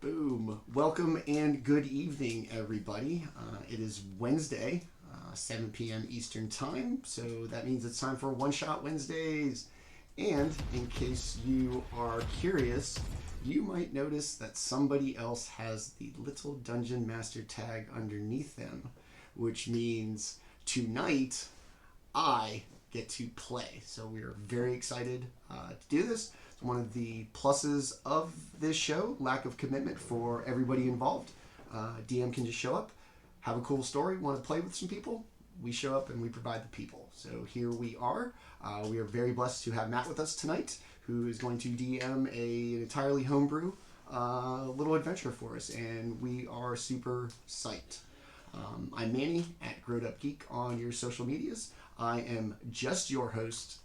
Boom. Welcome and good evening, everybody. It is Wednesday, 7 p.m. Eastern Time, so that means it's time for One Shot Wednesdays. And in case you are curious, you might notice that somebody else has the little Dungeon Master tag underneath them, which means tonight I get to play. So we are very excited to do this. It's one of the pluses of this show, lack of commitment for everybody involved. DM can just show up, have a cool story, want to play with some people. We show up and we provide the people. So here we are. We are very blessed to have Matt with us tonight, who is going to DM an entirely homebrew little adventure for us, and we are super psyched. I'm Manny at GrowedUpGeek on your social medias. I am just your host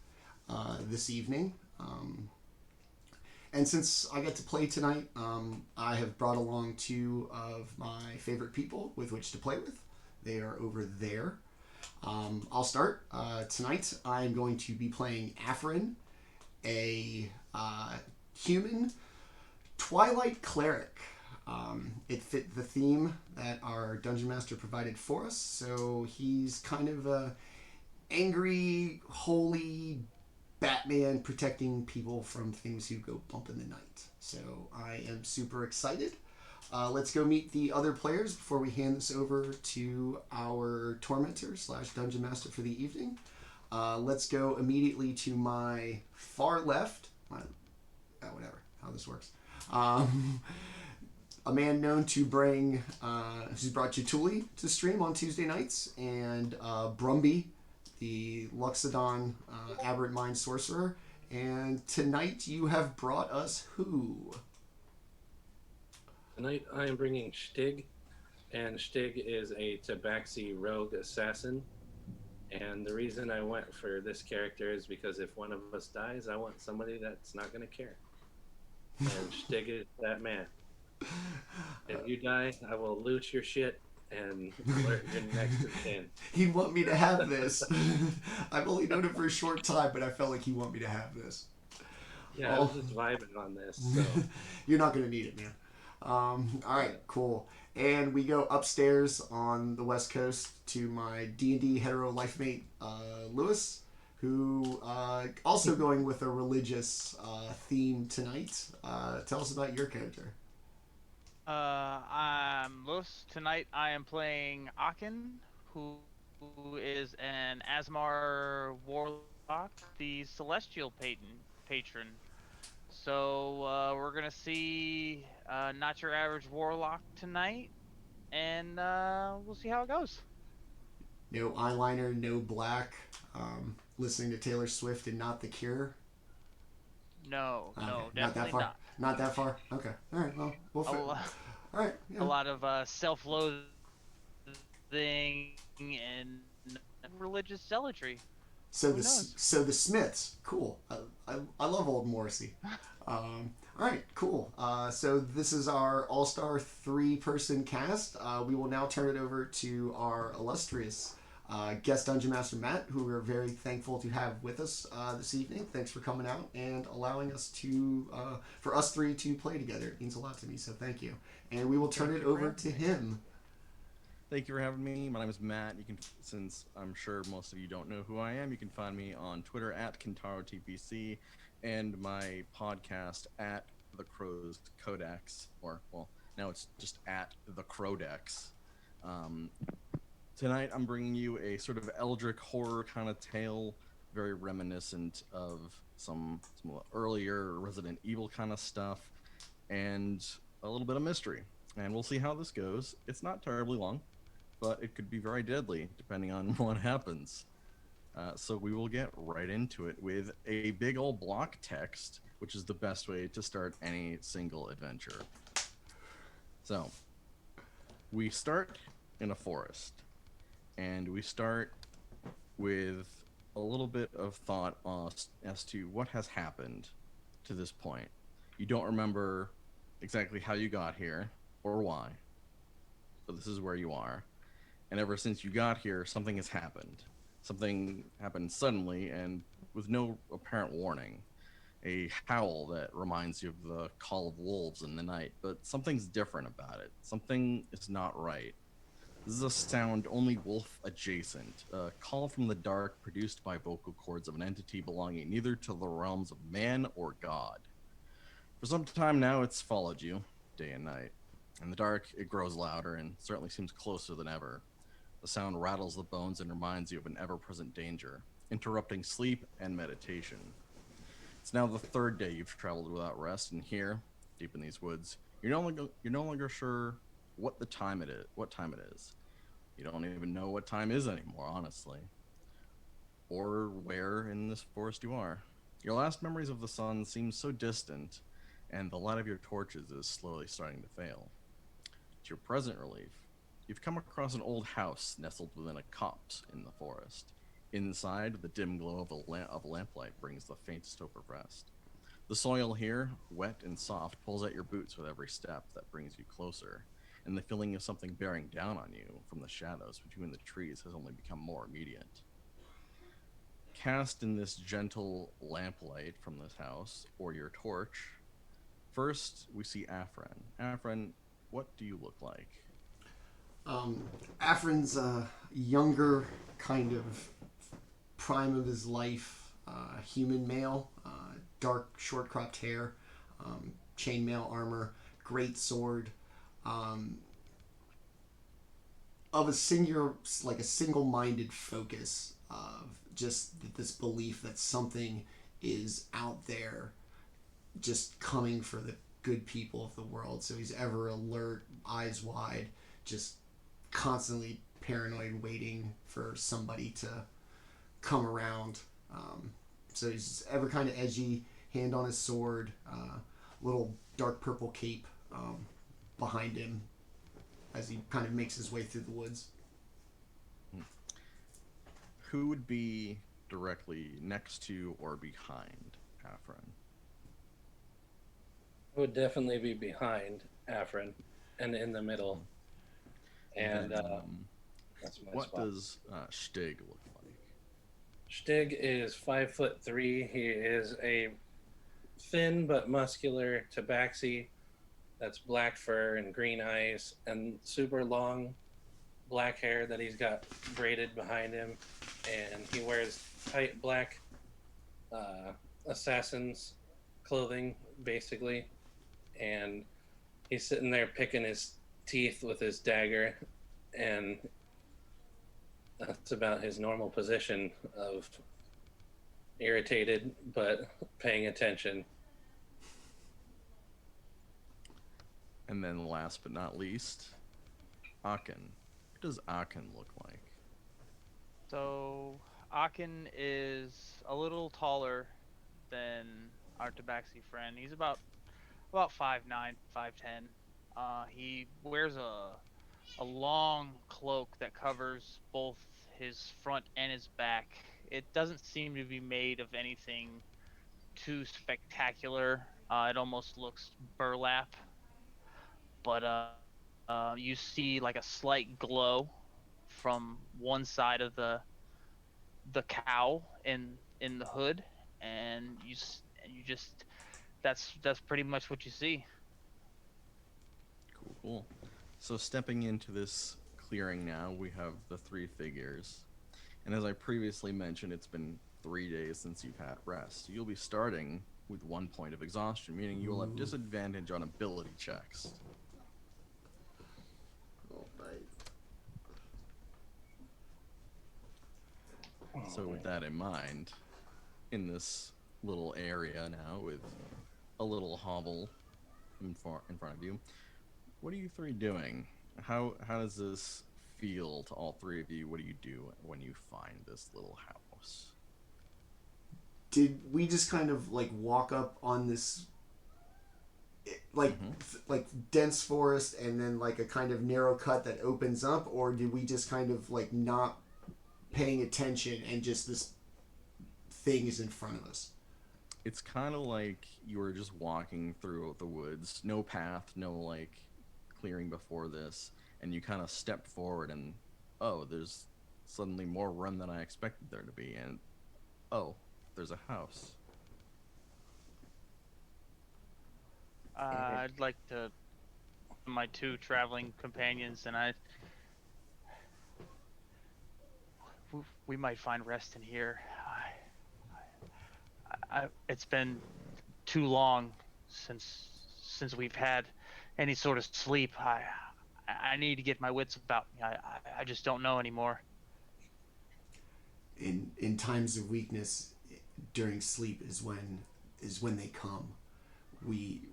this evening. And since I get to play tonight, I have brought along two of my favorite people with which to play with. They are over there. I'll start. Tonight, I'm going to be playing Afren, a human Twilight cleric. It fit the theme that our dungeon master provided for us, so he's kind of a angry, holy Batman protecting people from things who go bump in the night. So I am super excited. Let's go meet the other players before we hand this over to our tormentor slash dungeon master for the evening. Let's go immediately to my far left. Whatever, how this works. A man known to bring, who's brought Chituli to stream on Tuesday nights, and Brumby, the Luxodon Aberrant Mind Sorcerer. And tonight you have brought us who? Tonight I am bringing Shtig, and Shtig is a Tabaxi rogue assassin. And the reason I went for this character is because if one of us dies, I want somebody that's not going to care. And Shtig is that man. If you die, I will loot your shit and alert your next of kin. He'd want me to have this. I've only known him for a short time, but I felt like he'd want me to have this. Yeah, I Oh, was just vibing on this, so you're not going to need it, man. All right, yeah. cool. And we go upstairs on the west coast to my D&D hetero life mate, Lewis, who also going with a religious theme tonight. Tell us about your character. I'm Los. Tonight I am playing Aaken, who is an Asmar warlock, the celestial patron. So we're gonna see not your average warlock tonight, and we'll see how it goes. No eyeliner, no black. Listening to Taylor Swift and not The Cure. No, Okay, no, not that definitely far. not. Not that far. Okay. All right. Well, we'll. A, lo- All right. a Yeah. lot of self-loathing and religious zealotry. So Who knows? the Smiths, cool. I love old Morrissey. All right, cool. So this is our all-star three-person cast. We will now turn it over to our illustrious guest dungeon master Matt, who we're very thankful to have with us this evening. Thanks for coming out and allowing us to for us three to play together. It means a lot to me, so thank you. And we will turn Thank it you for over having to me. him. Thank you for having me. My name is Matt. You can, since I'm sure most of you don't know who I am, you can find me on Twitter at KintaroTPC and my podcast at The Crow's Codex, or well, now it's just at The Crowdex. Um, Tonight I'm bringing you a sort of eldritch horror kind of tale, very reminiscent of some earlier Resident Evil kind of stuff, and a little bit of mystery. And we'll see how this goes. It's not terribly long, but it could be very deadly depending on what happens. So we will get right into it with a big old block text, which is the best way to start any single adventure. So we start in a forest, and we start with a little bit of thought as to what has happened to this point. You don't remember exactly how you got here or why, but this is where you are. And ever since you got here, something has happened. Something happened suddenly and with no apparent warning. a howl that reminds you of the call of wolves in the night, but something's different about it. Something is not right. This is a sound only wolf adjacent, a call from the dark produced by vocal cords of an entity belonging neither to the realms of man or God. For some time now, it's followed you, day and night. In the dark, it grows louder and certainly seems closer than ever. The sound rattles the bones and reminds you of an ever present danger, interrupting sleep and meditation. It's now the third day you've traveled without rest, and here, deep in these woods, you're no longer sure what time it is. You don't even know what time is anymore, honestly, or where in this forest you are. Your last memories of the sun seem so distant, and the light of your torches is slowly starting to fail. To your present relief, you've come across an old house nestled within a copse in the forest. Inside, the dim glow of a lamplight brings the faintest hope of rest. The soil here, wet and soft, pulls at your boots with every step that brings you closer, and the feeling of something bearing down on you from the shadows between the trees has only become more immediate. Cast in this gentle lamplight from this house, or your torch, first we see Afren. Afren, what do you look like? Afren's a younger, kind of prime of his life, human male, dark, short cropped hair, chainmail armor, great sword, of a single-minded focus of just this belief that something is out there, just coming for the good people of the world. So he's ever alert, eyes wide, just constantly paranoid, waiting for somebody to come around. So he's just ever kind of edgy, hand on his sword, little dark purple cape behind him as he kind of makes his way through the woods. Who would be directly next to or behind Afren? I would definitely be behind Afren and in the middle. And that's my What spot. does Shtig look like? Shtig is 5'3". He is a thin but muscular tabaxi that's black fur and green eyes and super long black hair that he's got braided behind him, and he wears tight black assassin's clothing basically, and he's sitting there picking his teeth with his dagger, and that's about his normal position of irritated but paying attention. And then last but not least, Aaken. What does Aaken look like? So Aaken is a little taller than our tabaxi friend. He's about 5'9", 5'10". He wears a long cloak that covers both his front and his back. It doesn't seem to be made of anything too spectacular. It almost looks burlap, but you see like a slight glow from one side of the cow in the hood, and you just that's pretty much what you see. Cool, cool. So stepping into this clearing now, we have the three figures. And as I previously mentioned, it's been 3 days since you've had rest. You'll be starting with 1 point of exhaustion, meaning you will have disadvantage on ability checks. Oh, nice. So with that in mind, in this little area now with a little hovel in front of you, what are you three doing? How does this feel to all three of you? What do you do when you find this little house? Did we just kind of like walk up on this like dense forest and then like a kind of narrow cut that opens up, or did we just kind of like not paying attention and just this thing is in front of us? It's kind of like you were just walking through the woods, no path, no like clearing before this, and you kind of step forward and oh, there's suddenly more room than I expected there to be, and oh, there's a house. I'd like to my two traveling companions, and we might find rest in here. It's been too long since we've had any sort of sleep. I need to get my wits about me. I just don't know anymore. In times of weakness, during sleep is when they come. We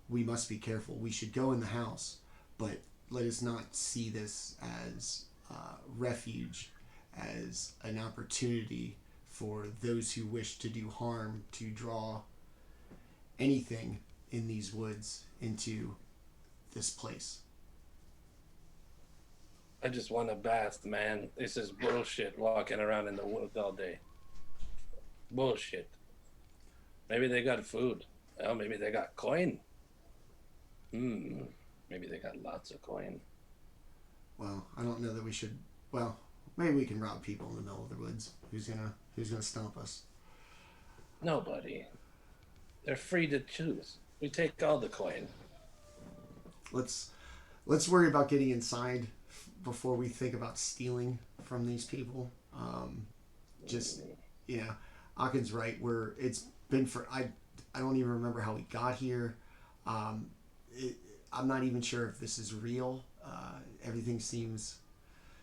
must be careful. We should go in the house, but let us not see this as refuge, as an opportunity for those who wish to do harm to draw anything in these woods into this place. I just want a bath, man. This is bullshit walking around in the woods all day. Bullshit. Maybe they got food. Well, maybe they got coin. Maybe they got lots of coin. Well, I don't know that we should. Well, maybe we can rob people in the middle of the woods. Who's gonna stomp us? Nobody. They're free to choose. We take all the coin. Let's worry about getting inside before we think about stealing from these people. Aaken's right. It's been for I don't even remember how we got here. I'm not even sure if this is real. Everything seems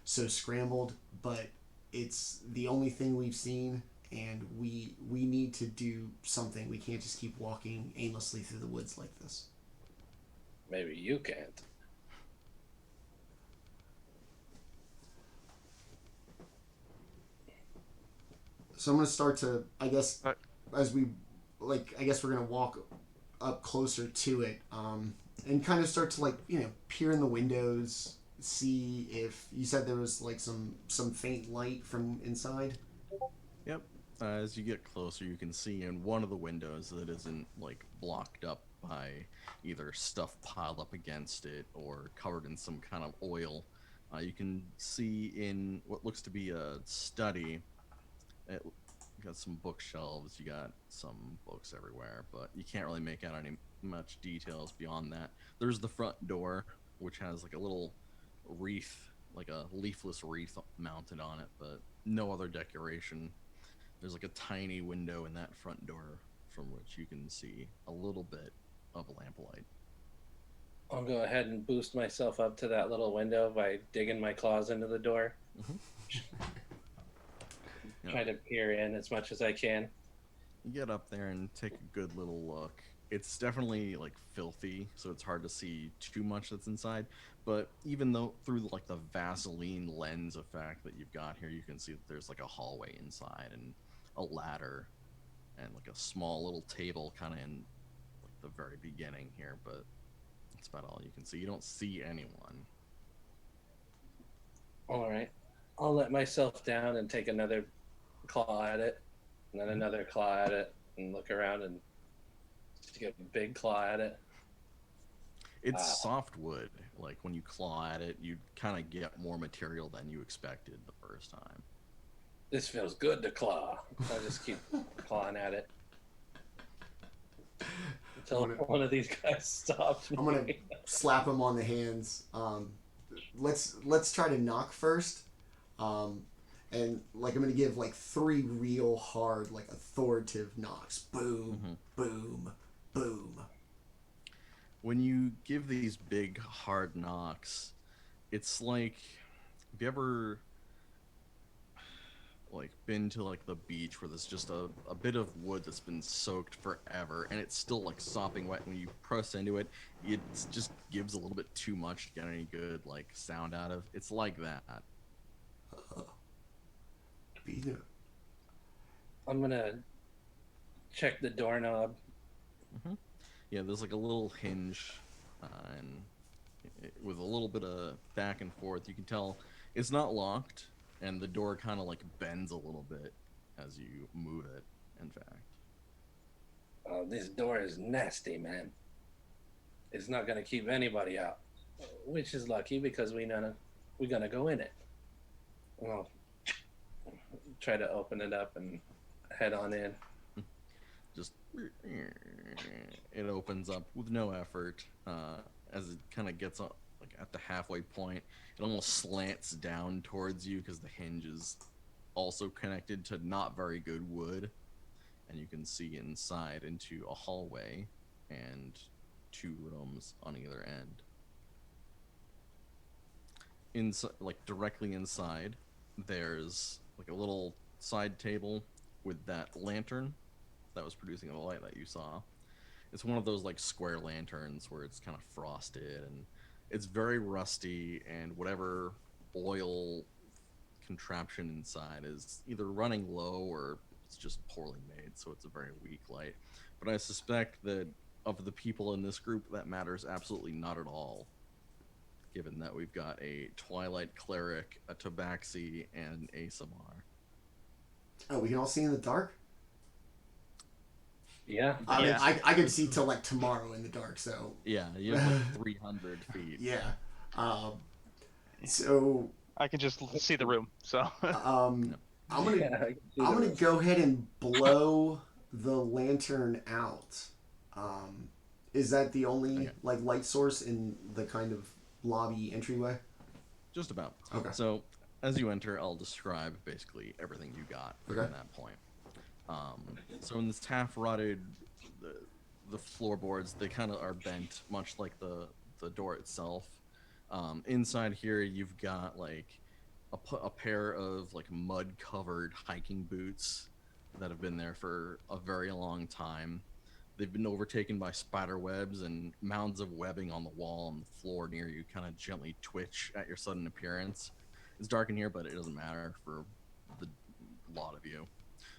so scrambled, but it's the only thing we've seen, and we need to do something. We can't just keep walking aimlessly through the woods like this. Maybe you can't. So I'm going to start to, I guess, as we, I guess we're going to walk up closer to it, and kind of start to, peer in the windows, see if, you said there was, some faint light from inside? Yep. As you get closer, you can see in one of the windows that isn't, blocked up by either stuff piled up against it or covered in some kind of oil. You can see in what looks to be a study. You got some bookshelves, you got some books everywhere, but you can't really make out any much details beyond that. There's the front door, which has a little wreath, a leafless wreath mounted on it, but no other decoration. There's a tiny window in that front door from which you can see a little bit of lamplight. I'll go ahead and boost myself up to that little window by digging my claws into the door. Try to peer in as much as I can. You get up there and take a good little look. It's definitely filthy, so it's hard to see too much that's inside. But even though through the Vaseline lens effect that you've got here, you can see that there's a hallway inside and a ladder and a small little table kind of in the very beginning here. But that's about all you can see. You don't see anyone. All right, I'll let myself down and take another claw at it, and then another claw at it, and look around and just get a big claw at it. It's soft wood. When you claw at it, you kind of get more material than you expected the first time. This feels good to claw. I'll just keep clawing at it until one of these guys stops me. I'm gonna slap him on the hands. Let's try to knock first. And I'm gonna give 3 real hard, authoritative knocks. Boom, boom, boom. When you give these big hard knocks, it's have you ever been to the beach where there's just a bit of wood that's been soaked forever and it's still sopping wet? When you press into it, it just gives a little bit too much to get any good sound out of. It's like that. I'm gonna check the doorknob. Yeah, there's a little hinge, and with a little bit of back and forth, you can tell it's not locked, and the door kind of bends a little bit as you move it. In fact, oh, this door is nasty, man. It's not gonna keep anybody out, which is lucky because we're gonna go in it. Well, try to open it up and head on in. just it opens up with no effort. As it kind of gets like at the halfway point, it almost slants down towards you because the hinge is also connected to not very good wood, and you can see inside into a hallway and 2 rooms on either end. Inside, like directly inside, there's like a little side table with that lantern that was producing the light that you saw. It's one of those like square lanterns where it's kind of frosted and it's very rusty, and whatever oil contraption inside is either running low or it's just poorly made, so it's a very weak light. But I suspect that of the people in this group, that matters absolutely not at all, given that we've got a Twilight Cleric, a Tabaxi, and an ASMR. Oh, we can all see in the dark? Yeah. I mean, Yeah. I can see till like tomorrow in the dark, so Yeah, you have like 300 feet. yeah. So I can just see the room. So I'm gonna Yeah, I can see I'm the gonna room. go ahead and blow the lantern out. Is that the only Okay. like light source in the kind of lobby entryway? Just about. Okay. So, as you enter, I'll describe basically everything you got Okay. from that point. So in this half-rotted, the floorboards, they kind of are bent, much like the door itself. Inside here, you've got like a pair of like mud-covered hiking boots that have been there for a very long time. They've been overtaken by spider webs, and mounds of webbing on the wall and the floor near you kind of gently twitch at your sudden appearance. It's dark in here, but it doesn't matter for the lot of you.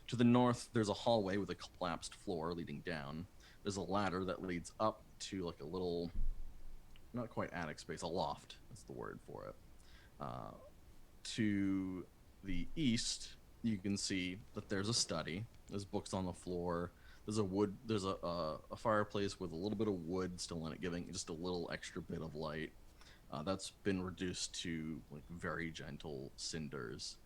To the north, there's a hallway with a collapsed floor leading down. There's a ladder that leads up to like a little, not quite attic space, a loft. That's the word for it. To the east, you can see that there's a study. There's books on the floor. There's a fireplace with a little bit of wood still in it, giving just a little extra bit of light. That's been reduced to like very gentle cinders.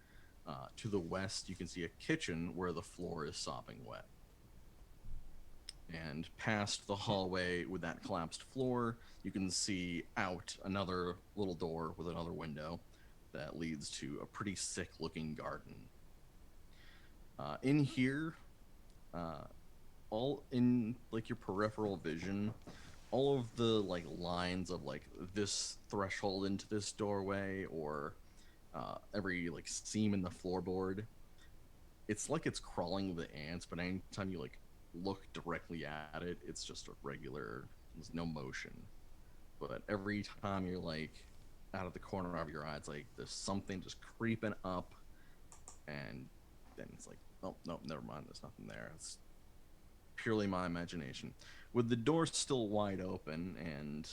To the west, you can see a kitchen where the floor is sopping wet. And past the hallway with that collapsed floor, you can see out another little door with another window that leads to a pretty sick-looking garden. In here, all in like your peripheral vision, all of the like lines of like this threshold into this doorway, or every like seam in the floorboard, it's like it's crawling with ants, but anytime you like look directly at it, it's just a regular, there's no motion. But every time you're like out of the corner of your eye, it's like there's something just creeping up, and then it's like, oh no, never mind, there's nothing there. It's purely my imagination. With the door still wide open and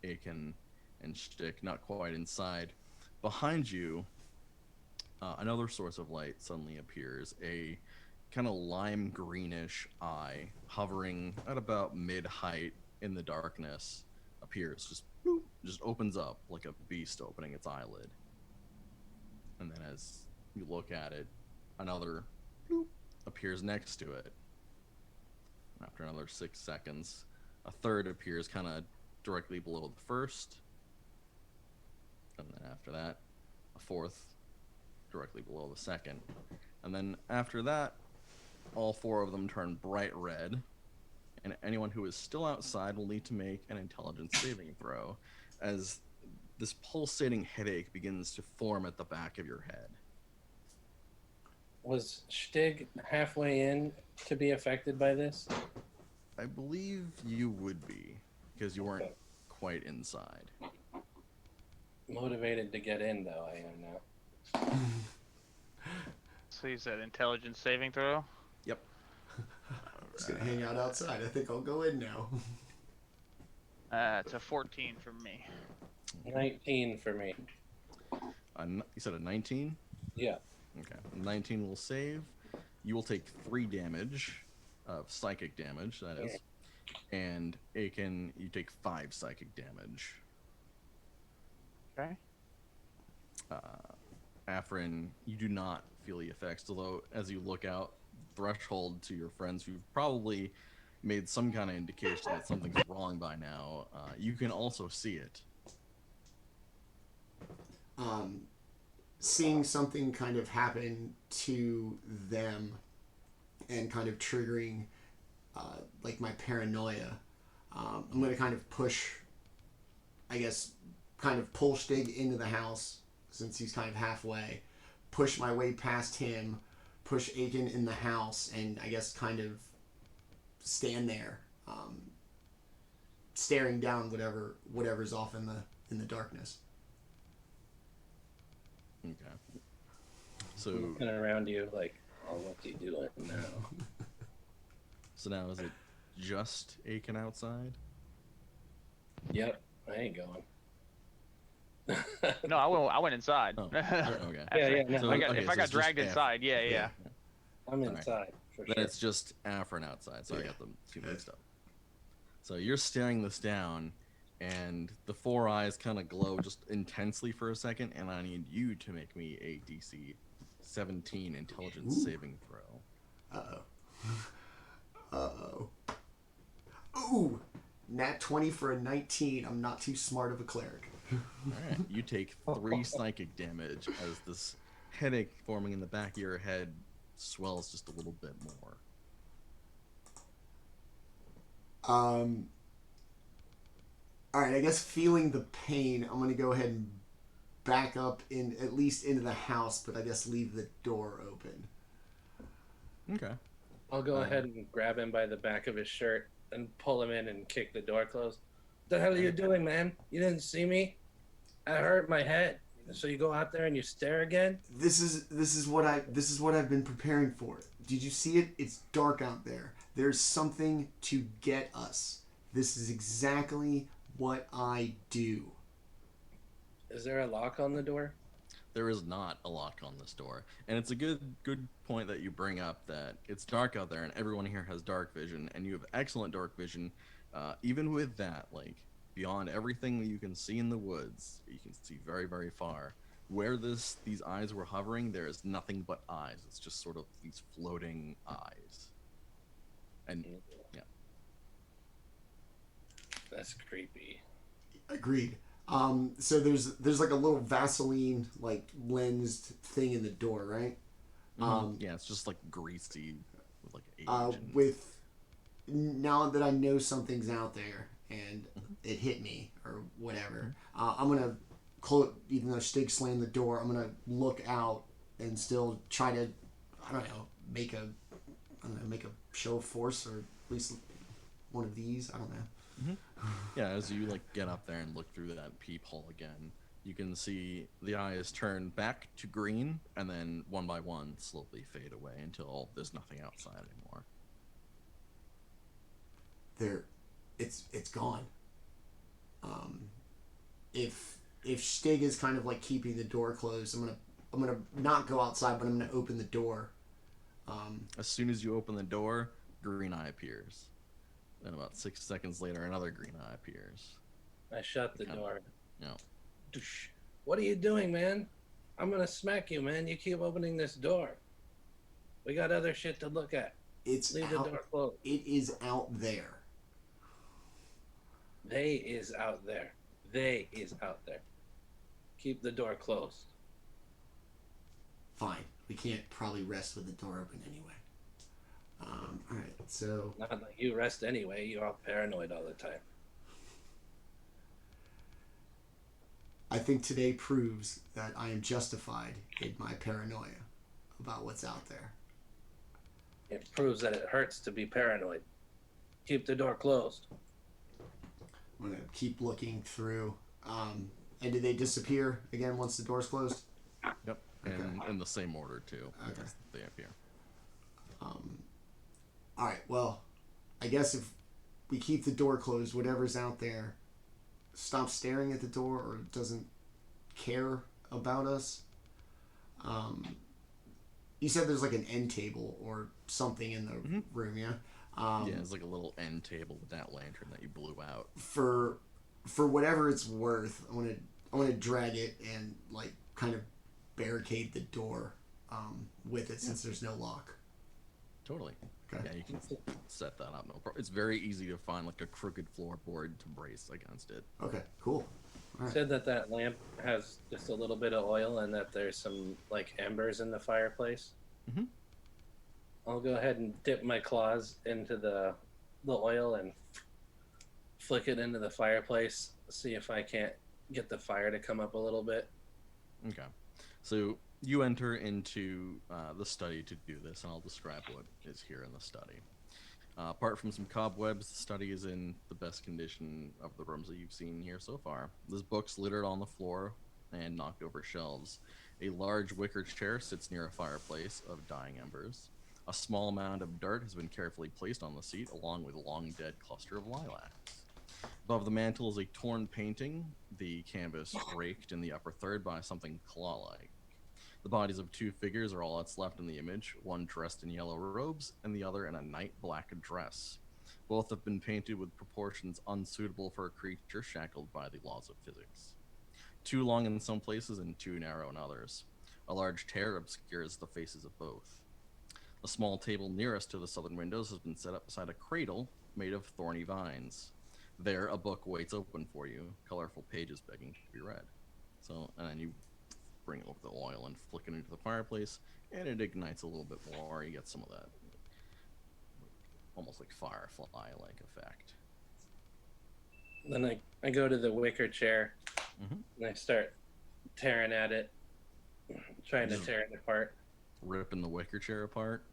Aaken and Shtig not quite inside, behind you, another source of light suddenly appears. A kind of lime greenish eye hovering at about mid-height in the darkness appears. Just boop, just opens up like a beast opening its eyelid. And then as you look at it, another bloop appears next to it. After another 6 seconds, a third appears kind of directly below the first. And then after that, a fourth directly below the second. And then after that, all 4 of them turn bright red. And anyone who is still outside will need to make an intelligence saving throw, as this pulsating headache begins to form at the back of your head. Was Shtig halfway in to be affected by this? I believe you would be, because you weren't quite inside. Motivated to get in, though, I am now. So you said intelligence saving throw? Yep. Just gonna hang out outside. I think I'll go in now. It's a 14 for me. 19 for me. You said a 19? Yeah. Okay. 19 will save. You will take 3 damage of psychic damage, that is. And Aaken, you take 5 psychic damage. Okay. Afren, you do not feel the effects, although as you look out threshold to your friends who've probably made some kind of indication that something's wrong by now. You can also see it. Seeing something kind of happen to them and kind of triggering like my paranoia, I'm going to kind of push, I guess, kind of pull Shtig into the house since he's kind of halfway, push my way past him, push Aaken in the house, and I guess kind of stand there, staring down whatever's off in the darkness. Okay. So Looking around you like, oh, what's he doing now? So now is it just Aaken outside? Yep, I ain't going. No, I went inside. Oh, okay. Yeah, no, So, If I so got it's dragged just inside, yeah. I'm Alright. inside for Then sure. it's just Afren outside, so I Yeah. got them two mixed up. So you're staring this down, and the four eyes kind of glow just intensely for a second, and I need you to make me a DC 17 intelligence Ooh. saving throw. Uh-oh. Ooh! Nat 20 for a 19. I'm not too smart of a cleric. Alright, you take 3 psychic damage as this headache forming in the back of your head swells just a little bit more. Alright, I guess feeling the pain, I'm going to go ahead and back up at least into the house, but I guess leave the door open. Okay. I'll go ahead and grab him by the back of his shirt and pull him in and kick the door closed. What the hell are you doing, man? You didn't see me? I hurt my head. So you go out there and you stare again? This is what I've been preparing for. Did you see it? It's dark out there. There's something to get us. This is exactly what I do. Is there a lock on the door? There is not a lock on this door, and it's a good point that you bring up that it's dark out there, and everyone here has dark vision, and you have excellent dark vision. Even with that, like beyond everything that you can see in the woods, you can see very, very far. Where these eyes were hovering, there is nothing but eyes. It's just sort of these floating eyes, and yeah. That's creepy. Agreed. So there's like a little Vaseline like lensed thing in the door, right? Yeah, it's just like greasy with like age. With now that I know something's out there and it hit me or whatever, I'm gonna close. Even though Stig slammed the door, I'm gonna look out and still try to, I don't know, make a show of force, or at least one of these. I don't know. Yeah, as you like get up there and look through that peephole again, you can see the eyes turn back to green and then one by one slowly fade away until there's nothing outside anymore. It's gone. If Stig is kind of like keeping the door closed, I'm gonna not go outside, but I'm gonna open the door. As soon as you open the door, green eye appears. Then about 6 seconds later, another green eye appears. I shut the door. Yeah. Doosh. What are you doing, man? I'm gonna smack you, man. You keep opening this door. We got other shit to look at. It's Leave the door closed. It is out there. They is out there. They is out there. Keep the door closed. Fine. We can't probably rest with the door open anyway. All right. So Not like you rest anyway. You're all paranoid all the time. I think today proves that I am justified in my paranoia about what's out there. It proves that it hurts to be paranoid. Keep the door closed. I'm gonna keep looking through. And do they disappear again once the door's closed? Yep. And Okay. in the same order too. Okay. As they appear. All right. Well, I guess if we keep the door closed, whatever's out there stops staring at the door or doesn't care about us. You said there's like an end table or something in the room, yeah? Yeah, it's like a little end table with that lantern that you blew out. For whatever it's worth, I want to drag it and like kind of barricade the door with it since there's no lock. Totally. Okay. Yeah, you can set that up. No problem. It's very easy to find like a crooked floorboard to brace against it. Okay, cool. All right. Said that that lamp has just a little bit of oil and that there's some like embers in the fireplace. Mm-hmm. I'll go ahead and dip my claws into the oil and flick it into the fireplace. See if I can't get the fire to come up a little bit. Okay. So you enter into the study to do this, and I'll describe what is here in the study. Apart from some cobwebs, the study is in the best condition of the rooms that you've seen here so far. There's books littered on the floor and knocked over shelves. A large wicker chair sits near a fireplace of dying embers. A small mound of dirt has been carefully placed on the seat, along with a long dead cluster of lilacs. Above the mantel is a torn painting, the canvas raked in the upper third by something claw-like. The bodies of two figures are all that's left in the image, one dressed in yellow robes and the other in a night black dress. Both have been painted with proportions unsuitable for a creature shackled by the laws of physics. Too long in some places and too narrow in others. A large tear obscures the faces of both. A small table nearest to the southern windows has been set up beside a cradle made of thorny vines. There, a book waits open for you, colorful pages begging to be read. So, and then you bring over the oil and flick it into the fireplace, and it ignites a little bit more. You get some of that almost like firefly-like effect. Then I go to the wicker chair Mm-hmm. and I start tearing at it, trying to tear it apart. Ripping the wicker chair apart.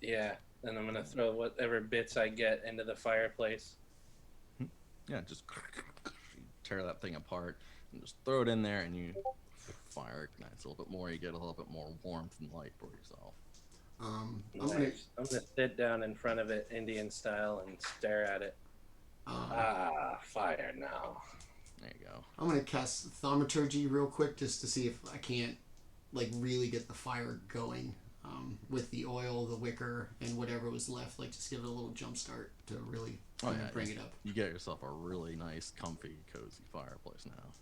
Yeah, and I'm gonna throw whatever bits I get into the fireplace. Yeah, just tear that thing apart and just throw it in there, and you fire ignites a little bit more. You get a little bit more warmth and light for yourself. I'm Nice. I'm gonna sit down in front of it, Indian style, and stare at it. Fire now. There you go. I'm gonna cast thaumaturgy real quick just to see if I can't like really get the fire going with the oil, the wicker, and whatever was left. Like just give it a little jump start to really bring it up. You get yourself a really nice, comfy, cozy fireplace now.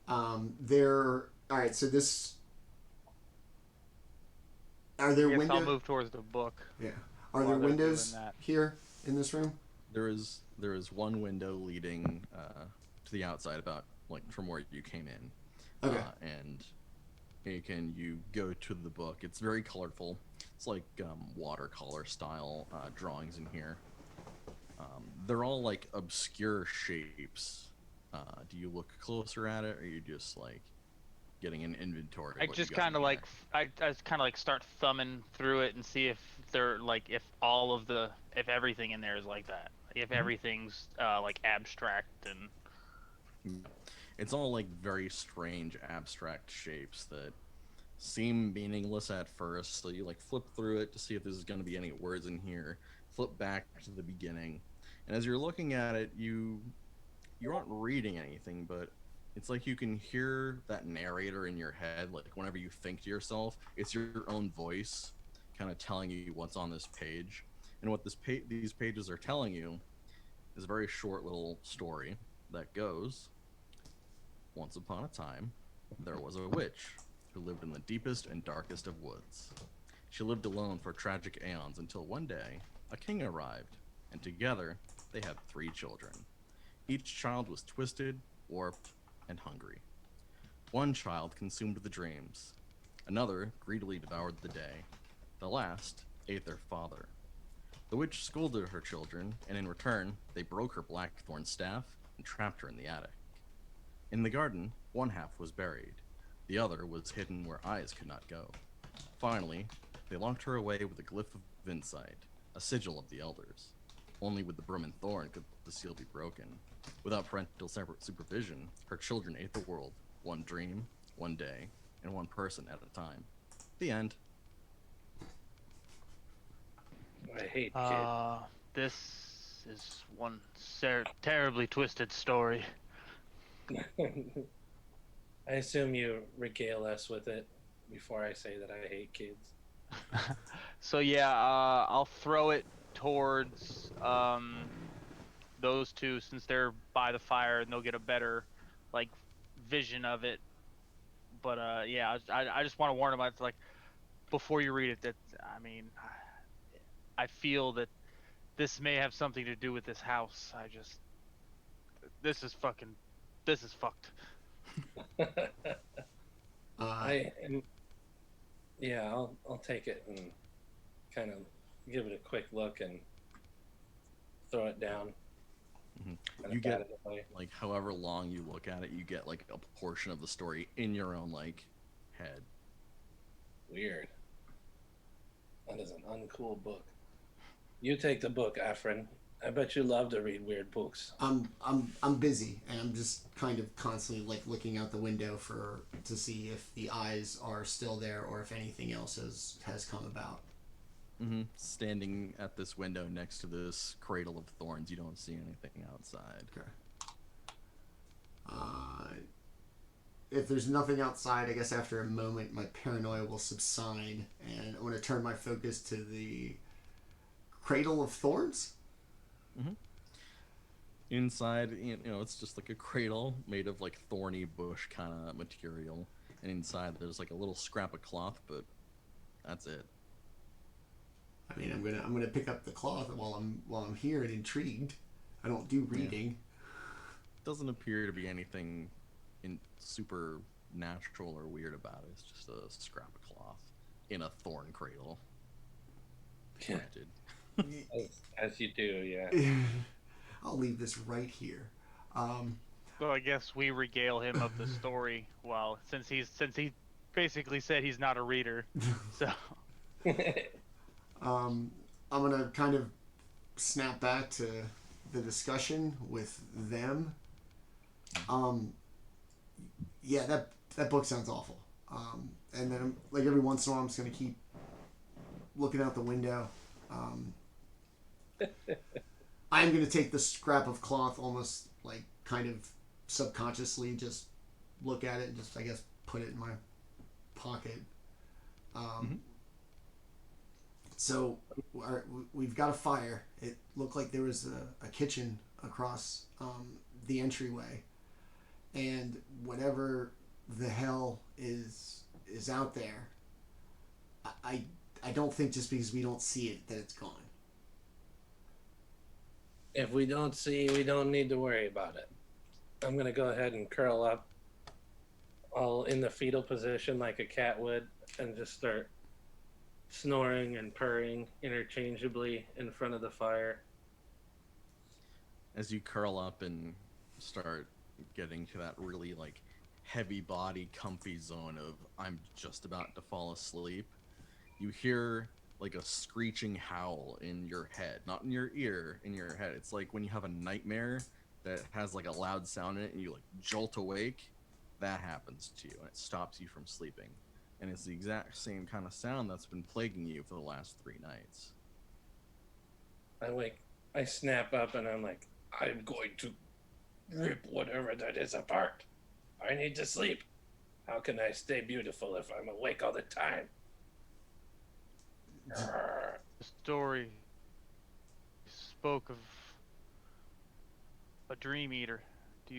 All right. So this. Are there windows? I'll move towards the book. Yeah. Are there while they're windows doing that. here in this room? There is one window leading to the outside, about like from where you came in. Okay. And you go to the book. It's very colorful. It's like watercolor style drawings in here. They're all like obscure shapes. Do you look closer at it, or are you just like getting an inventory? I just kind of like start thumbing through it and see if they're like if everything in there is like that. If everything's like abstract and it's all like very strange abstract shapes that seem meaningless at first. So you like flip through it to see if there's going to be any words in here. Flip back to the beginning, and as you're looking at it, you aren't reading anything, but it's like you can hear that narrator in your head. Like whenever you think to yourself, it's your own voice kind of telling you what's on this page. And what these pages are telling you is a very short little story that goes, once upon a time, there was a witch who lived in the deepest and darkest of woods. She lived alone for tragic aeons until one day, a king arrived, and together they had 3 children. Each child was twisted, warped, and hungry. One child consumed the dreams. Another greedily devoured the day. The last ate their father. The witch scolded her children, and in return, they broke her blackthorn staff and trapped her in the attic. In the garden, one half was buried. The other was hidden where eyes could not go. Finally, they locked her away with a glyph of insight, a sigil of the elders. Only with the Broom and Thorn could the seal be broken. Without parental supervision, her children ate the world, one dream, one day, and one person at a time. The end. I hate kids. This is one terribly twisted story. I assume you regale us with it before I say that I hate kids. So yeah, I'll throw it towards those two since they're by the fire and they'll get a better like vision of it. But yeah, I just want to warn them. It's like before you read it that I mean, I feel that this may have something to do with this house. This is fucked. I am, yeah, I'll take it and kind of give it a quick look and throw it down. Mhm. Kinda You bat get it away. like however long you look at it, you get like a portion of the story in your own like head. Weird. That is an uncool book. You take the book, Afren. I bet you love to read weird books. I'm busy, and I'm just kind of constantly like looking out the window to see if the eyes are still there or if anything else has come about. Standing at this window next to this cradle of thorns, you don't see anything outside. Okay. If there's nothing outside, I guess after a moment my paranoia will subside, and I'm going to turn my focus to the cradle of thorns. Inside, you know, it's just like a cradle made of like thorny bush kind of material, and inside there's like a little scrap of cloth, but that's it. I mean, I'm gonna pick up the cloth while I'm here and intrigued. I don't do reading. Doesn't appear to be anything in super natural or weird about it. It's just a scrap of cloth in a thorn cradle. Yeah. Planted. As you do, yeah. I'll leave this right here. So I guess we regale him of the story. Well, since he basically said he's not a reader, so I'm gonna kind of snap back to the discussion with them. Yeah, that book sounds awful. And then like every once in a while, I'm just gonna keep looking out the window. I'm gonna take the scrap of cloth, almost like kind of subconsciously, just look at it and just I guess put it in my pocket. So we've got a fire. It looked like there was a kitchen across the entryway, and whatever the hell is out there, I don't think just because we don't see it that it's gone. If we don't see, we don't need to worry about it. I'm gonna go ahead and curl up, all in the fetal position like a cat would, and just start snoring and purring interchangeably in front of the fire. As you curl up and start getting to that really like heavy body comfy zone of I'm just about to fall asleep, you hear like a screeching howl in your head, not in your ear, in your head. It's like when you have a nightmare that has like a loud sound in it and you like jolt awake, that happens to you and it stops you from sleeping. And it's the exact same kind of sound that's been plaguing you for the last 3 nights. I snap up and I'm like, I'm going to rip whatever that is apart. I need to sleep. How can I stay beautiful if I'm awake all the time? the story spoke of a dream eater. Do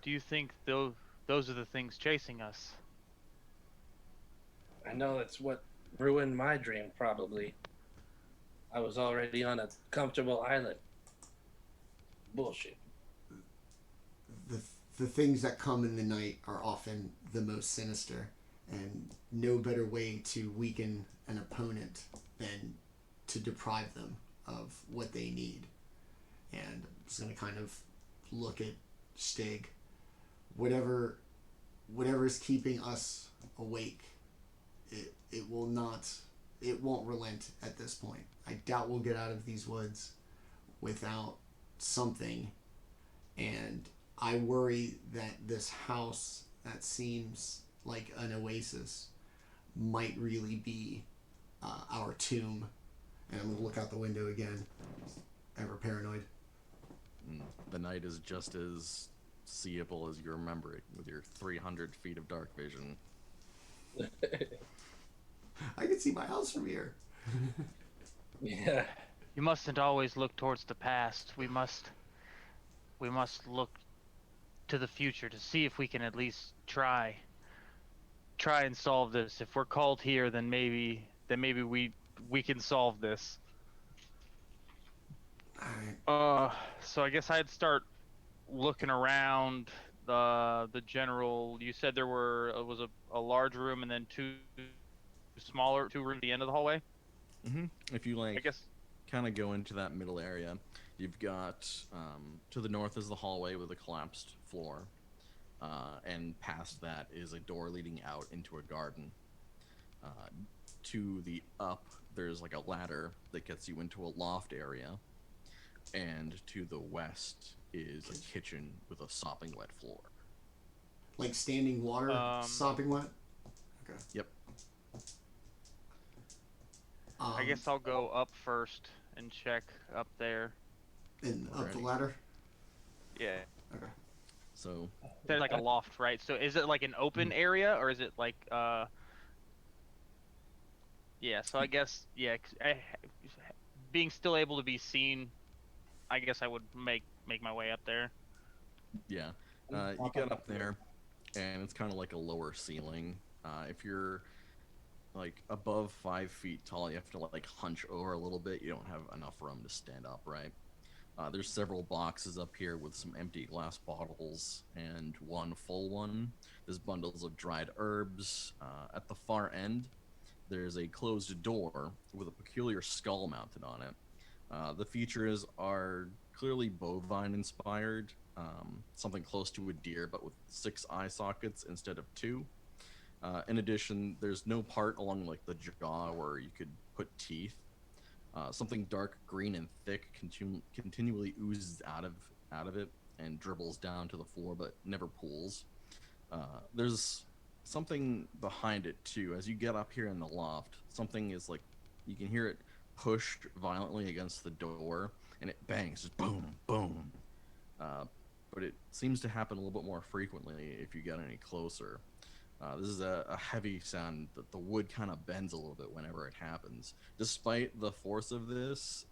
you think those are the things chasing us? I know that's what ruined my dream, probably. I was already on a comfortable island. Bullshit. The things that come in the night are often the most sinister, and no better way to weaken an opponent than to deprive them of what they need. And I'm just going to kind of look at Shtig. Whatever is keeping us awake, it won't relent at this point. I doubt we'll get out of these woods without something, and I worry that this house that seems like an oasis might really be our tomb. And I'm going to look out the window again, ever paranoid. The night is just as seeable as you remember it with your 300 feet of dark vision. I can see my house from here. Yeah. You mustn't always look towards the past. We must look to the future to see if we can at least try and solve this. If we're called here, then maybe we we can solve this. All right. So I guess I'd start looking around the general. You said there was a large room and then two rooms at the end of the hallway. If you I like, guess. kind of go into that middle area, you've got to the north is the hallway with a collapsed floor, and past that is a door leading out into a garden. To the up, there's like a ladder that gets you into a loft area, and to the west is a kitchen with a sopping wet floor. Like standing water, sopping wet. Okay. Yep. I guess I'll go up first and check up there. And up the Alrighty. ladder. Yeah. Okay. So There's like a loft, right? So is it like an open area or is it like Yeah, so I guess being still able to be seen, I guess I would make my way up there. yeah, you get up there, and it's kind of like a lower ceiling. If you're like above 5 feet tall, you have to like hunch over a little bit. You don't have enough room to stand upright. There's several boxes up here with some empty glass bottles and one full one. There's bundles of dried herbs. At the far end, there's a closed door with a peculiar skull mounted on it. The features are clearly bovine inspired, something close to a deer, but with 6 eye sockets instead of 2. In addition, there's no part along like the jaw where you could put teeth. Something dark green and thick continually oozes out of it and dribbles down to the floor, but never pools. There's something behind it too. As you get up here in the loft, something is like you can hear it pushed violently against the door, and it bangs, just boom, boom. But it seems to happen a little bit more frequently if you get any closer. This is a heavy sound that the wood kind of bends a little bit whenever it happens. Despite the force of this,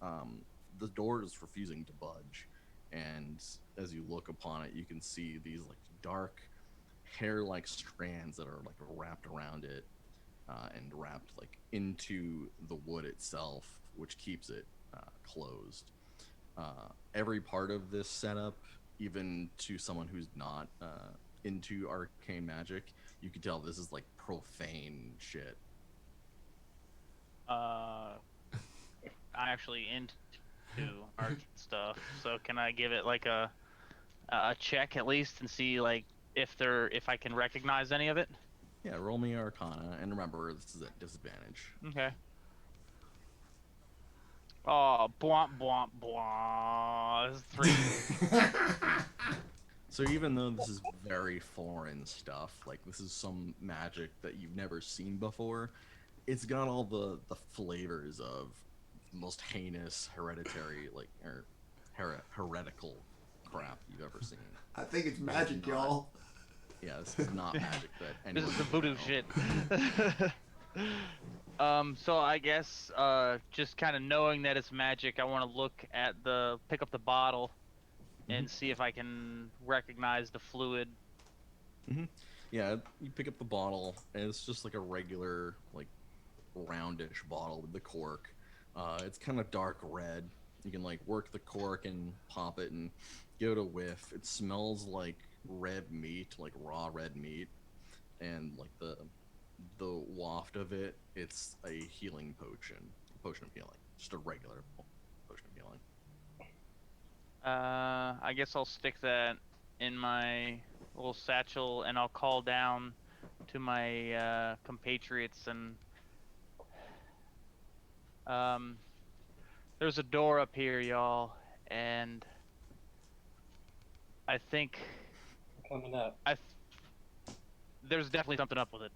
the door is refusing to budge. And as you look upon it, you can see these like dark hair-like strands that are like wrapped around it and wrapped like into the wood itself, which keeps it closed. Every part of this setup, even to someone who's not into arcane magic, you can tell this is like profane shit. I'm actually into art stuff, so can I give it like a check at least and see like if I can recognize any of it? Yeah, roll me Arcana, and remember this is at disadvantage. Okay. Oh, bwomp bwomp bwomp. This is 3. So even though this is very foreign stuff, like this is some magic that you've never seen before, it's got all the flavors of the most heinous hereditary, like, or heretical crap you've ever seen. I think it's magic, y'all. Yeah, this is not magic that This anyone is the would voodoo know. shit. So I guess just kind of knowing that it's magic, I want to pick up the bottle and see if I can recognize the fluid. Yeah, you pick up the bottle, and it's just like a regular, like, roundish bottle with the cork. It's kind of dark red. You can like work the cork and pop it and give it a whiff. It smells like red meat, like raw red meat, and like the waft of it, it's a healing potion of healing, just a regular potion of healing. I guess I'll stick that in my little satchel, and I'll call down to my compatriots and there's a door up here, y'all, and I think Coming up. there's definitely something up with it.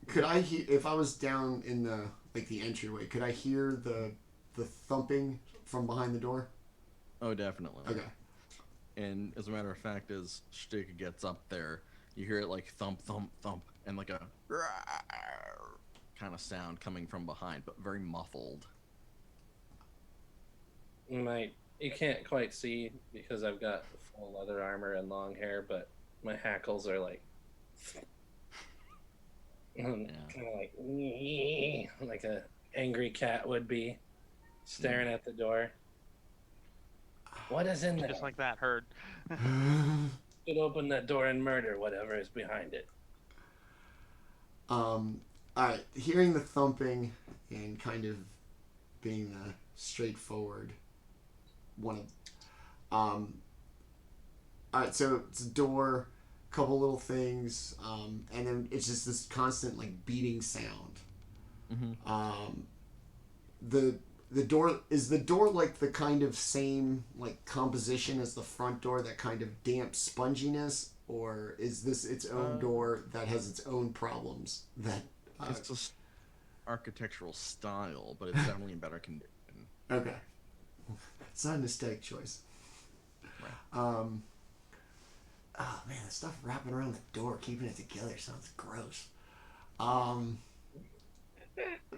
Could I hear, if I was down in the entryway, could I hear the thumping from behind the door? Oh, definitely. Okay. And as a matter of fact, as Shtig gets up there, you hear it like thump, thump, thump, and like a kind of sound coming from behind, but very muffled. You can't quite see because I've got full leather armor and long hair, but my hackles are like kind of like a angry cat would be, staring at the door. What is in there? Just like that, heard. Could open that door and murder whatever is behind it. All right. Hearing the thumping and kind of being the straightforward one of. All right. So it's a door, couple little things, and then it's just this constant like beating sound. Mm-hmm. The door is the door like the kind of same like composition as the front door, that kind of damp sponginess, or is this its own door that has its own problems? That It's just architectural style, but it's definitely in better condition. okay, it's not an aesthetic choice. Right. Oh man, the stuff wrapping around the door, keeping it together sounds gross.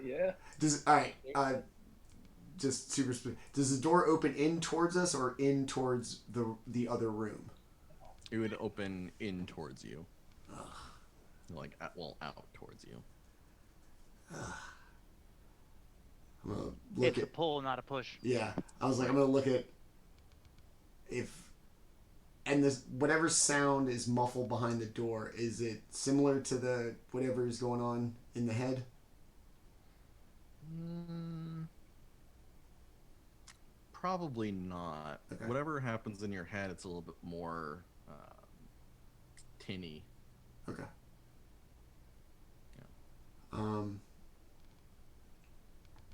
Yeah. All right. Just super specific. Does the door open in towards us or in towards the other room? It would open in towards you. Ugh. Like, out towards you. Ugh. I'm gonna look It's a pull, not a push. Yeah, I was like, I'm gonna look at and this whatever sound is muffled behind the door. Is it similar to the whatever is going on in the head? Probably not. Okay. Whatever happens in your head, it's a little bit more tinny. Okay. Yeah. All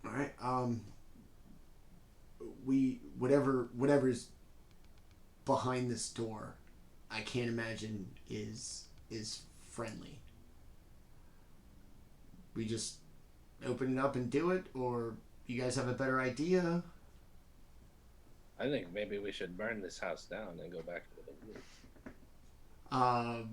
right. Whatever's behind this door, I can't imagine is friendly. We just open it up and do it, or you guys have a better idea? I think maybe we should burn this house down and go back to the woods. I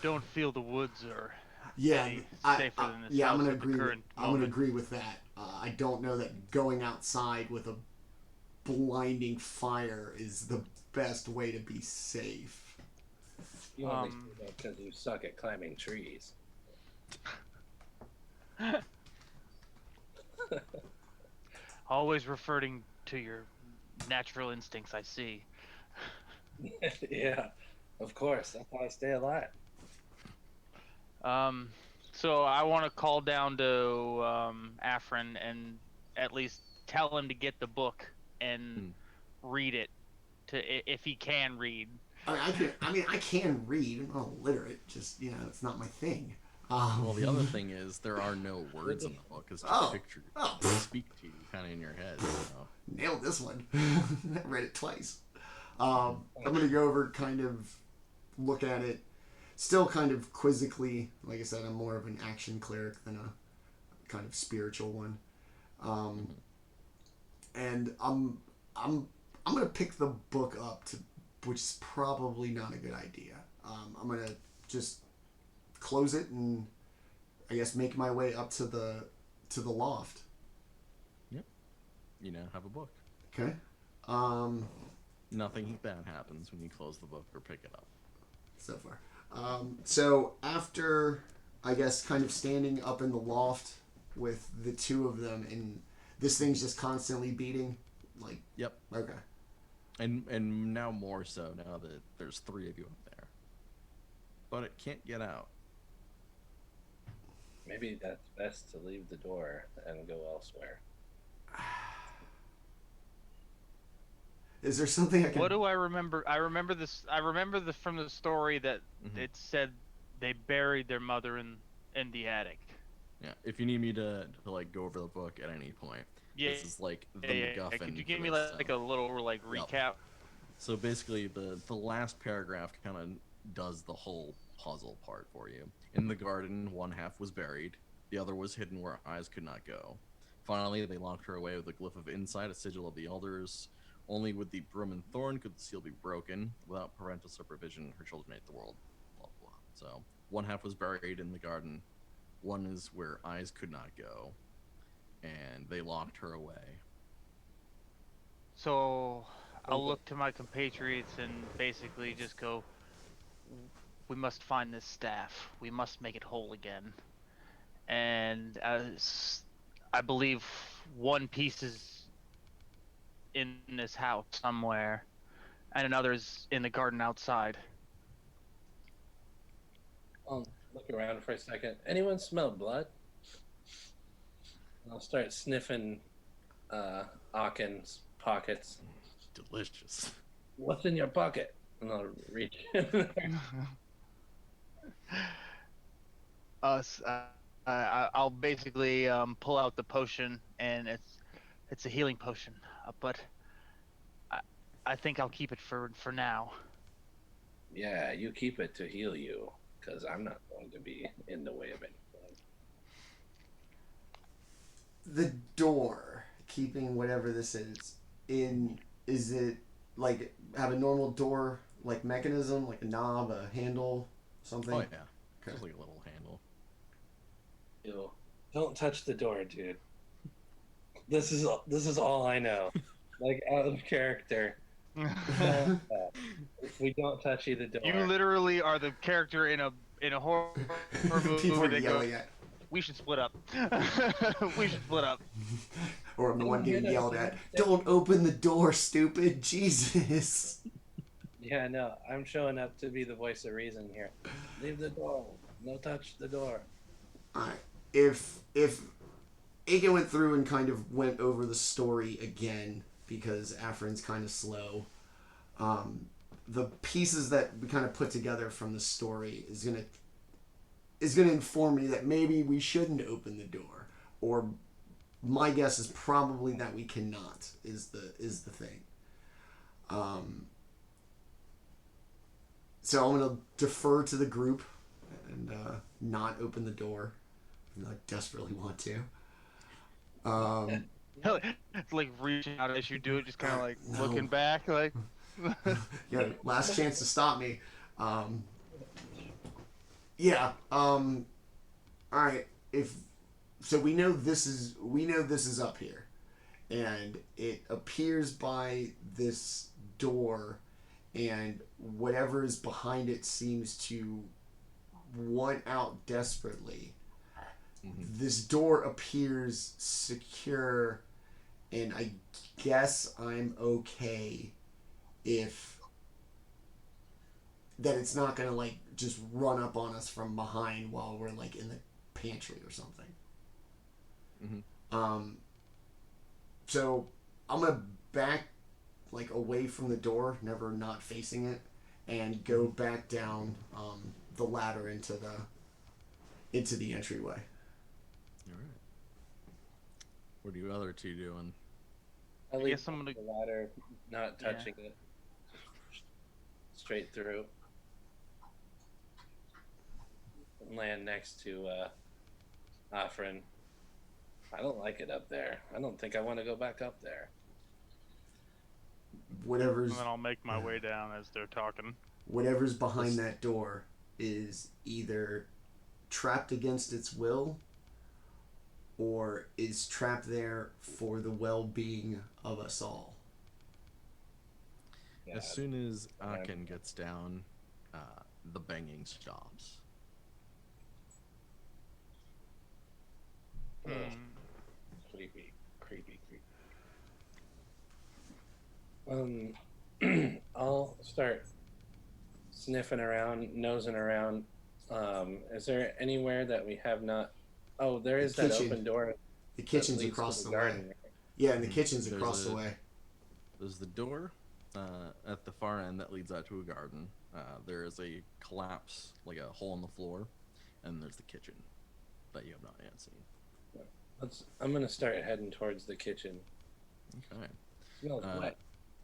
don't feel the woods are Yeah, any safer than this yeah, house I'm gonna at the agree. current I'm gonna moment. agree with that. I don't know that going outside with a blinding fire is the best way to be safe. You only say that because you suck at climbing trees. Always referring to your natural instincts, I see. Yeah, of course. That's how I stay alive. So I want to call down to Afren and at least tell him to get the book and read it, if he can read. I can read. I'm not illiterate. Just it's not my thing. Well, the other thing is there are no words in the book. It's just pictures that speak to you kind of in your head. So. Nailed this one. I read it twice. I'm gonna go over, kind of look at it, still kind of quizzically. Like I said, I'm more of an action cleric than a kind of spiritual one. And I'm gonna pick the book up, which is probably not a good idea. I'm gonna just close it and I guess make my way up to the loft. Yep. You now have a book. Okay. Nothing bad happens when you close the book or pick it up. So far. So after, I guess, kind of standing up in the loft with the two of them, and this thing's just constantly beating, like. Yep. Okay. And now more so now that there's 3 of you up there. But it can't get out. Maybe that's best to leave the door and go elsewhere. Is there something I can? What do I remember? I remember this. I remember from the story that it said they buried their mother in the attic. Yeah. If you need me to like go over the book at any point, this is like the MacGuffin. Could you give for me this, like a little recap? So basically, the last paragraph kind of does the whole puzzle part for you. In the garden, one half was buried, the other was hidden where eyes could not go. Finally, they locked her away with a glyph of insight, a sigil of the elders. Only with the Broom and Thorn could the seal be broken. Without parental supervision, her children ate the world. Blah, blah. So, one half was buried in the garden. One is where eyes could not go. And they locked her away. So, I'll look to my compatriots and basically just go, we must find this staff. We must make it whole again. and I believe one piece is in this house somewhere, and another is in the garden outside. I'll look around for a second. Anyone smell blood? I'll start sniffing Aaken's pockets. Delicious. What's in your pocket? And I'll reach in there. I'll basically pull out the potion, and it's a healing potion, but I think I'll keep it for now. Yeah, you keep it to heal you, because I'm not going to be in the way of anything. The door, keeping whatever this is in, is it like have a normal door like mechanism, like a knob, a handle, something? Oh yeah, Okay. just like a little handle. Ew. Don't touch the door, dude. This is all I know. Like out of character. We don't touch either door. You literally are the character in a horror movie People are that yelling goes, at, "We should split up." We should split up. or I'm the one getting yelled at. Don't open the door, stupid! Jesus. Yeah, no, I'm showing up to be the voice of reason here. Leave the door. No touch the door. Alright. If Aaken went through and kind of went over the story again, because Afren's kind of slow, the pieces that we kind of put together from the story is gonna inform me that maybe we shouldn't open the door, or my guess is probably that we cannot is the thing. So I'm gonna defer to the group and not open the door. I desperately want to. It's like reaching out as you do it, just kind of like No. looking back, like. Yeah, last chance to stop me. Yeah. All right. If so, we know this is up here, and it appears by this door, and whatever is behind it seems to want out desperately. Mm-hmm. This door appears secure, and I guess I'm okay if that it's not gonna like just run up on us from behind while we're like in the pantry or something. Mm-hmm. So I'm gonna back like away from the door, never not facing it, and go back down the ladder into the entryway. All right. What are you other two doing? I I leave guess I'm gonna. the ladder, not touching it. Straight through. Land next to Afren. I don't like it up there. I don't think I want to go back up there. Whatever's And then I'll make my way down as they're talking. whatever's behind that door is either trapped against its will or is trapped there for the well-being of us all. Yeah, As soon as Aaken gets down, the banging stops. ugh, Hmm. creepy. I'll start sniffing around, nosing around. Is there anywhere that we have not? Oh, there is The that kitchen. open door. The that kitchen's leads to across the way. garden, right? Yeah, and the kitchen's There's across the way. There's the door at the far end that leads out to a garden. There is a collapse, like a hole in the floor, and there's the kitchen that you have not yet seen. I'm gonna start heading towards the kitchen. Okay. Smells wet.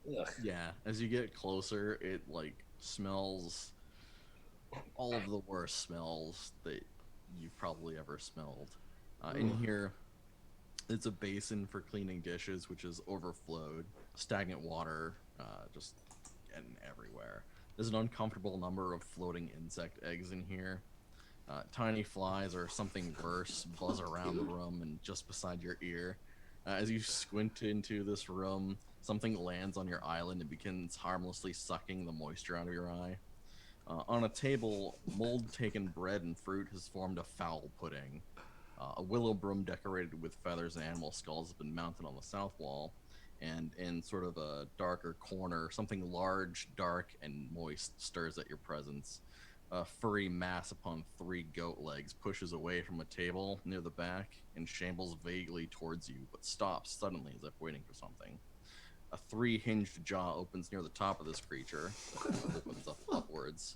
Ugh. Yeah, as you get closer, it like smells all of the worst smells that you've probably ever smelled. In here, it's a basin for cleaning dishes, which is overflowed. Stagnant water, just getting everywhere. There's an uncomfortable number of floating insect eggs in here. Tiny flies or something worse buzz around the room and just beside your ear. As you squint into this room, something lands on your eyelid and begins harmlessly sucking the moisture out of your eye. On a table, mold-taken bread and fruit has formed a foul pudding. A willow broom decorated with feathers and animal skulls has been mounted on the south wall, and in sort of a darker corner, something large, dark, and moist stirs at your presence. A furry mass upon 3 goat legs pushes away from a table near the back and shambles vaguely towards you, but stops suddenly as if waiting for something. A 3-hinged jaw opens near the top of this creature, but then opens up upwards,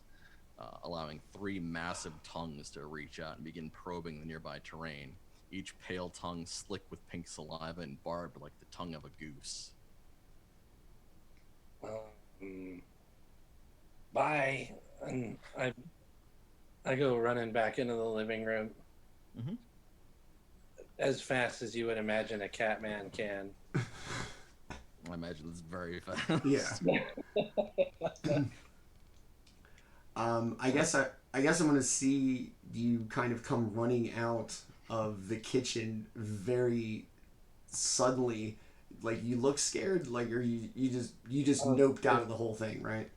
allowing 3 massive tongues to reach out and begin probing the nearby terrain, each pale tongue slick with pink saliva and barbed like the tongue of a goose. Bye. And I go running back into the living room Mhm. as fast as you would imagine a cat man can. I imagine it's very fast. Yeah. I guess I'm gonna see you kind of come running out of the kitchen very suddenly. Like you look scared, like or you just noped out of the whole thing, right?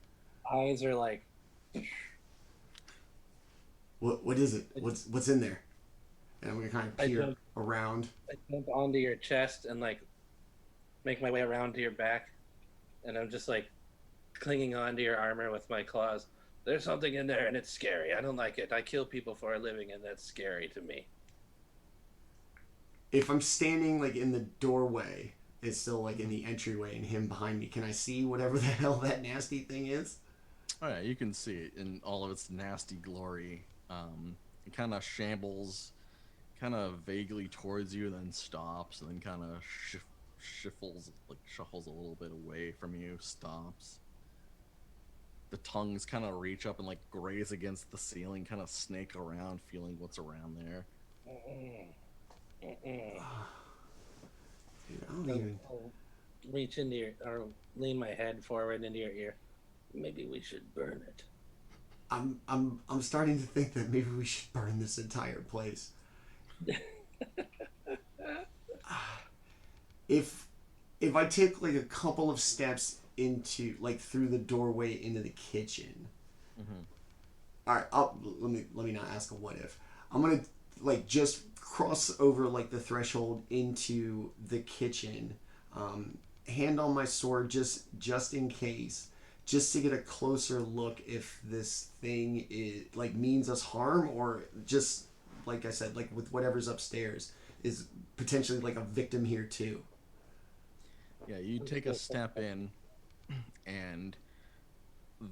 Eyes are like, What is it? What's in there? And I'm gonna kind of peer around. I jump onto your chest and like make my way around to your back, and I'm just like clinging onto your armor with my claws. There's something in there and it's scary. I don't like it. I kill people for a living and that's scary to me. If I'm standing like in the doorway, it's still like in the entryway and him behind me. Can I see whatever the hell that nasty thing is? Oh yeah, you can see it in all of its nasty glory. It kind of shambles, kind of vaguely towards you, then stops, and then kind of shuffles a little bit away from you, stops. The tongues kind of reach up and like graze against the ceiling, kind of snake around, feeling what's around there. Dude, I don't even. I'll reach into your, or lean my head forward into your ear. Maybe we should burn it. I'm starting to think that maybe we should burn this entire place. If I take like a couple of steps into like through the doorway into the kitchen. Mm-hmm. All right, let me not ask a what if. I'm gonna like just cross over like the threshold into the kitchen, hand on my sword just in case, just to get a closer look if this thing is like means us harm or just like I said, like with whatever's upstairs is potentially like a victim here too. Yeah, you take a step in, and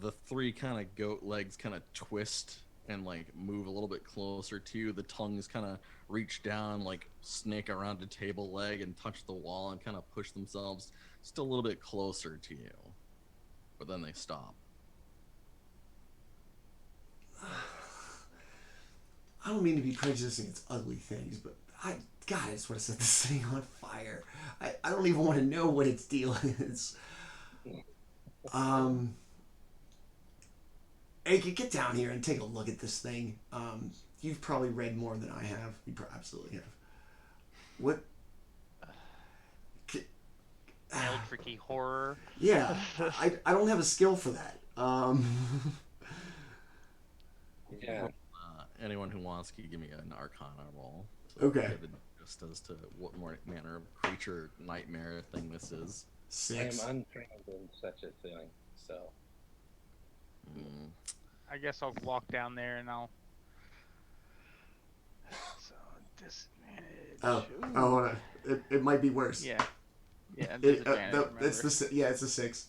the 3 kind of goat legs kind of twist and like move a little bit closer to you. The tongues kind of reach down, like snake around a table leg and touch the wall and kind of push themselves just a little bit closer to you. But then they stop. I don't mean to be prejudiced against ugly things, but I just want to set this thing on fire. I don't even want to know what its deal is. Aaken, get down here and take a look at this thing. You've probably read more than I have. You absolutely have. What? Tricky horror. Yeah, I don't have a skill for that. Yeah. Anyone who wants can give me an Arcana roll. Okay. Just as to what more manner of creature nightmare thing this is. 6. I am untrained in such a thing, so. I guess I'll walk down there and I'll. So disadvantage. Oh, hold on. It might be worse. Yeah. Yeah. Disadvantage. It's a 6.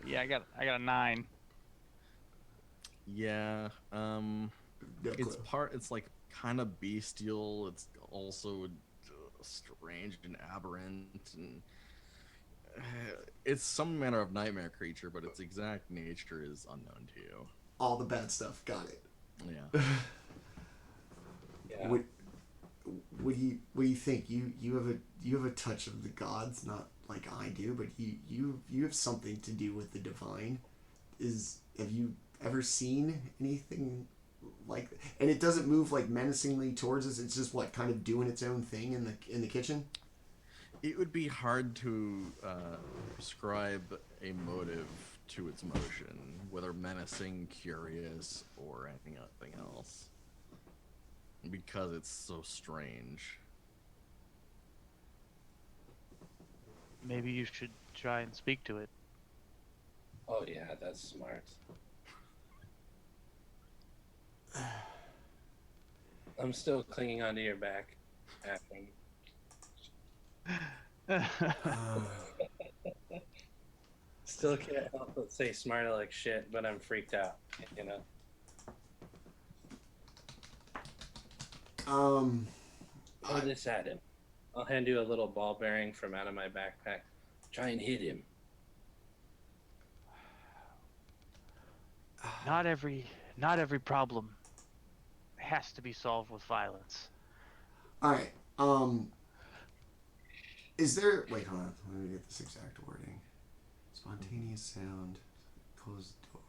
Yeah, I got a 9. Yeah. No It's clue. it's like kind of bestial. It's also strange and aberrant, and it's some manner of nightmare creature, but its exact nature is unknown to you. All the bad stuff. Got it. Yeah. Yeah. What do you think? You have a touch of the gods, not like I do, but you have something to do with the divine. Have you ever seen anything like? And it doesn't move like menacingly towards us. It's just what kind of doing its own thing in the kitchen. It would be hard to prescribe a motive to its motion, whether menacing, curious, or anything else. because it's so strange. Maybe you should try and speak to it. Oh yeah, that's smart. I'm still clinging onto your back, Afren. Still can't help but say smart like shit, but I'm freaked out, you know? Throw this at him. I'll hand you a little ball bearing from out of my backpack. Try and hit him. Not every problem has to be solved with violence. All right. Is there? Wait, hold on. Let me get this exact wording. Spontaneous sound. Close the door.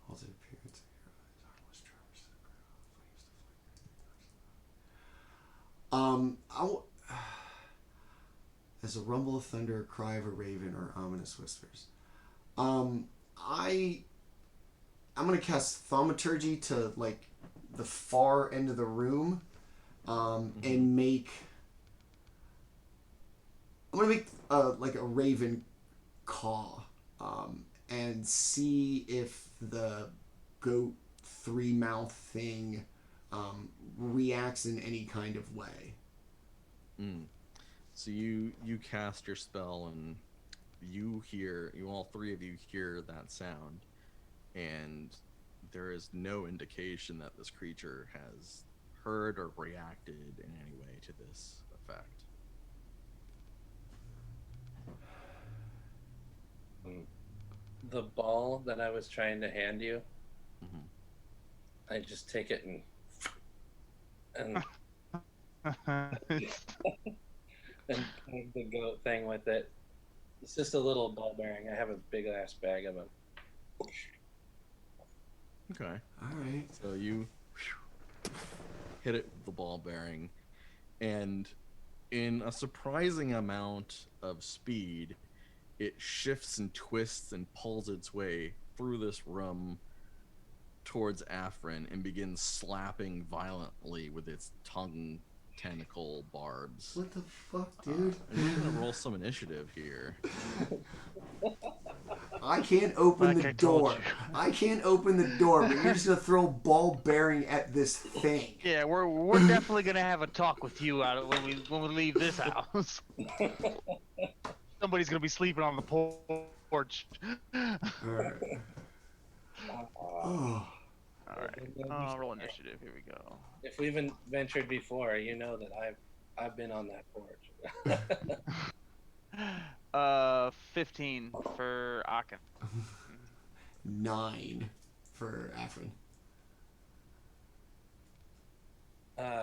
Halted appearance. Harmless tremors. As a rumble of thunder, a cry of a raven, or ominous whispers. I'm gonna cast thaumaturgy to like the far end of the room, and make. I'm gonna make like a raven caw, and see if the goat 3-mouth thing reacts in any kind of way. So you cast your spell, and you all three of you hear that sound, and there is no indication that this creature has heard or reacted in any way to this effect. The ball that I was trying to hand you, I just take it and and peg the goat thing with it. It's just a little ball bearing. I have a big ass bag of them. Okay. All right. So you hit it with the ball bearing, and in a surprising amount of speed, it shifts and twists and pulls its way through this room towards Afren and begins slapping violently with its tongue tentacle barbs. What the fuck, dude? I'm gonna roll some initiative here. I can't open Like the I told door. you. I can't open the door, but you're just gonna throw ball bearing at this thing. Yeah, we're definitely gonna have a talk with you out when we leave this house. Somebody's gonna be sleeping on the porch. All right. Oh. All right. Roll initiative. Here we go. If we've ventured before, you know that I've been on that porch. 15 for Aaken. 9 for Afren.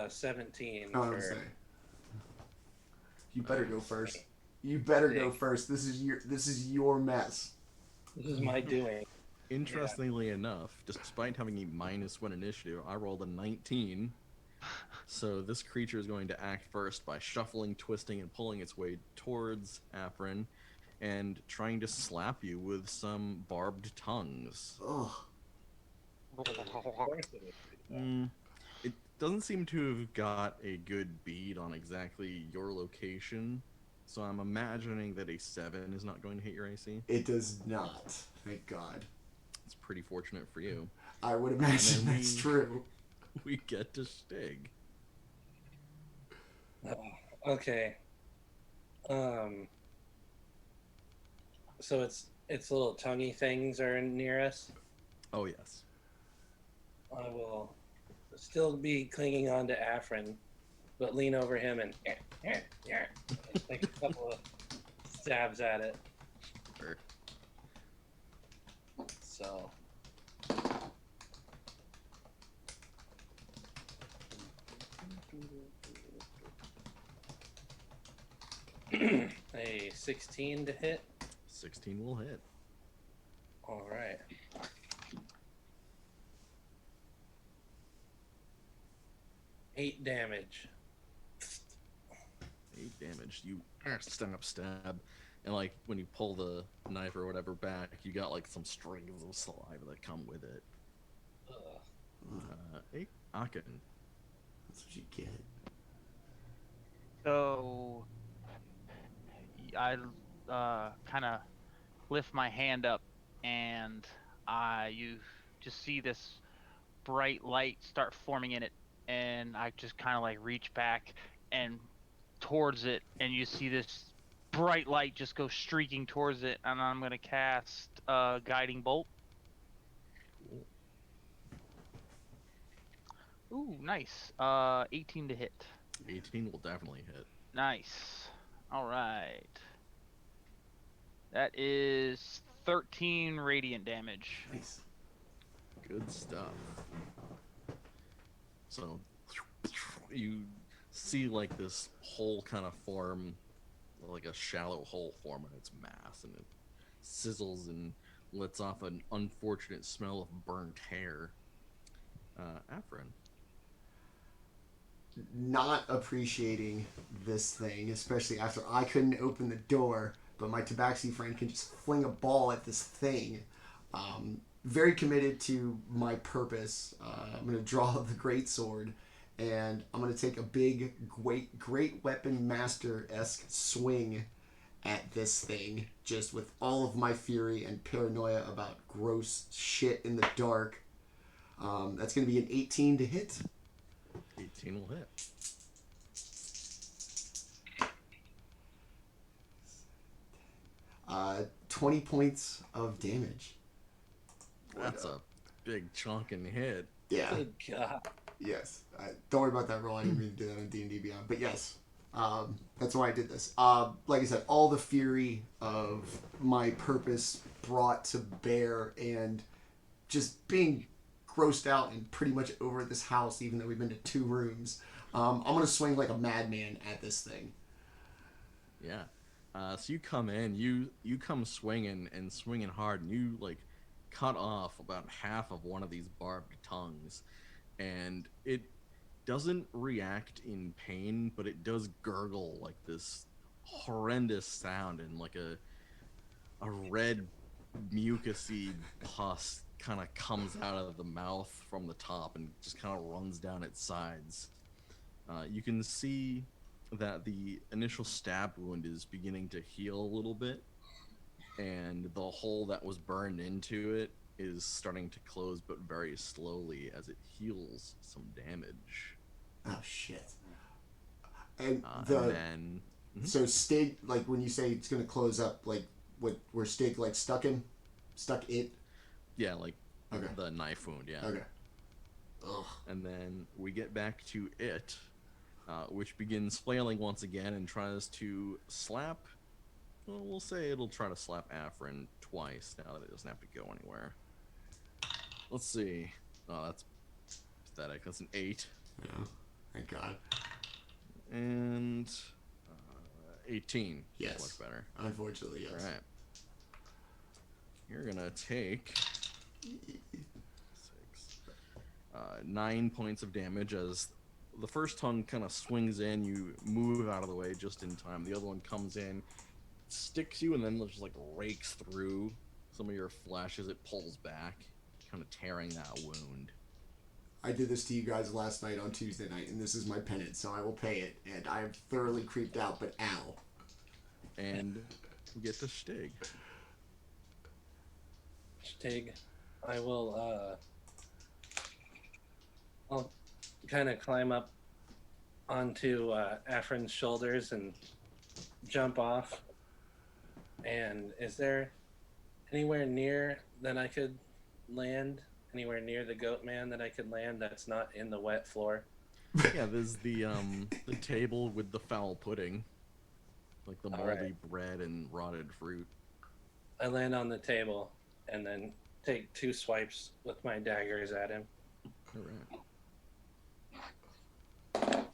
17 Oh, I'm for. sorry. You better go first. You better go first. This is your mess. This is my doing. Interestingly enough, despite having a -1 initiative, I rolled a 19. So this creature is going to act first by shuffling, twisting, and pulling its way towards Afren and trying to slap you with some barbed tongues. Ugh. It doesn't seem to have got a good bead on exactly your location, so I'm imagining that a 7 is not going to hit your AC. It does not. Thank God. It's pretty fortunate for you. I would imagine that's true. We get to Shtig. Okay. So its little tonguey things are near us. Oh yes. I will still be clinging on to Afren, but lean over him and take a couple of stabs at it. Sure. So. A 16 to hit. 16 will hit. All right. 8 damage. 8 damage. You stab, and like when you pull the knife or whatever back, you got like some strings of saliva that come with it. Ugh. Hey, Aaken. That's what you get. So I kind of lift my hand up, and you just see this bright light start forming in it, and I just kind of like reach back and towards it, and you see this bright light just go streaking towards it, and I'm gonna cast guiding bolt. Ooh, nice. 18 to hit. 18 will definitely hit. Nice. All right. That is 13 radiant damage. Nice. Good stuff. So you see like this hole kind of form, like a shallow hole form in its mass, and it sizzles and lets off an unfortunate smell of burnt hair. Afren. Not appreciating this thing, especially after I couldn't open the door, but my tabaxi friend can just fling a ball at this thing. Very committed to my purpose. I'm going to draw the great sword, and I'm going to take a big, great weapon master-esque swing at this thing, just with all of my fury and paranoia about gross shit in the dark. That's going to be an 18 to hit. 18 will hit. Uh, 20 points of damage. That's a big chunking hit. Yeah. Good God. Yes. Don't worry about that roll. I didn't mean to do that on D&D Beyond. But yes, that's why I did this. Like I said, all the fury of my purpose brought to bear, and just being grossed out and pretty much over this house, even though we've been to 2 rooms. I'm going to swing like a madman at this thing. Yeah. So you come in, you come swinging and swinging hard, and you like cut off about half of one of these barbed tongues, and it doesn't react in pain, but it does gurgle like this horrendous sound, and like a red mucousy pus kind of comes out of the mouth from the top and just kind of runs down its sides. You can see that the initial stab wound is beginning to heal a little bit, and the hole that was burned into it is starting to close, but very slowly as it heals some damage. Oh, shit. And And then... So Shtig, like when you say it's going to close up, like where Shtig like stuck it? Yeah, like Okay. the knife wound, yeah. Okay. Ugh. And then we get back to it, which begins flailing once again and tries to slap. Well, we'll say it'll try to slap Afren twice now that it doesn't have to go anywhere. Let's see. Oh, that's pathetic. That's an 8. Yeah. Thank God. And 18. Yes. Much better. Unfortunately, yes. All right. You're gonna take 9 points of damage as the first tongue kind of swings in. You move out of the way just in time. The other one comes in, sticks you, and then just like rakes through some of your flesh as it pulls back, kind of tearing that wound. I did this to you guys last night on Tuesday night, and this is my penance, so I will pay it. And I am thoroughly creeped out, but ow. And we get to Shtig. Shtig, I will, I'll kind of climb up onto Afren's shoulders and jump off. And is there anywhere near that I could land? Anywhere near the goat man that I could land that's not in the wet floor? Yeah, there's the table with the foul pudding, like the moldy bread and rotted fruit. I land on the table and then take 2 swipes with my daggers at him. All right.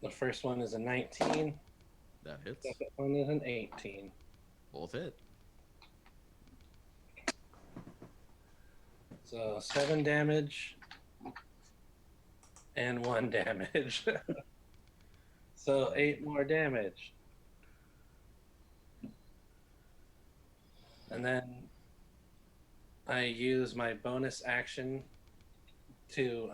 The first one is a 19. That hits. The second one is an 18. Both hit. So 7 damage and 1 damage. So 8 more damage. And then I use my bonus action to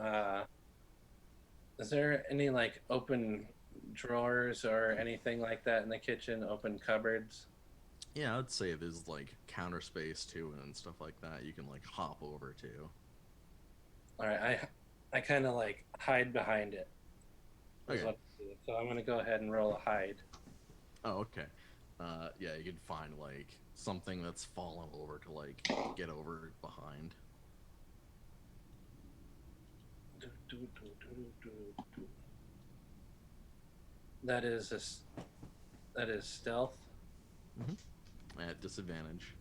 Is there any like open drawers or anything like that in the kitchen? Open cupboards? Yeah, I'd say there's like counter space too and stuff like that. You can like hop over to. All right, I kind of like hide behind it. is Okay. what I do. So I'm gonna go ahead and roll a hide. Oh, okay. Yeah, you can find like something that's fallen over to like get over behind. That is that is stealth. At disadvantage.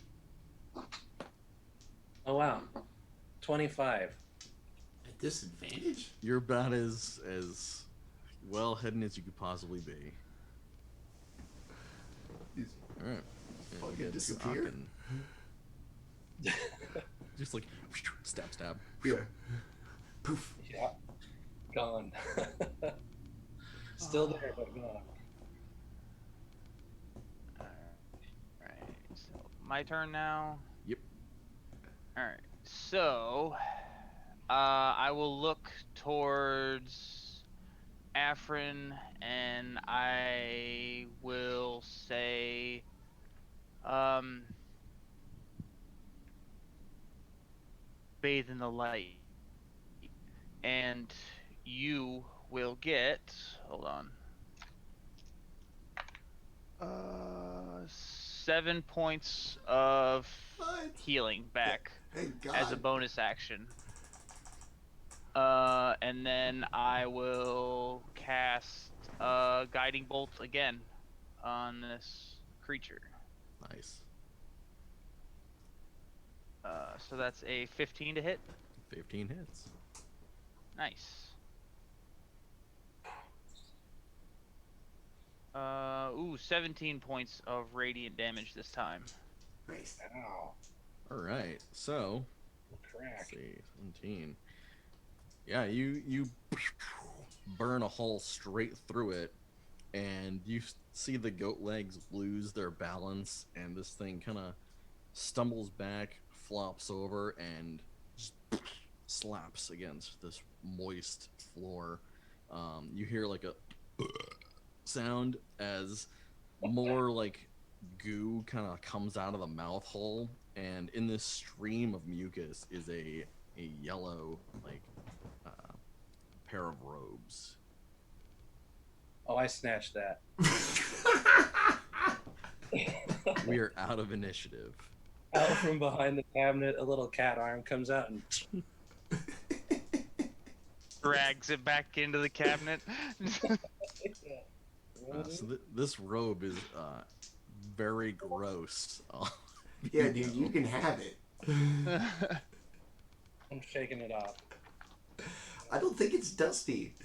Oh wow, 25. At disadvantage? You're about as well hidden as you could possibly be. All right. And Fucking we get disappear? Aaken. Just like stab. Yeah. Poof. Yeah, gone. Still there, but gone. Alright, so my turn now. Yep. Alright, so I will look towards Afren and I will say, bathe in the light. And you will get, hold on, 7 points of What? healing back Thank God. as a bonus action. And then I will cast Guiding Bolt again on this creature. Nice. So that's a 15 to hit. 15 hits. Nice. 17 points of radiant damage this time. Nice. Ow. All right. So, Crack. let's see, 17. Yeah, you burn a hole straight through it, and you see the goat legs lose their balance, and this thing kind of stumbles back, flops over, and just slaps against this moist floor. You hear like a sound as more like goo kind of comes out of the mouth hole, and in this stream of mucus is a yellow like pair of robes. Oh, I snatched that. We are out of initiative. Out from behind the cabinet, a little cat arm comes out and Drags it back into the cabinet. So this robe is very gross. Yeah, dude, you can have it. I'm shaking it off. I don't think it's dusty.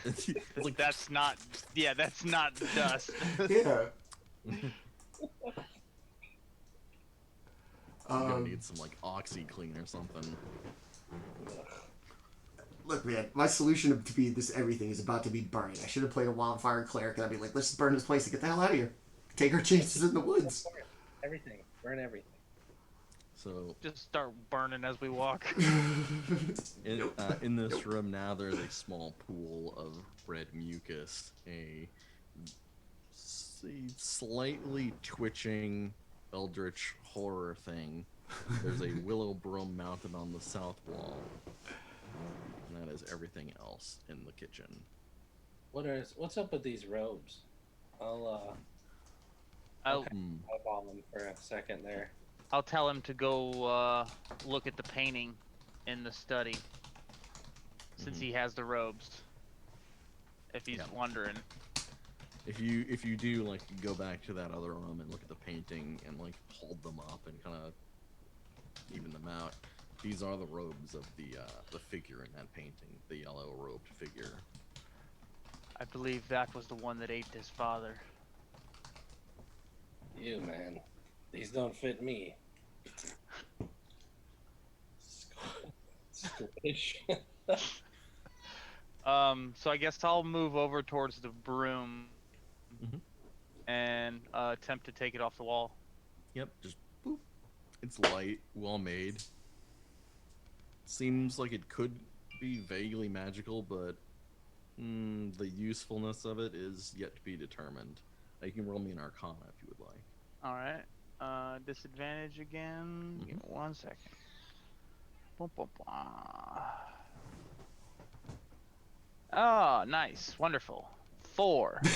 It's like That's not, yeah, that's not dust. Yeah. you're gonna need some like OxyClean or something. Look, man, my solution to be this everything is about to be burned. I should have played a wildfire cleric, and I'd be like, let's just burn this place and get the hell out of here. Take our chances in the woods. Everything. Burn everything. So Just start burning as we walk. in this room now, there's a small pool of red mucus, a slightly twitching eldritch horror thing. There's a willow broom mounted on the south wall, and that is everything else in the kitchen. What's up with these robes? I'll I'll eyeball them for a second there. I'll tell him to go look at the painting in the study, since he has the robes. If he's wondering. If you do like go back to that other room and look at the painting and like hold them up and kind of even them out, these are the robes of the figure in that painting, the yellow robed figure. I believe that was the one that ate his father. You, man. These don't fit me. Squish. So I guess I'll move over towards the broom and attempt to take it off the wall. Yep, just boop. It's light, well made. Seems like it could be vaguely magical, but the usefulness of it is yet to be determined. You can roll me an Arcana if you would like. All right. Disadvantage again. Give me 1 second. Boom, boom, boom. Oh, nice. Wonderful. 4. I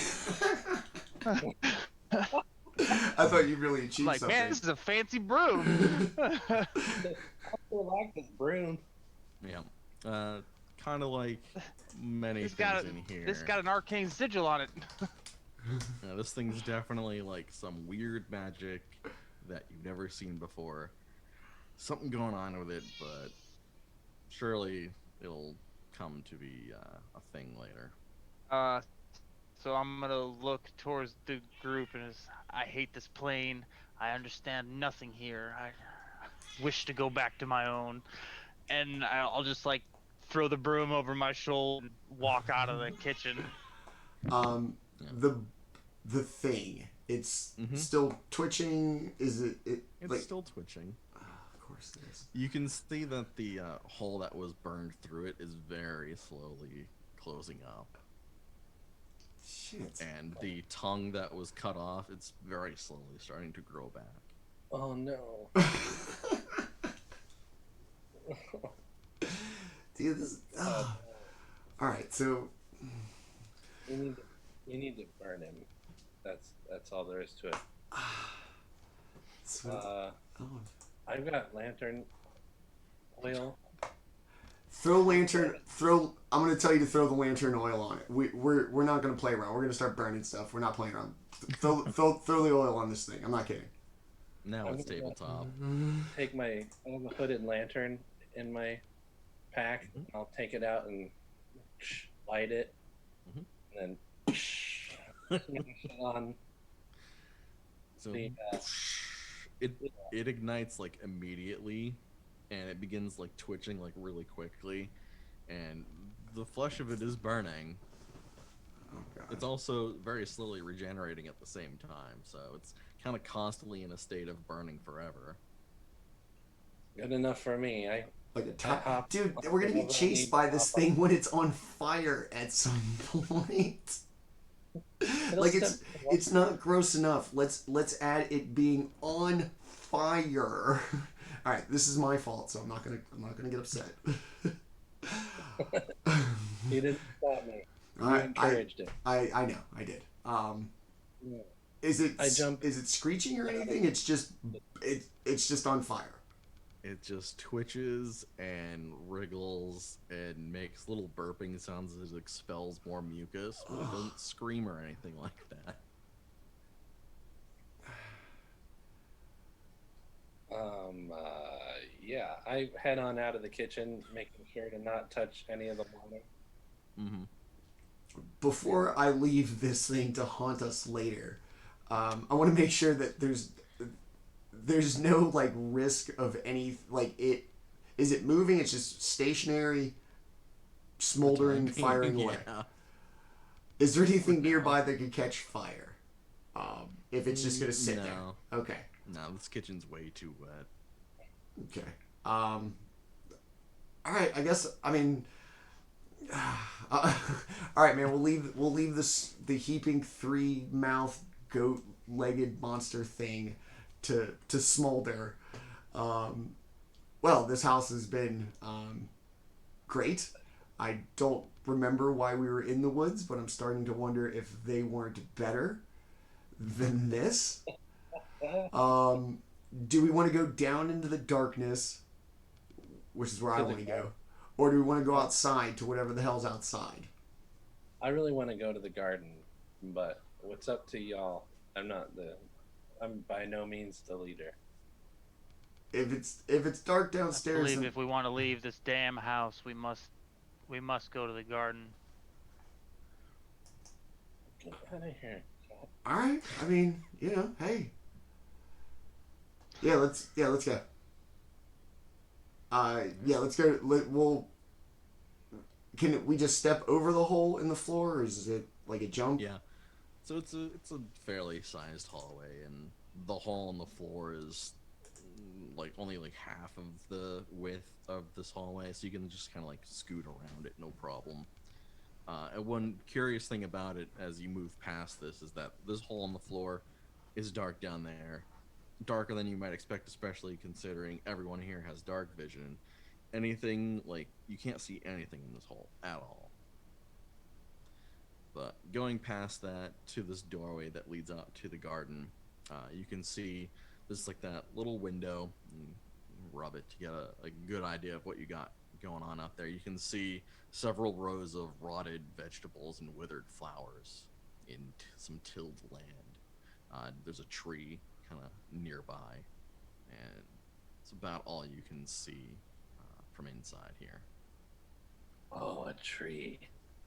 thought you really achieved Like, something. man, this is a fancy broom. I like this broom. Yeah. Kind of like many It's things got in here. This got an arcane sigil on it. Yeah, this thing's definitely like some weird magic that you've never seen before. Something going on with it, but surely it'll come to be a thing later. So I'm gonna look towards the group and I hate this plane. I understand nothing here. I wish to go back to my own. And I'll just like throw the broom over my shoulder and walk out of the kitchen. The thing, it's still twitching. Is it? It's like, still twitching. Of course it is. You can see that the hole that was burned through it is very slowly closing up. Shit. And the tongue that was cut off, it's very slowly starting to grow back. Oh no. Dude, this. All right, so You need to burn him. That's all there is to it. I've got lantern oil. Throw lantern. I'm gonna tell you to throw the lantern oil on it. We're not gonna play around. We're gonna start burning stuff. We're not playing around. Throw the oil on this thing. I'm not kidding. Now it's tabletop. I have a hooded lantern in my pack. I'll take it out and light it, and then on. So the, it ignites like immediately, and it begins like twitching like really quickly, and the flesh of it is burning. Oh, God. It's also very slowly regenerating at the same time, so it's kind of constantly in a state of burning forever. Good enough for me. Dude, we're gonna be chased by this thing when it's on fire at some point. Like it's not gross enough. Let's add it being on fire. All right, this is my fault, so I'm not gonna get upset. You didn't stop me. You encouraged it. I know, I did. Is it screeching or anything? It's just on fire. It just twitches and wriggles and makes little burping sounds as it expels more mucus, but it doesn't scream or anything like that. Yeah, I head on out of the kitchen, making sure to not touch any of the water. Mm-hmm. Before I leave this thing to haunt us later, I want to make sure that there's no like risk of any like it. Is it moving? It's just stationary, smoldering, firing away. Yeah. Is there anything nearby that could catch fire? If it's just gonna sit there. Okay. No, this kitchen's way too wet. Okay. All right. I guess. I mean. All right, man. We'll leave the heaping 3-mouth goat-legged monster thing to smolder. Well, this house has been great. I don't remember why we were in the woods, but I'm starting to wonder if they weren't better than this. Do we want to go down into the darkness, which is where I want to go, or do we want to go outside to whatever the hell's outside? I really want to go to the garden, but what's up to y'all? I'm by no means the leader. If it's dark I downstairs, believe if we want to leave this damn house, we must go to the garden. Get out of here. all right. I mean, hey. Yeah, let's go. Let's go. Can we just step over the hole in the floor, or is it like a jump? Yeah. So it's a fairly sized hallway, and the hole on the floor is like only like half of the width of this hallway, so you can just kind of like scoot around it, no problem. And one curious thing about it as you move past this is that this hole on the floor is dark down there, darker than you might expect, especially considering everyone here has dark vision. Anything like you can't see anything in this hole at all. But going past that to this doorway that leads out to the garden, you can see this like that little window. Rub it to get a good idea of what you got going on out there. You can see several rows of rotted vegetables and withered flowers in some tilled land. There's a tree kind of nearby, and it's about all you can see from inside here. Oh, a tree.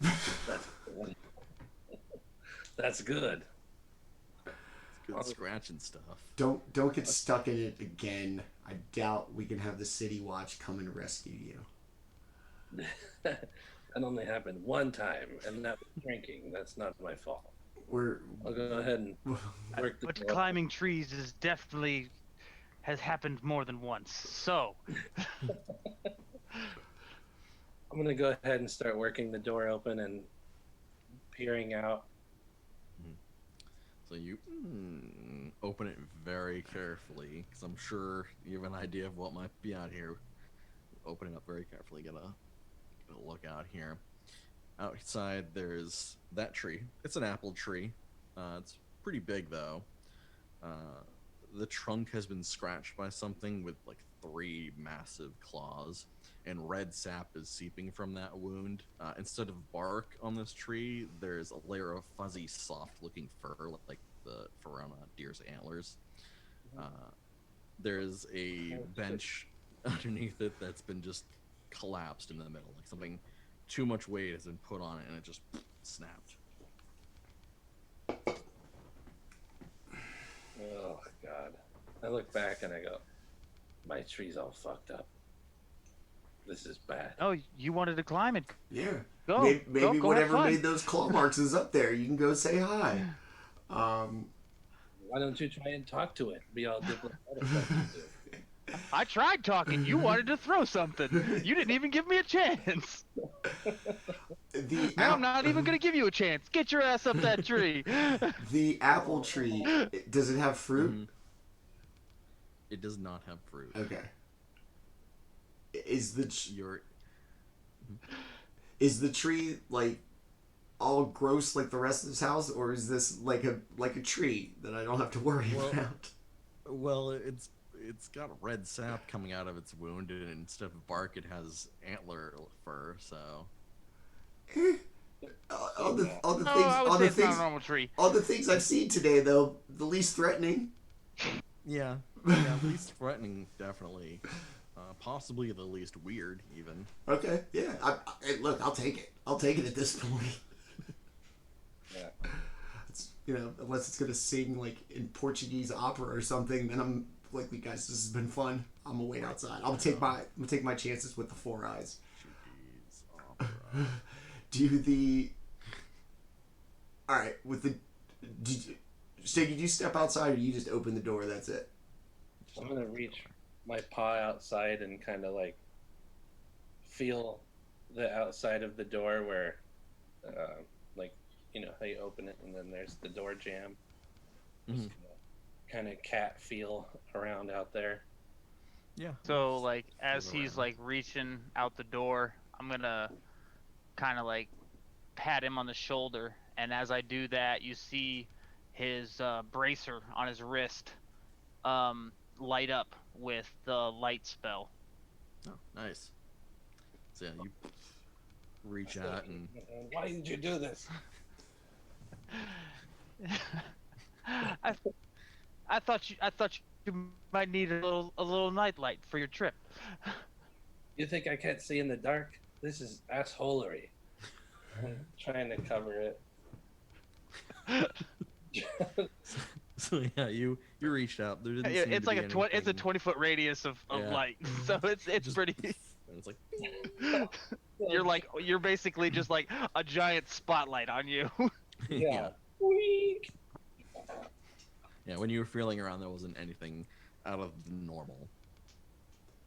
That's good. That's good. It's good scratching stuff. Don't get stuck in it again. I doubt we can have the city watch come and rescue you. That only happened one time, and that was drinking. That's not my fault. I'll go ahead and work the But door. climbing trees is definitely has happened more than once. So I'm gonna go ahead and start working the door open and peering out. So you open it very carefully, because I'm sure you have an idea of what might be out here. Open it up very carefully. Get a look out here. Outside, there's that tree. It's an apple tree. It's pretty big, though. The trunk has been scratched by something with like 3 massive claws, and red sap is seeping from that wound. Instead of bark on this tree, there's a layer of fuzzy, soft-looking fur, like the fur on a deer's antlers. There's a bench underneath it that's been just collapsed in the middle, like something too much weight has been put on it and it just snapped. Oh God! I look back and I go, my tree's all fucked up. This is bad. oh, you wanted to climb it? Yeah. Go. Maybe go have whatever fun. made those claw marks is up there. You can go say hi. Why don't you try and talk to it? Be all diplomatic. I tried talking. You wanted to throw something. You didn't even give me a chance. Now I'm not even gonna give you a chance. Get your ass up that tree. The apple tree, does it have fruit? It does not have fruit. Okay. Is the You're is the tree like all gross like the rest of this house, or is this like a tree that I don't have to worry about? well, it's got red sap coming out of its wound, and instead of bark, it has antler fur. So All the I would say it's not a normal tree. all the things I've seen today, though, the least threatening. yeah, least threatening, definitely. Possibly the least weird, even. Okay, yeah. Look, I'll take it. I'll take it at this point. Yeah. It's, unless it's gonna sing like in Portuguese opera or something, then I'm like, guys, this has been fun. I'm gonna wait outside. I'm gonna take my chances with the 4 eyes. Portuguese opera. All right, Shtig, did you step outside or you just open the door? That's it. I'm gonna reach my paw outside and kind of like feel the outside of the door where, like, how you open it and then there's the door jamb. Just kind of cat feel around out there. Yeah. So like as Feel he's around. like reaching out the door, I'm gonna kind of like pat him on the shoulder, and as I do that, you see his bracer on his wrist light up with the light spell. Oh, nice. So yeah, you reach out and Why did you do this? I thought you might need a little nightlight for your trip. You think I can't see in the dark? This is assholery. I'm trying to cover it. so yeah, you reached out. There didn't seem It's to like be it's a anything- 20-foot radius of Yeah. light, so it's Just- pretty. And it's like You're basically just like a giant spotlight on you. Yeah. Weak. Yeah, when you were feeling around, there wasn't anything out of the normal.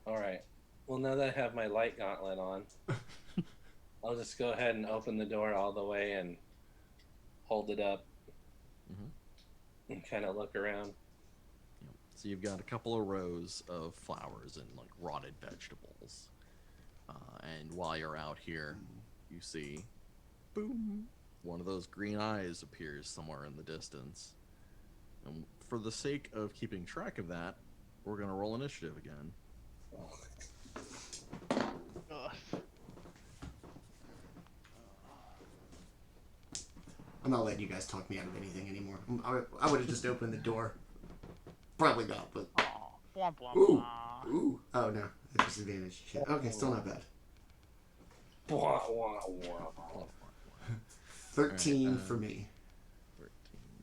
All right. Well, now that I have my light gauntlet on, I'll just go ahead and open the door all the way and hold it up and kind of look around. So you've got a couple of rows of flowers and like rotted vegetables. And while you're out here, you see, boom, one of those green eyes appears somewhere in the distance. And for the sake of keeping track of that, we're going to roll initiative again. Ugh. I'm not letting you guys talk me out of anything anymore. I would have just opened the door. Probably not, but... Aw, bwomp, bwomp, Ooh. bwomp. Ooh. Oh, no. That's disadvantage. Shit. Okay, still not bad. Wah, wah, wah. 13 Alright, for me. 13.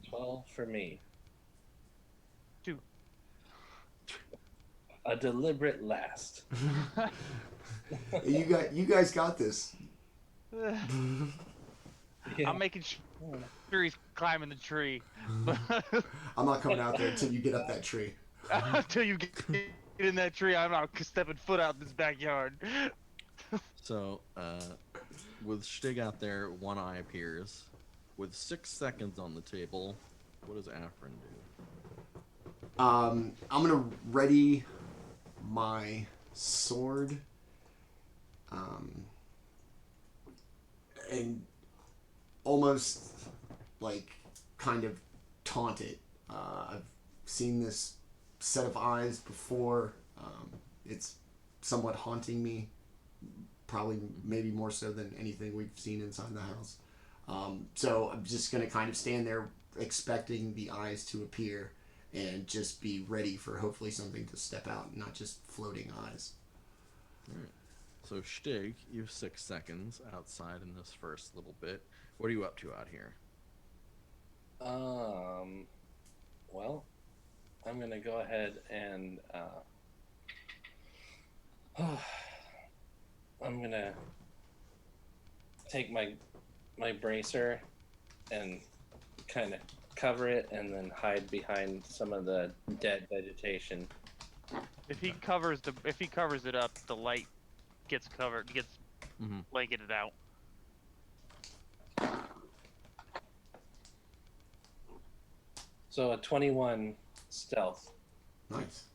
12 for me. 2. A deliberate last. You guys got this. Yeah. I'm making sure he's climbing the tree. I'm not coming out there until you get up that tree. Until you get in that tree, I'm not stepping foot out in this backyard. So, with Shtig out there, one eye appears. With 6 seconds on the table, what does Afren do? I'm gonna ready my sword. And almost like kind of taunt it. I've seen this set of eyes before. It's somewhat haunting me. Probably maybe more so than anything we've seen inside the house. So I'm just going to kind of stand there expecting the eyes to appear and just be ready for hopefully something to step out, not just floating eyes. Alright. So, Shtig, you have 6 seconds outside in this first little bit. What are you up to out here? Well, I'm gonna go ahead and I'm gonna take my bracer and kind of cover it and then hide behind some of the dead vegetation. If he covers it up, the light gets blanketed out. So a 21 stealth. Nice.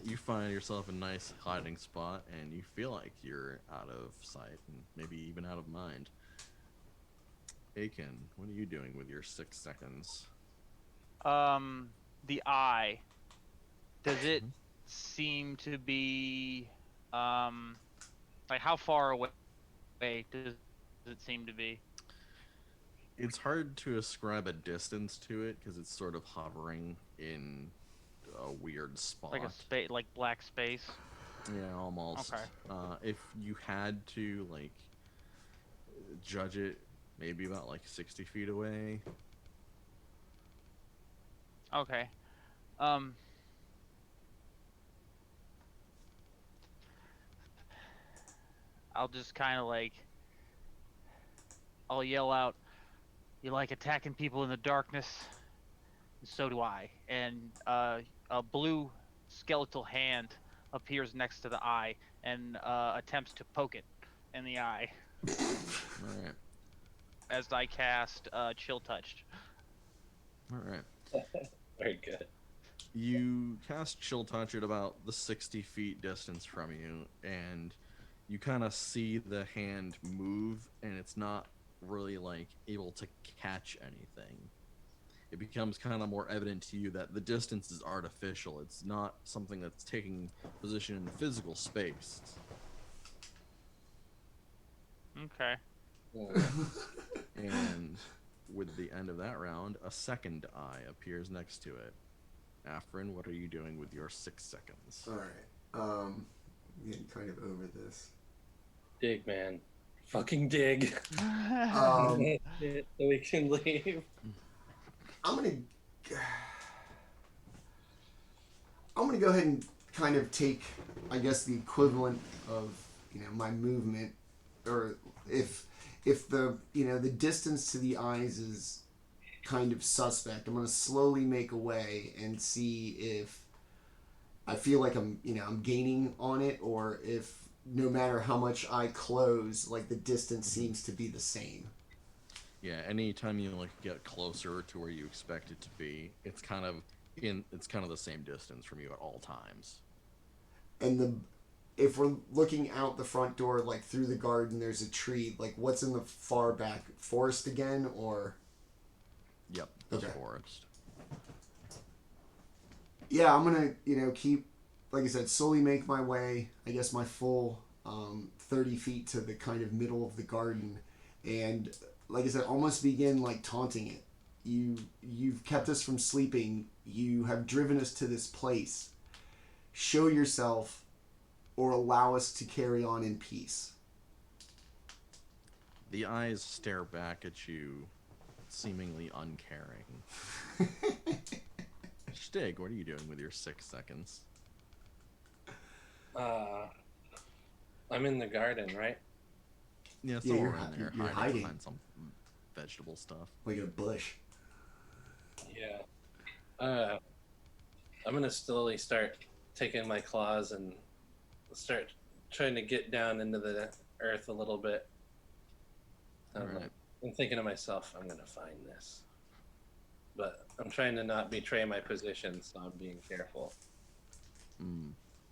You find yourself a nice hiding spot, and you feel like you're out of sight and maybe even out of mind. Aaken, what are you doing with your 6 seconds? The eye. Does it seem to be, like how far away does it seem to be? It's hard to ascribe a distance to it because it's sort of hovering in a weird spot. Like a space, like black space. Yeah, almost. Okay. If you had to like judge it, maybe about like 60 feet away. Okay. I'll just kind of like, I'll yell out, "You like attacking people in the darkness? So do I." And a blue skeletal hand appears next to the eye and attempts to poke it in the eye Alright. as I cast Chill Touch. Alright. Very good. You cast Chill Touch at about the 60 feet distance from you, and you kind of see the hand move, and it's not really like able to catch anything. It becomes kind of more evident to you that the distance is artificial. It's not something that's taking position in the physical space. Okay. And with the end of that round, a second eye appears next to it. Afren, what are you doing with your 6 seconds? Alright. I'm getting kind of over this. Dig, man. Fucking dig. Um, So we can leave. I'm gonna go ahead and kind of take, I guess, the equivalent of, my movement, or if the, the distance to the eyes is kind of suspect, I'm gonna slowly make a way and see if I feel like I'm gaining on it, or if no matter how much I close, like the distance seems to be the same. Yeah, anytime you like get closer to where you expect it to be, it's kind of the same distance from you at all times. And if we're looking out the front door, like through the garden, there's a tree. Like, what's in the far back? Forest again, or? Yep, Okay. forest. Yeah, I'm gonna keep, like I said, slowly make my way. I guess my full 30 feet to the kind of middle of the garden, and like I said, almost begin like taunting it. You've kept us from sleeping. You have driven us to this place. Show yourself, or allow us to carry on in peace. The eyes stare back at you, seemingly uncaring. Shtig, what are you doing with your 6 seconds? I'm in the garden, right? Yeah, Yeah, somewhere in there, you're hiding hiding. behind some vegetable stuff. Like in a bush. Yeah. I'm gonna slowly start taking my claws and start trying to get down into the earth a little bit. Alright. I'm thinking to myself, I'm gonna find this, but I'm trying to not betray my position, so I'm being careful.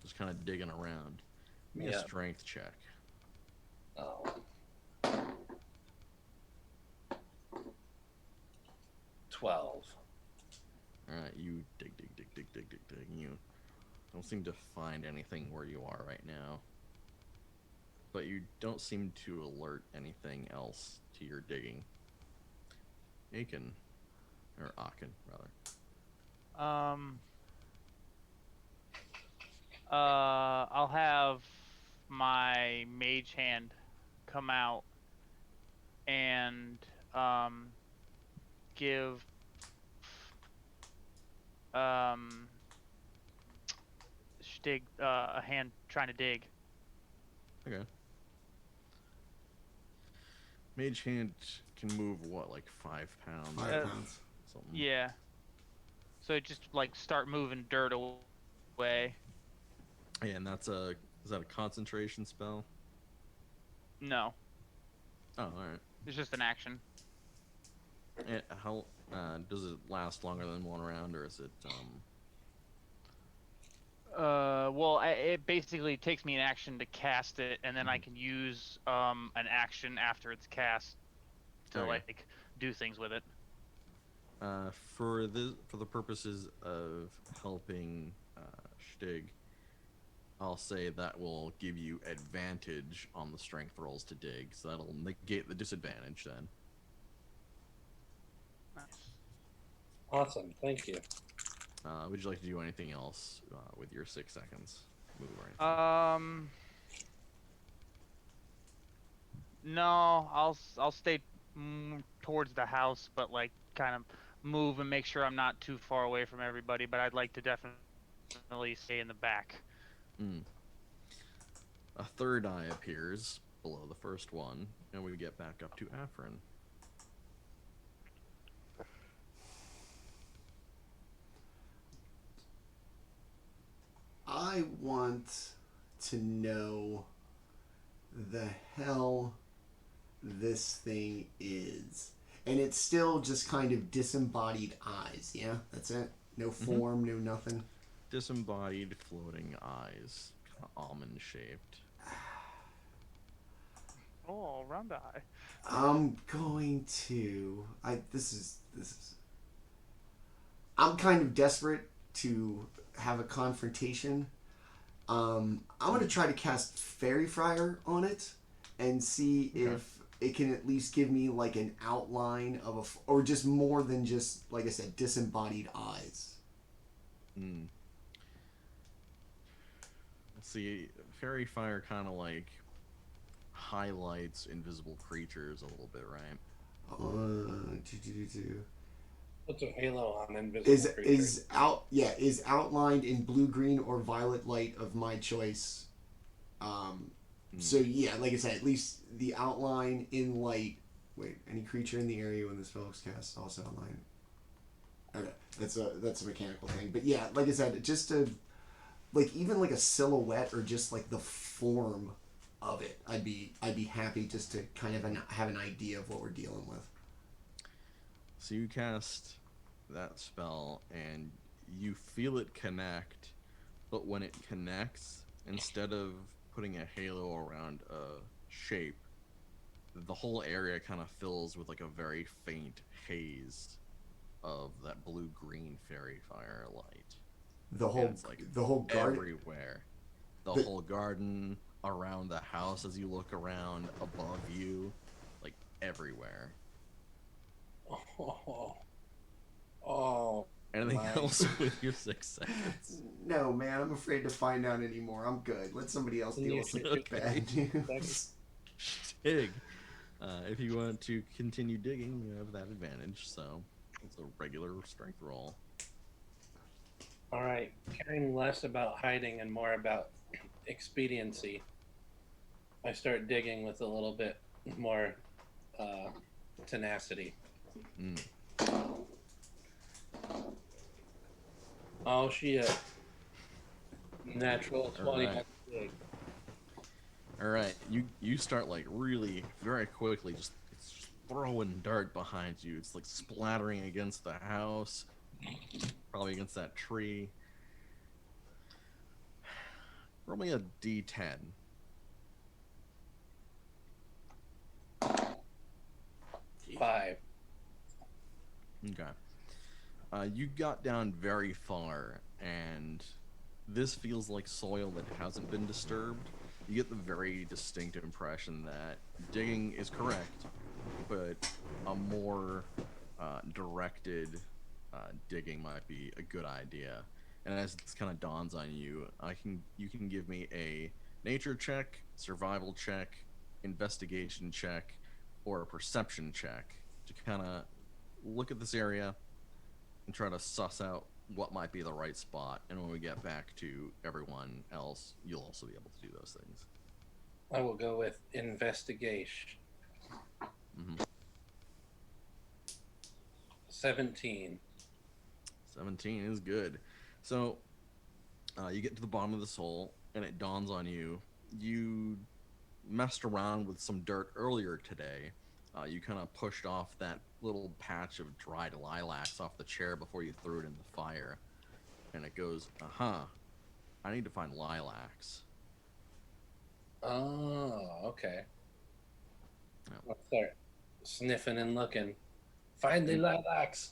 Just kind of digging around. Give me a strength check. Oh. 12. Alright, you dig. You don't seem to find anything where you are right now. But you don't seem to alert anything else to your digging. Aaken. Or Aaken, rather. I'll have my mage hand come out and give Shtig a hand trying to dig. Okay. Mage hand can move what, like 5 pounds? 5 pounds. Something. Yeah. So just like start moving dirt away. Yeah, and is that a concentration spell? No, Oh, alright. it's just an action. And how does it last longer than 1 round, or is it Well, it basically takes me an action to cast it, and then I can use an action after it's cast to like do things with it. for the purposes of helping Shtig, I'll say that will give you advantage on the strength rolls to dig, so that'll negate the disadvantage then. Nice. Awesome, thank you. Would you like to do anything else with your 6 seconds? Move or anything? No, I'll stay towards the house, but like kind of move and make sure I'm not too far away from everybody. But I'd like to definitely stay in the back. A third eye appears below the first one, and we get back up to Afren. I want to know the hell this thing is. And it's still just kind of disembodied eyes, yeah? That's it? No form, no nothing? Disembodied floating eyes, kind of almond-shaped. Oh, round eye. I'm going to... This is... I'm kind of desperate to have a confrontation. I'm going to try to cast Fairy Fire on it and see if it can at least give me like an outline of or just more than just, like I said, disembodied eyes. Let's see, Fairy Fire kind of like highlights invisible creatures a little bit, right? Puts a halo on invisible creatures. Is outlined in blue, green, or violet light of my choice. So yeah, like I said, at least the outline in light. Wait, any creature in the area when the spell is cast also outline. Okay, that's a mechanical thing, but yeah, like I said, just to like even like a silhouette or just like the form of it, I'd be happy just to kind of have an idea of what we're dealing with. So you cast that spell and you feel it connect, but when it connects, instead of putting a halo around a shape, the whole area kind of fills with like a very faint haze of that blue-green fairy fire light. The And whole it's like the whole garden. everywhere. The The- whole garden, around the house as you look around, above you, like everywhere. Oh, Anything my. else with your 6 seconds? No, man, I'm afraid to find out anymore. I'm good. Let somebody else deal with some Okay. bad news. Dig. If you want to continue digging, you have that advantage. So it's a regular strength roll. All right, caring less about hiding and more about expediency. I start digging with a little bit more tenacity. Mm. Oh shit! Natural 20 Alright. on the dig. All right, you start like really very quickly just it's just throwing dirt behind you. It's like splattering against the house, probably against that tree. Roll me a d10. Five. Okay. You got down very far, and this feels like soil that hasn't been disturbed. You get the very distinct impression that digging is correct, but a more directed digging might be a good idea. And as this kind of dawns on you, you can give me a nature check, survival check, investigation check, or a perception check to kind of look at this area and try to suss out what might be the right spot. And when we get back to everyone else, you'll also be able to do those things. I will go with investigation. Mm-hmm. 17. 17 is good. So you get to the bottom of this hole, and it dawns on you. You messed around with some dirt earlier today. You kind of pushed off that little patch of dried lilacs off the chair before you threw it in the fire. And it goes, I need to find lilacs. Oh, okay. Yeah. I'll start sniffing and looking. Find the lilacs.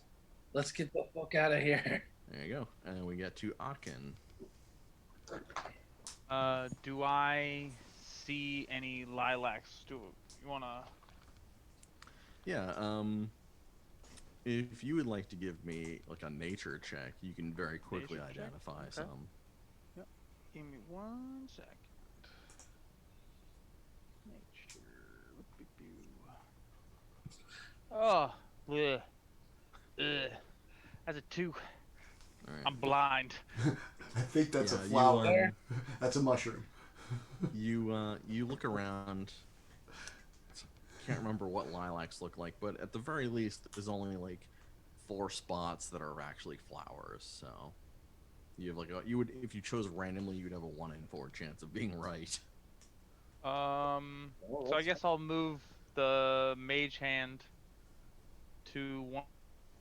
Let's get the fuck out of here. There you go. And we get to Aaken. Do I see any lilacs? Do you wanna? Yeah, if you would like to give me like a nature check, you can very quickly Nature check? identify Okay. some. Give me 1 second. Nature. Oh, bleh. Ugh. That's a 2. All right. I'm blind. I think that's a Yeah, flower. That's a mushroom. You look around. Can't remember what lilacs look like, but at the very least, there's only like 4 spots that are actually flowers. So you have like you would if you chose randomly, you'd have a 1 in 4 chance of being right. So I guess I'll move the mage hand to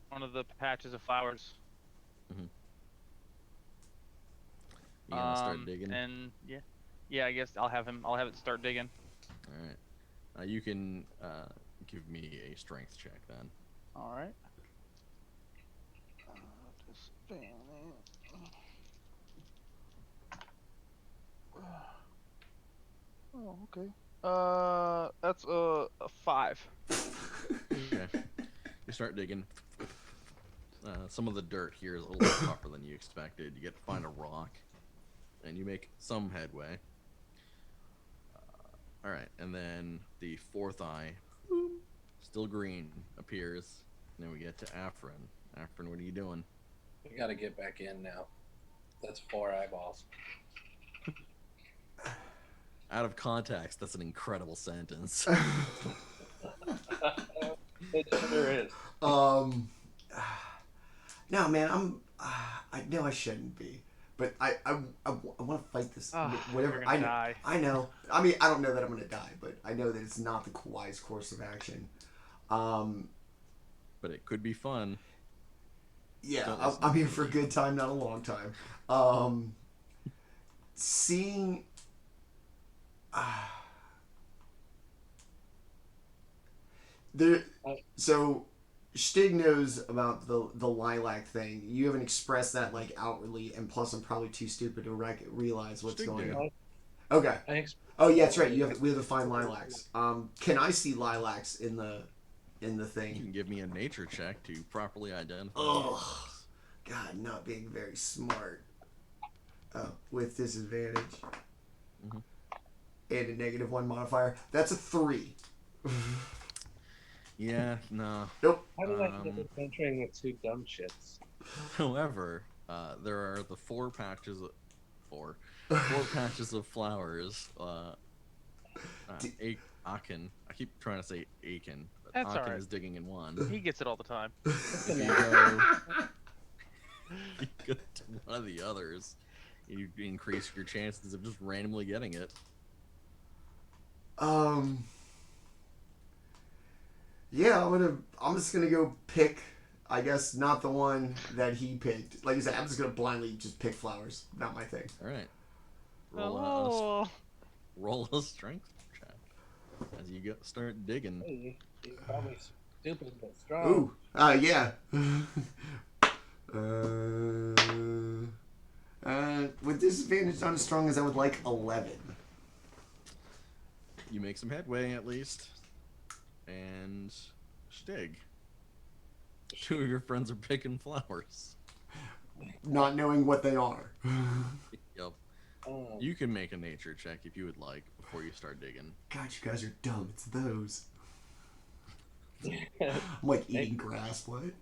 one of the patches of flowers. You gonna start digging? And yeah, I guess I'll have it start digging. All right. You can give me a strength check then. All right. Oh, okay. That's a 5. Okay. You start digging. Some of the dirt here is a little tougher than you expected. You get to find a rock, and you make some headway. All right, and then the 4th eye, still green, appears. And then we get to Afren. Afren, what are you doing? We gotta get back in now. That's 4 eyeballs. Out of context, that's an incredible sentence. It sure is. No, man, I know I shouldn't be, But I want to fight this. Oh, Whatever. you're gonna die. I know. I mean, I don't know that I'm gonna die, but I know that it's not the wise course of action. But it could be fun. Yeah, I'm here for a good time, not a long time. Seeing. There. So. Shtig knows about the lilac thing. You haven't expressed that like outwardly, and plus I'm probably too stupid to realize what's Shtig going did. on. Okay. Oh yeah, that's right. We have to find lilacs. Can I see lilacs in the You thing? can give me a nature check to properly identify. Oh, God, not being very smart. With disadvantage. Mhm. And a -1 modifier. That's a 3. Yeah, no. Nope. How did I keep adventuring with 2 dumb shits? However, there are the 4 patches of flowers. Aaken. I keep trying to say Aaken, but That's Aaken alright. is digging in one. He gets it all the time. If you go to one of the others, you increase your chances of just randomly getting it. Yeah, I'm just gonna go pick. I guess not the one that he picked. Like I said, I'm just gonna blindly just pick flowers. Not my thing. All right. Oh, Roll a strength check as you start digging. Hey, you're probably stupid but strong. Ooh. Yeah. With disadvantage, not as strong as I would like. 11. You make some headway at least. And Shtig. 2 of your friends are picking flowers. Not knowing what they are. Yep. Oh. You can make a nature check if you would like before you start digging. God, you guys are dumb. It's those. I'm like eating grass. What?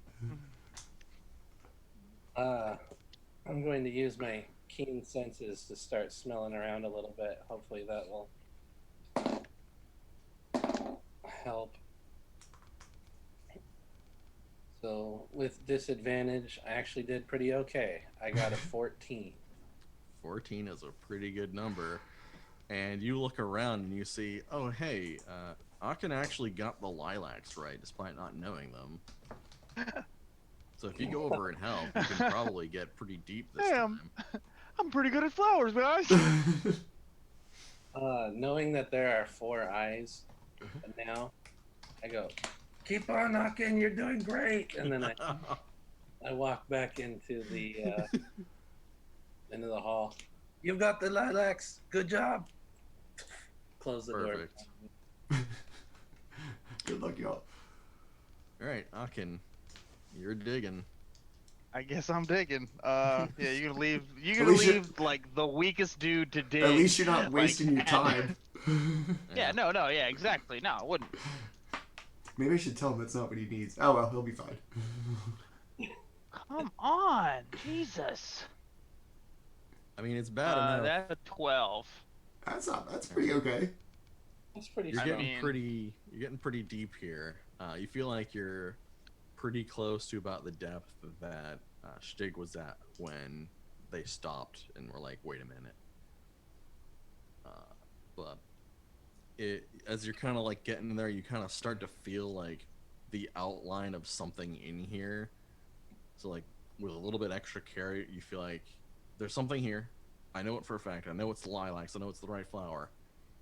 I'm going to use my keen senses to start smelling around a little bit. Hopefully that will help. So with disadvantage, I actually did pretty okay. I got a 14. 14 is a pretty good number. And you look around and you see, oh, hey, Aaken actually got the lilacs right, despite not knowing them. So if you go over and help, you can probably get pretty deep this time. I'm pretty good at flowers, guys. Knowing that there are 4 eyes now, I go, keep on knocking, you're doing great. And then I walk back into the hall. You've got the lilacs. Good job. Close the door. Perfect. Good luck, y'all. All right, Aaken, you're digging. I guess I'm digging. Yeah, you're gonna leave. You're At gonna least leave like the weakest dude to dig. At least you're not like, wasting your time. Yeah, no, yeah, exactly. No, I wouldn't. Maybe I should tell him that's not what he needs. Oh well, he'll be fine. Come on, Jesus. I mean, it's bad enough. That's a 12. That's pretty okay. That's pretty You're strong. getting pretty deep here. You feel like you're pretty close to about the depth that Shtig was at when they stopped and were like, wait a minute. But as you're kind of like getting there, you kind of start to feel like the outline of something in here. So like with a little bit extra care, you feel like there's something here. I know it for a fact. I know it's the lilacs. I know it's the right flower.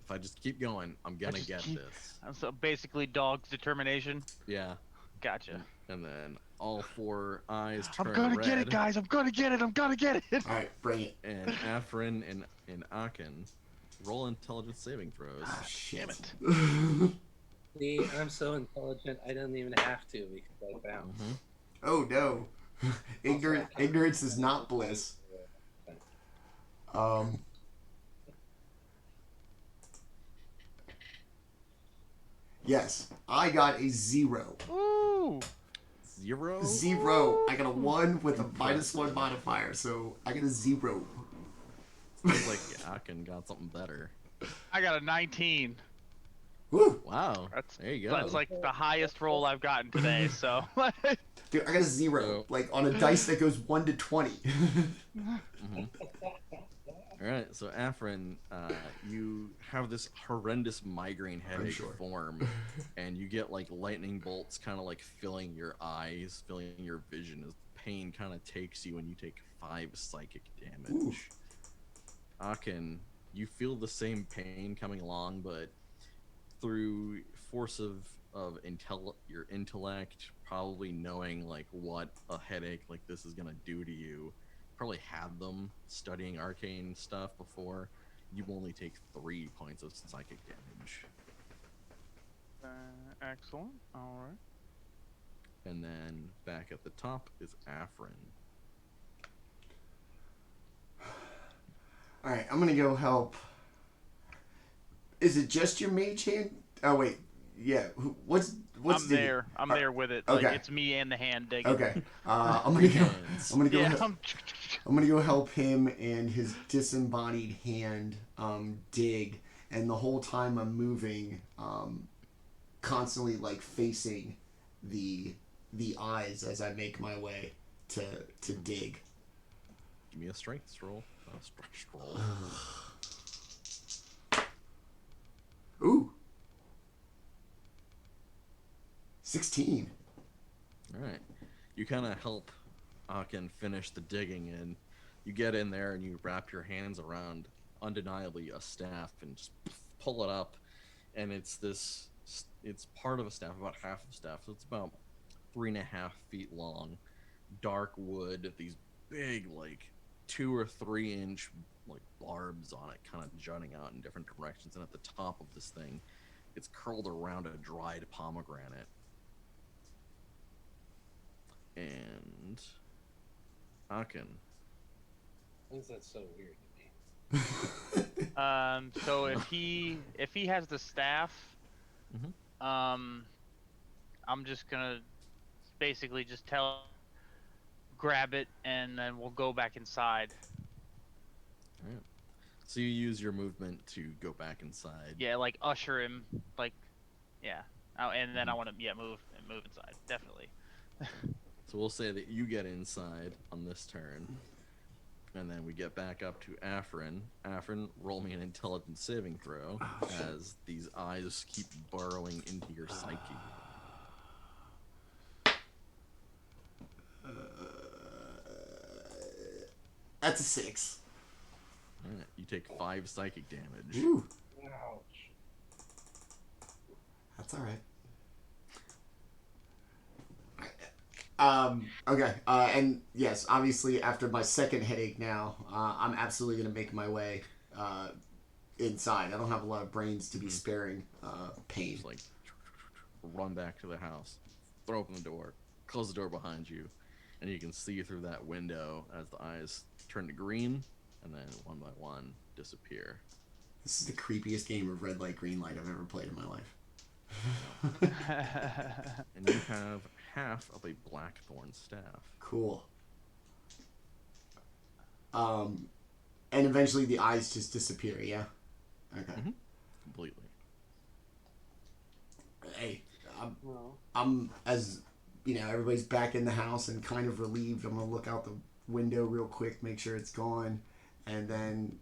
If I just keep going, I'm gonna get this. So basically, dog's determination. Yeah. Gotcha. And then all 4 eyes turn I'm gonna red. get it, guys. I'm gonna get it. I'm gonna get it. All right, bring it. And Afren and Aaken roll intelligence saving throws. Ah, shit. Damn See, I'm so intelligent, I don't even have to because I found. Mm-hmm. Oh no. Ignorance is not bliss. Yes, I got a 0. Ooh. 0? 0. I got a 1 with a -1 modifier, so I got a 0. Feels like Aaken got something better. I got a 19. Woo! Wow. That's There you go. That's like the highest roll I've gotten today. So. Dude, I got a 0. So- Like on a dice that goes 1 to 20. Mhm. All right, so Afren, you have this horrendous migraine headache sure. form, and you get like lightning bolts kind of like filling your eyes, filling your vision as pain kind of takes you, and you take 5 psychic damage. Aaken, you feel the same pain coming along, but through force of your intellect, probably knowing like what a headache like this is gonna do to you, probably had them studying arcane stuff before. You only take 3 points of psychic damage, Excellent. All right. and then back at the top is Afren. All right, I'm gonna go help. Is it just your mage hand? Oh wait, yeah. What's I'm the? there. I'm there with it. Like okay. it's me and the hand digging. Okay. I'm gonna go. I'm gonna go. Yeah. I'm gonna go help him and his disembodied hand dig, and the whole time I'm moving, constantly like facing the eyes as I make my way to dig. Give me a strength roll. Roll. Ooh. 16. All right, you kind of help Aaken finish the digging, and you get in there and you wrap your hands around undeniably a staff and just pull it up, and it's part of a staff, about half of a staff, so it's about 3.5 feet long, dark wood, these big like 2 or 3 inch like barbs on it, kind of jutting out in different directions, and at the top of this thing it's curled around a dried pomegranate. And Aaken. Why is that so weird to me? So if he has the staff, Mhm. I'm just gonna basically just grab it, and then we'll go back inside. Alright. So you use your movement to go back inside. Yeah, like usher him, like, yeah. Oh, and then I want to move inside, definitely. So we'll say that you get inside on this turn, and then we get back up to Afren. Afren, roll me an intelligence saving throw as these eyes keep burrowing into your psyche. That's a 6. Alright, you take 5 psychic damage. Ooh, Ouch. that's all right. Okay. And yes, obviously after my second headache now, I'm absolutely gonna make my way inside. I don't have a lot of brains to be sparing pain. Just like run back to the house, throw open the door, close the door behind you, and you can see through that window as the eyes turn to green, and then one by one disappear. This is the creepiest game of red light, green light I've ever played in my life. And you have half of a blackthorn staff. Cool. And eventually the eyes just disappear, yeah? Okay. Completely. Hey, I'm as you know, everybody's back in the house and kind of relieved. I'm gonna look out the window real quick, make sure it's gone, and then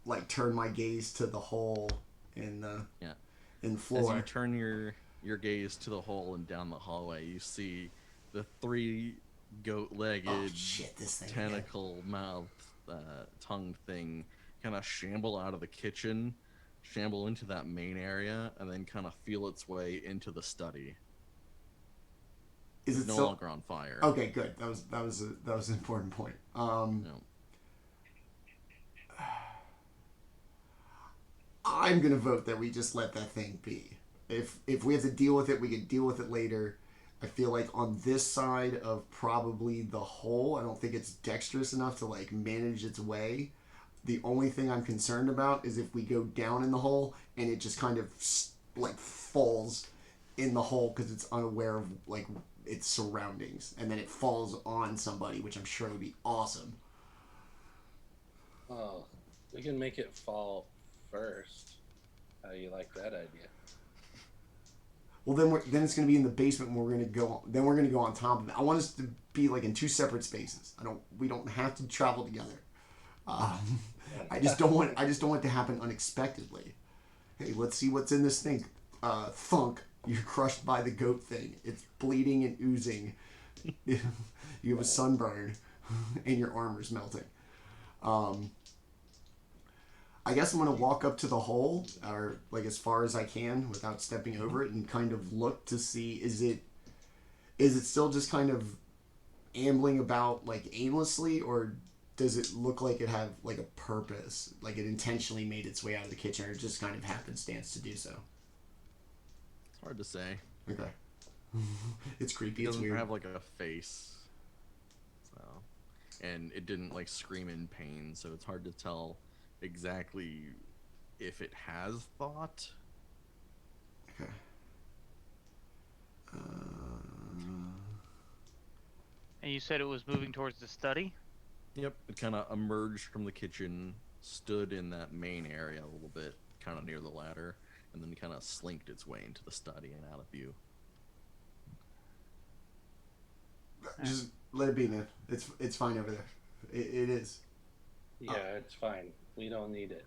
like turn my gaze to the hole in the floor. As you turn your gaze to the hole and down the hallway, you see the 3 goat-legged, this thing tentacle mouth, tongue thing kind of shamble out of the kitchen, shamble into that main area, and then kind of feel its way into the study. Is It's it no longer on fire. Okay, good. That was an important point. No. I'm gonna vote that we just let that thing be. If we have to deal with it, we can deal with it later. I feel like on this side of probably the hole, I don't think it's dexterous enough to like manage its way. The only thing I'm concerned about is if we go down in the hole and it just kind of like falls in the hole because it's unaware of like its surroundings, and then it falls on somebody, which I'm sure would be awesome. Oh, we can make it fall first. How do you like that idea? Well, then it's gonna be in the basement, and we're gonna go. Then we're gonna go on top of it. I want us to be like in two separate spaces. We don't have to travel together. I just don't want it to happen unexpectedly. Hey, let's see what's in this thing. Thunk. You're crushed by the goat thing. It's bleeding and oozing. You have a sunburn, and your armor's melting. I guess I'm gonna walk up to the hole, or like as far as I can without stepping over it, and kind of look to see is it still just kind of ambling about like aimlessly, or does it look like it have like a purpose, like it intentionally made its way out of the kitchen, or it just kind of happenstance to do so? It's hard to say. Okay. It's creepy. It It's doesn't weird. have like a face, so, and it didn't like scream in pain, so it's hard to tell exactly if it has thought. Okay. And you said it was moving towards the study? Yep, it kind of emerged from the kitchen, stood in that main area a little bit, kind of near the ladder, and then kind of slinked its way into the study and out of view. Just let it be, man. It's fine over there. It is. Yeah, it's fine. We don't need it.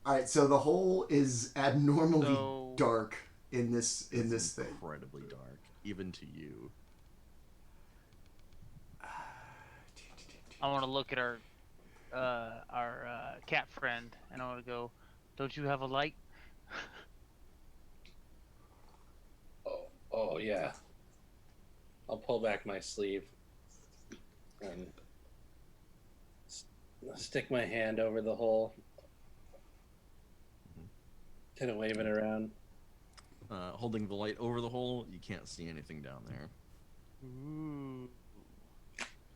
All right, so the hole is abnormally So- dark in this thing. Incredibly dark, even to you. I want to look at our cat friend, and I want to go, don't you have a light? Oh yeah. I'll pull back my sleeve and stick my hand over the hole. Kind of wave it around. Holding the light over the hole, you can't see anything down there. Ooh.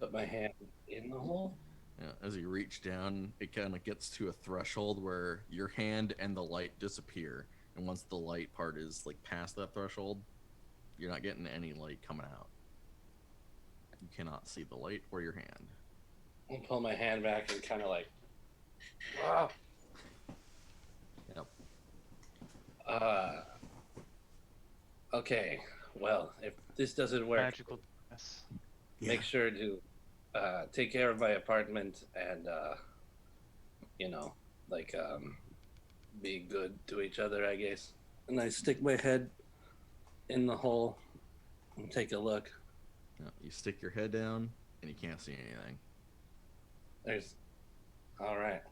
Put my hand in the hole. Yeah, as you reach down, it kind of gets to a threshold where your hand and the light disappear. And once the light part is like past that threshold, you're not getting any light coming out. You cannot see the light or your hand. I'll pull my hand back and kind of like, ah. Yep. Okay. Well, if this doesn't work, Magical. Yes. Yeah. make sure to take care of my apartment and be good to each other, I guess. And I stick my head in the hole and take a look. Yeah, you stick your head down and you can't see anything. There's all right.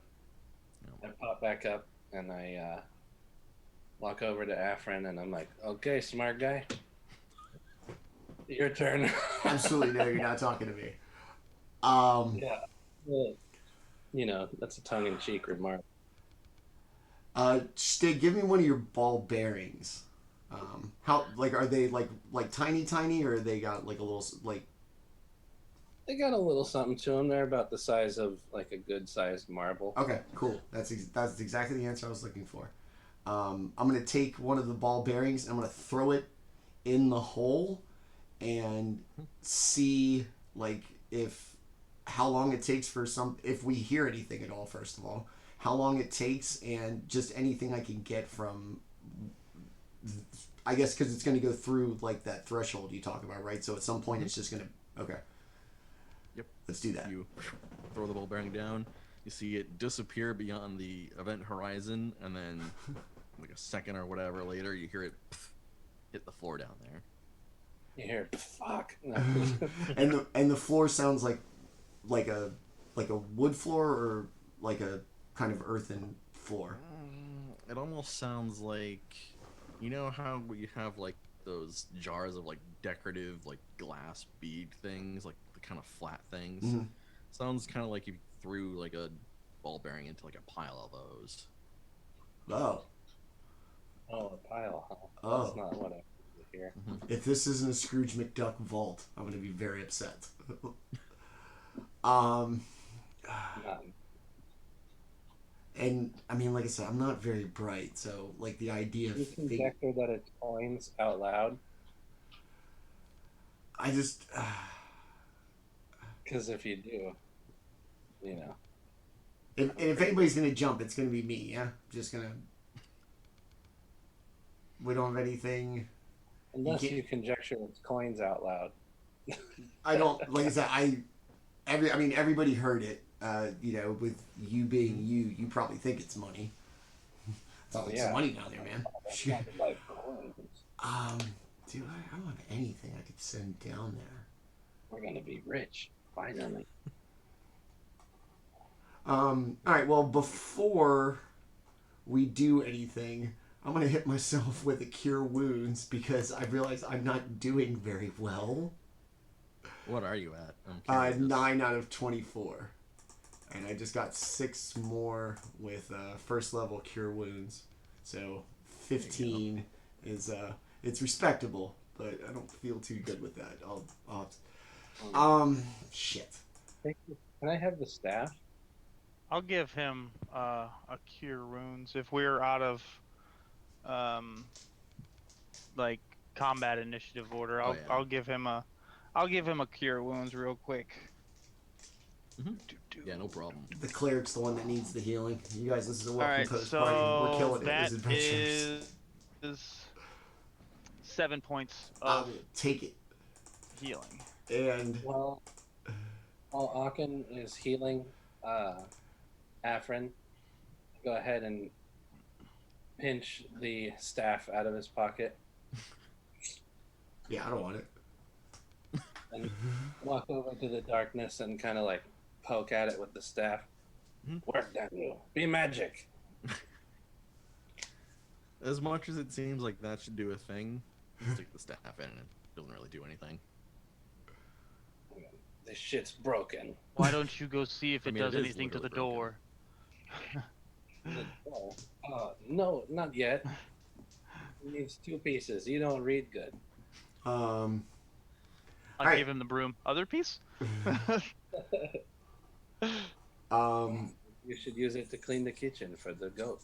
I pop back up and I walk over to Afren and I'm like, okay, smart guy, your turn. Absolutely no, you're not talking to me. Yeah. Well, that's a tongue-in-cheek remark. Shtig, give me one of your ball bearings. How are they like tiny, or they got like a little like? They got a little something to them. They're about the size of like a good-sized marble. Okay, cool. That's exactly the answer I was looking for. I'm gonna take one of the ball bearings and I'm gonna throw it in the hole and see like how long it takes if we hear anything at all. First of all, how long it takes, and just anything I can get from. I guess because it's going to go through like that threshold you talk about, right? So at some point it's just going to. Okay. Yep. Let's do that. You throw the ball bearing down. You see it disappear beyond the event horizon, and then like a second or whatever later, you hear it hit the floor down there. You hear, fuck. No. and the floor sounds like a wood floor, or like a kind of earthen floor. It almost sounds like, you know how you have like those jars of like decorative like glass bead things, like the kind of flat things. Mhm. Sounds kind of like you threw like a ball bearing into like a pile of those. Oh. Oh, a pile, huh? Oh. That's not what I hear. If this isn't a Scrooge McDuck vault, I'm going to be very upset. Not, And I mean, like I said, I'm not very bright, so like the idea you of conjecture that it's coins out loud? I just Because if you do, if anybody's gonna jump, it's gonna be me. Yeah, just gonna. We don't have anything. Unless can't- you conjecture with coins out loud. I don't like I said. I mean, everybody heard it. You know, with you being you, you probably think it's money. It's not like some money down there, man. That's not like coins. Dude, I don't have anything I could send down there. We're gonna be rich finally. All right. Well, before we do anything, I'm gonna hit myself with a cure wounds because I realize I'm not doing very well. What are you at? I'm curious. 9 out of 24, and I just got 6 more with first level cure wounds, so 15 is it's respectable, but I don't feel too good with that. Shit. Can I have the staff? I'll give him a cure wounds if we're out of like combat initiative order. Oh, yeah. I'll give him a cure wounds real quick. Mm-hmm. Yeah, no problem. The cleric's the one that needs the healing. You guys, this is a All welcome right, post so party. We're killing it. that This adventures. is 7 points of Take it. healing. And Well, while Aaken is healing Afren, go ahead and pinch the staff out of his pocket yeah, I don't want it. and walk over to the darkness and kind of like poke at it with the staff. Work, Daniel. Be magic. As much as it seems like that should do a thing, you stick the staff in and it doesn't really do anything. This shit's broken. Why don't you go see if I it mean, does it is anything to the literally door? No, not yet. It needs 2 pieces. You don't read good. I'll Alright. give him the broom. Other piece? You should use it to clean the kitchen for the goat.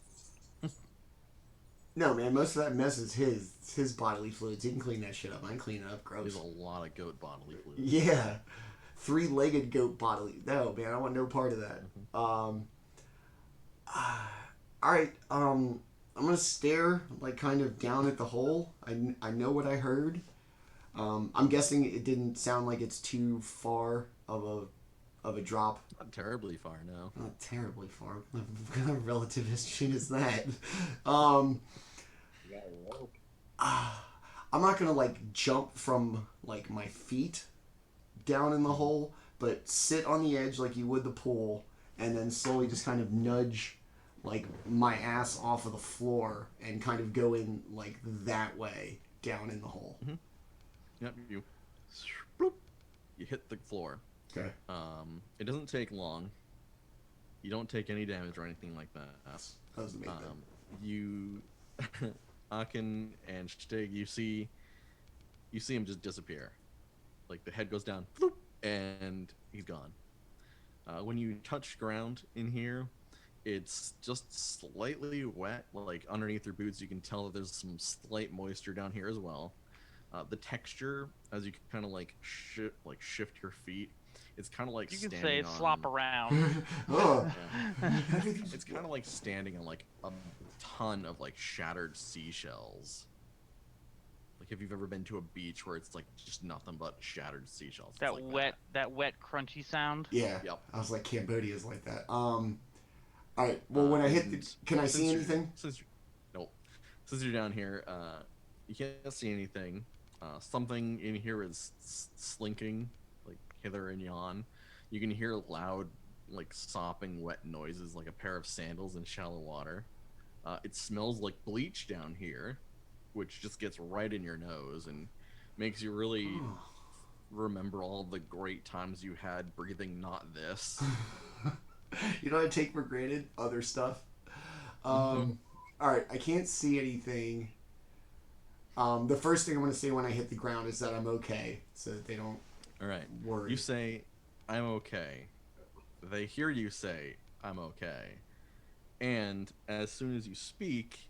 No, man, most of that mess is his bodily fluids. He can clean that shit up. I can clean it up. Gross. There's a lot of goat bodily fluid. Yeah. 3-legged goat bodily. No, man, I want no part of that. Alright, I'm gonna stare, like, kind of down at the hole. I know what I heard. I'm guessing it didn't sound like it's too far of a drop. Not terribly far, no. Not terribly far. What kind of relativist shit is that? You got a rope. I'm not gonna like jump from like my feet down in the hole, but sit on the edge like you would the pool, and then slowly just kind of nudge like my ass off of the floor and kind of go in like that way down in the hole. Mm-hmm. Yep, you bloop, you hit the floor. Okay. It doesn't take long. You don't take any damage or anything like that. That was the main thing. You, Aaken and Shtig, you see him just disappear. Like the head goes down, bloop, and he's gone. When you touch ground in here, it's just slightly wet. Like underneath your boots, you can tell that there's some slight moisture down here as well. The texture, as you kind of like shift your feet, it's kind of like You can standing say it's on, slop around. Oh. Yeah. It's kind of like standing on like a ton of like shattered seashells. Like if you've ever been to a beach where it's like just nothing but shattered seashells. It's that like wet crunchy sound. Yeah. Yep. I was like, Cambodia's like that. All right. Well, when I hit the, can I see anything? Since you're down here, you can't see anything. Something in here is slinking, like hither and yon. You can hear loud, like sopping, wet noises, like a pair of sandals in shallow water. It smells like bleach down here, which just gets right in your nose and makes you really remember all the great times you had breathing not this. You know what I take for granted? Other stuff. All right, I can't see anything. The first thing I'm going to say when I hit the ground is that I'm okay, so that they don't All right. worry. You say, I'm okay. They hear you say, I'm okay. And as soon as you speak,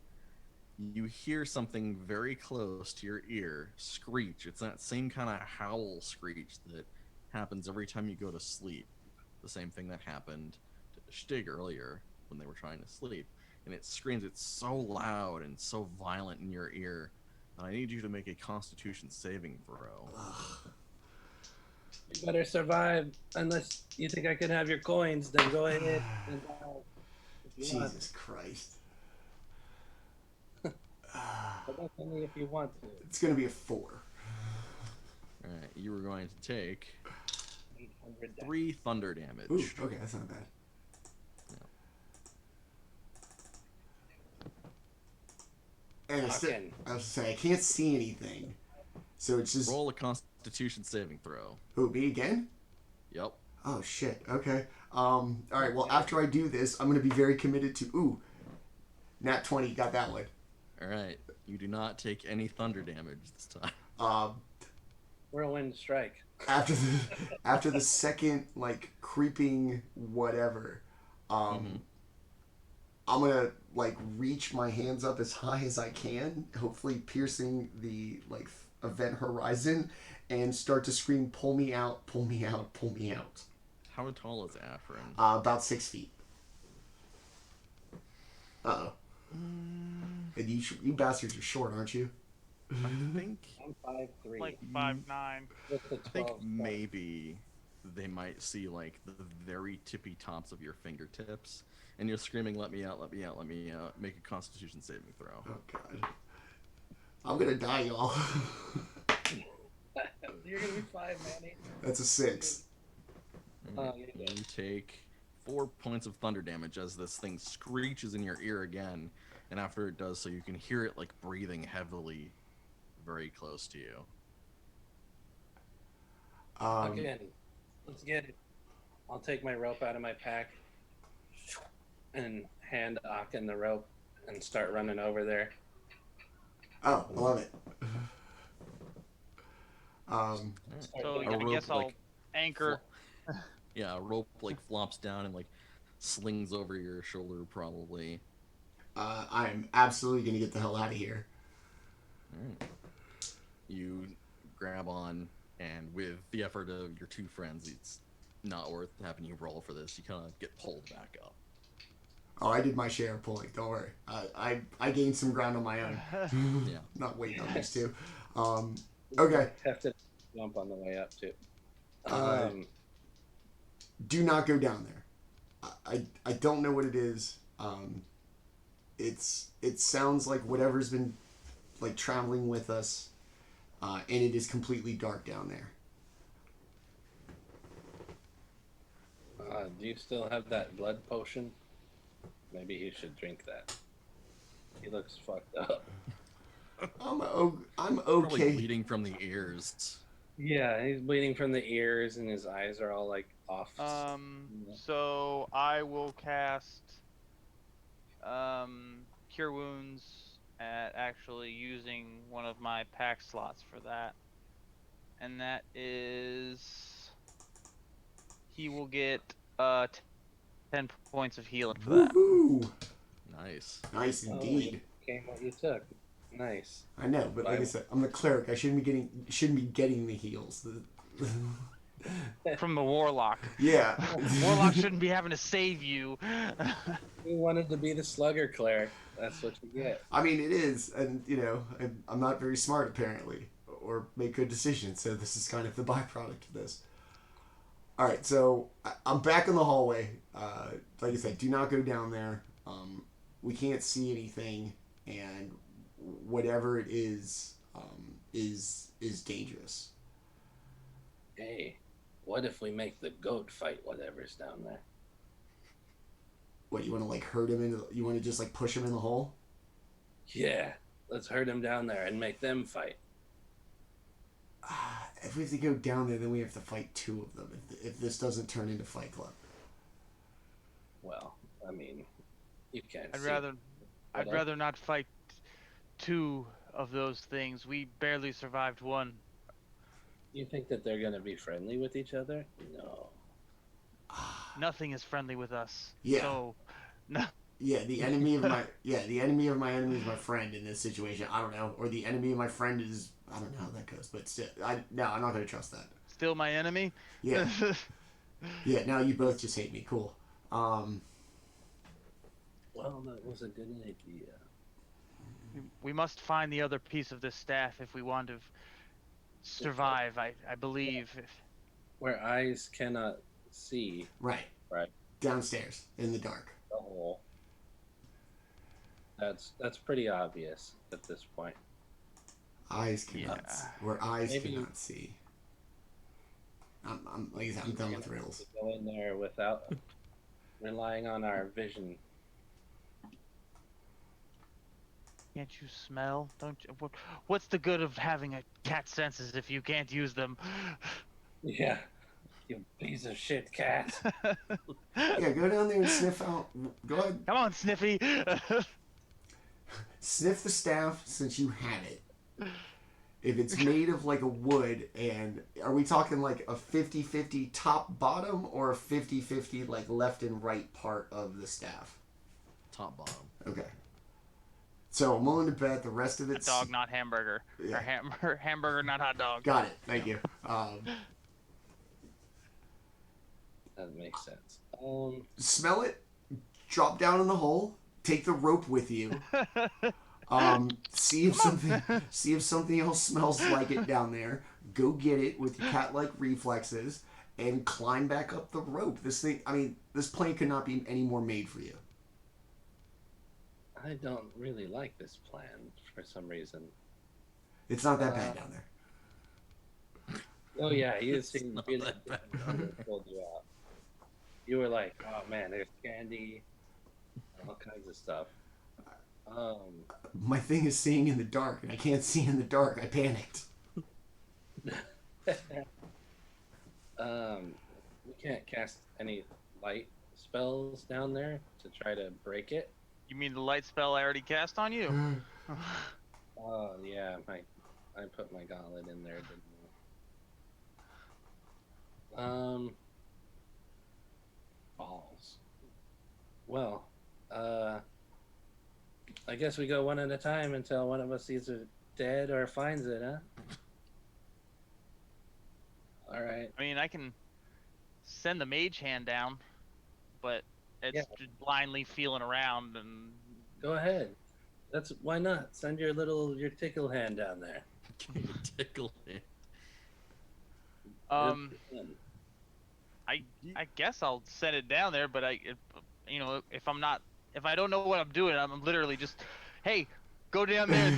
you hear something very close to your ear screech. It's that same kind of howl screech that happens every time you go to sleep. The same thing that happened to Shtig earlier when they were trying to sleep. and it screams. It's so loud and so violent in your ear. I need you to make a Constitution saving throw. You better survive. Unless you think I can have your coins, then go ahead and die. If you want. Jesus Christ. But that's only if you want to. It's going to be a 4. All right, you were going to take 800 3 thunder damage. Ooh, okay, that's not bad. And I was Aaken. to say, I can't see anything. So it's just... Roll a Constitution saving throw. Ooh, me again? Yep. Oh, shit. Okay. All right, well, after I do this, I'm going to be very committed to... Ooh. Nat 20, got that one. All right. You do not take any thunder damage this time. Whirlwind strike. After the second, like, creeping whatever, I'm gonna, like, reach my hands up as high as I can, hopefully piercing the, like, event horizon, and start to scream, pull me out, pull me out, pull me out. How tall is Afren? About 6 feet. Uh-oh. And you bastards are short, aren't you? I think I'm 5'3". Like 5'9". With the I think 12 maybe they might see like the very tippy tops of your fingertips, and you're screaming, "Let me out! Let me out! Let me out!" Make a Constitution saving throw. Oh, God. I'm gonna die, y'all. You're gonna be 5, Manny. That's a 6. You take 4 points of thunder damage as this thing screeches in your ear again, and after it does so, you can hear it like breathing heavily, very close to you. Again, let's get it. I'll take my rope out of my pack and hand Aaken the rope and start running over there. Oh, I love it. So A I rope, guess I'll like, anchor. Yeah, a rope like flops down and like slings over your shoulder probably. I'm absolutely gonna get the hell out of here. You grab on, and with the effort of your 2 friends, it's not worth having you roll for this. You kind of get pulled back up. Oh, I did my share of pulling. Don't worry. I gained some ground on my own. Yeah. Not waiting on these two. Okay. Have to jump on the way up too. Do not go down there. I don't know what it is. It sounds like whatever's been like traveling with us, and it is completely dark down there. Do you still have that blood potion? Maybe you should drink that. He looks fucked up. I'm Probably okay. bleeding from the ears. Yeah, he's bleeding from the ears and his eyes are all like off. So I will cast Cure Wounds at actually using one of my pack slots for that. And that is... He will get 10 points of healing for that. Woohoo! Nice. Nice indeed. Came what you took. Nice. I know, but like I said, I'm the cleric. I shouldn't be getting the heals. From the Warlock. Yeah. Warlock shouldn't be having to save you. You wanted to be the slugger cleric. That's what you get. I mean, it is, and you know, I'm not very smart apparently, or make good decisions. So this is kind of the byproduct of this. All right, so I'm back in the hallway. Like I said, do not go down there. We can't see anything, and whatever it is dangerous. Hey, what if we make the goat fight whatever's down there? What, you want to like hurt him into? You want to just like push him in the hole? Yeah, let's herd them down there and make them fight. If we have to go down there, then we have to fight 2 of them. If this doesn't turn into Fight Club. Well, I mean, you can't. I'd rather not fight 2 of those things. We barely survived 1. You think that they're gonna be friendly with each other? No. Nothing is friendly with us. Yeah. So, no. Yeah, the enemy of my enemy is my friend in this situation. I don't know, or the enemy of my friend is, I don't know how that goes, but still, I'm not gonna trust that. Still my enemy. Yeah. Yeah. Now you both just hate me. Cool. Well, that was a good idea. We must find the other piece of this staff if we want to survive. I believe. Where eyes cannot see. Right. Right. Downstairs in the dark. The hole. That's pretty obvious at this point. Eyes cannot see. Where eyes Maybe cannot see. I'm like I said, I'm done with riddles. Go in there without relying on our vision. Can't you smell? Don't you? What's the good of having a cat senses if you can't use them? Yeah. You piece of shit cat. Yeah, go down there and sniff out. Go ahead. Come on, Sniffy. Sniff the staff since you had it. If it's made of like a wood, and are we talking like a 50-50 top bottom or a 50-50 like left and right part of the staff? Top bottom. Okay. So I'm willing to bet the rest of it's Dog, not hamburger. Yeah. Or hamburger, not hot dog. Got it. Thank you. That makes sense. Smell it. Drop down in the hole. Take the rope with you. See if something else smells like it down there. Go get it with your cat-like reflexes and climb back up the rope. This plane could not be any more made for you. I don't really like this plan for some reason. It's not that bad down there. Oh yeah, you seemed really pulled you out. You were like, oh man, there's candy, all kinds of stuff. My thing is seeing in the dark, and I can't see in the dark. I panicked. We can't cast any light spells down there to try to break it. You mean the light spell I already cast on you? Oh yeah, I put my gauntlet in there, didn't I? Balls. Well, I guess we go one at a time until one of us either dead or finds it, huh? All right. I mean, I can send the mage hand down, but it's just blindly feeling around and. Go ahead. Why not? Send your tickle hand down there. Tickle hand. I guess I'll send it down there, but if I don't know what I'm doing, I'm literally just, hey, go down there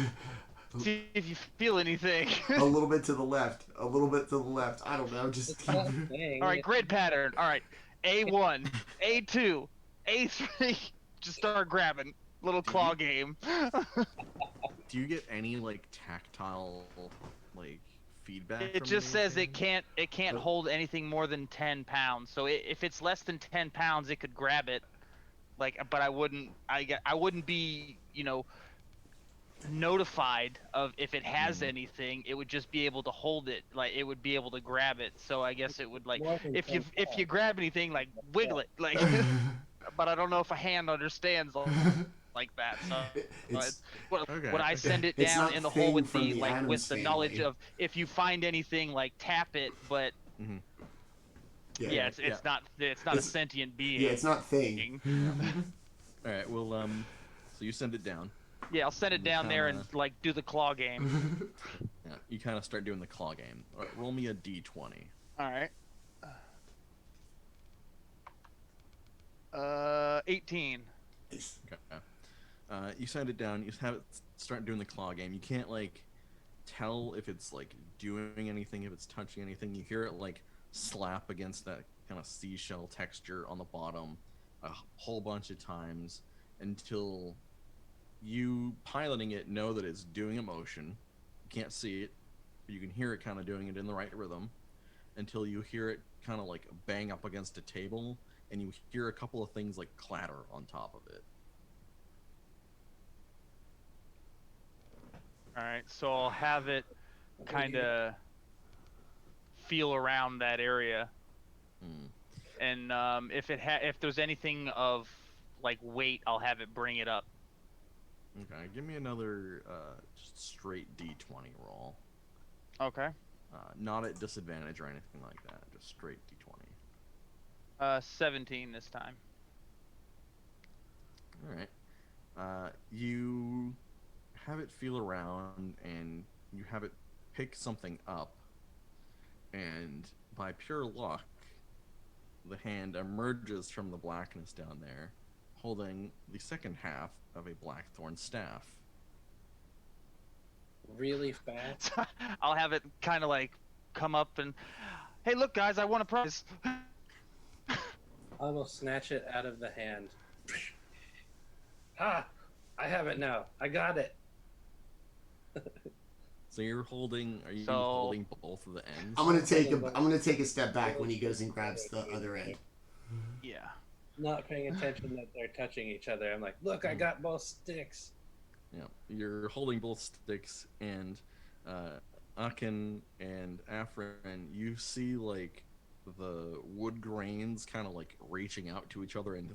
and see if you feel anything. A little bit to the left. A little bit to the left. I don't know. Just keep... All right, grid pattern. All right, A1, A2, A3. Just start grabbing. Little claw game. Do you get any like tactile like feedback? It from just says anything? it can't hold anything more than 10 pounds. So if it's less than 10 pounds, it could grab it. But I wouldn't be, notified of if it has anything. It would just be able to hold it. Like it would be able to grab it. So I guess it would if you grab anything, like wiggle it, like. But I don't know if a hand understands like that. So would I send it down in the hole with the knowledge of if you find anything, like tap it, but. Mm-hmm. Yeah, it's not a sentient being. Yeah, it's not thing. All right, well, so you send it down. Yeah, I'll send it down there and like do the claw game. Yeah, you kind of start doing the claw game. All right, roll me a d20. All right. 18. Okay. You send it down. You have it start doing the claw game. You can't like tell if it's like doing anything, if it's touching anything. You hear it like slap against that kind of seashell texture on the bottom a whole bunch of times until you piloting it know that it's doing a motion. You can't see it, but you can hear it kind of doing it in the right rhythm until you hear it kind of like bang up against a table and you hear a couple of things like clatter on top of it. All right, so I'll have it kind of feel around that area, and if there's anything of like weight, I'll have it bring it up. Okay, give me another just straight d20 roll. Okay. Not at disadvantage or anything like that, just straight d20. 17 this time. All right. You have it feel around, and you have it pick something up, and by pure luck, the hand emerges from the blackness down there, holding the second half of a blackthorn staff. Really fast. So I'll have it kind of like come up and, hey, look, guys, I won a prize. I will snatch it out of the hand. Ah, I have it now. I got it. So you're holding. Are you So- holding both of the ends? I'm gonna take a step back when he goes and grabs the other end. Yeah. Not paying attention that they're touching each other. I'm like, look, I got both sticks. Yeah, you're holding both sticks, and Aaken and Afren, you see like the wood grains kind of like reaching out to each other and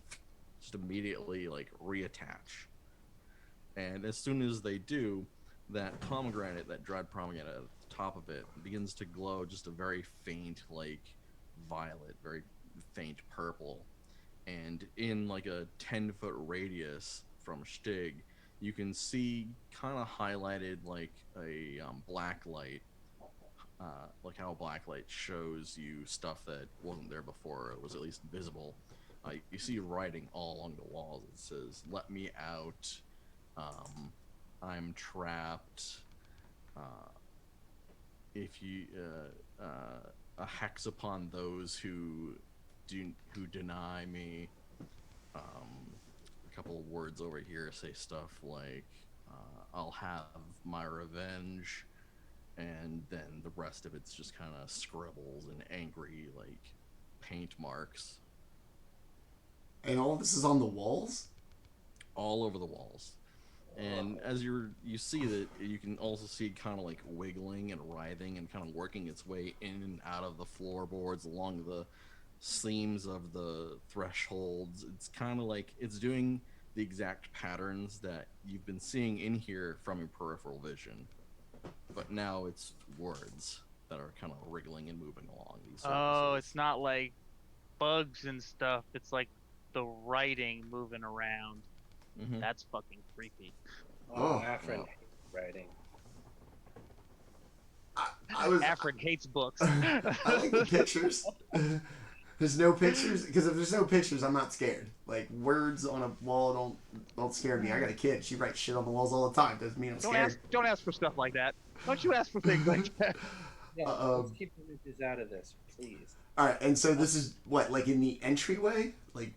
just immediately like reattach. And as soon as they do, that pomegranate, that dried pomegranate at the top of it, begins to glow just a very faint, like violet, very faint purple. And in like a 10-foot radius from Shtig, you can see kind of highlighted like a black light, like how a black light shows you stuff that wasn't there before, it was at least visible. You see writing all along the walls. It says, "Let me out. I'm trapped. If you a hex upon those who deny me." A couple of words over here say stuff like, "I'll have my revenge," and then the rest of it's just kind of scribbles and angry like paint marks And all of this is on the walls? all over the walls. And as you see that, you can also see it kind of like wiggling and writhing and kind of working its way in and out of the floorboards along the seams of the thresholds. It's kind of like it's doing the exact patterns that you've been seeing in here from your peripheral vision, but now it's words that are kind of wriggling and moving along these surfaces. Oh, it's not like bugs and stuff. It's like the writing moving around. Mhm. That's fucking creepy. Oh. Afren Wow. hates writing. I was. Afren hates books. I like the pictures. There's no pictures, because if there's no pictures, I'm not scared. Like, words on a wall don't scare me. I got a kid. She writes shit on the walls all the time. Doesn't mean I'm scared. Don't ask for stuff like that. Don't you ask for things like that. Yeah, Uh-oh. let's keep the images out of this, please. All right, and so this is what, like in the entryway, like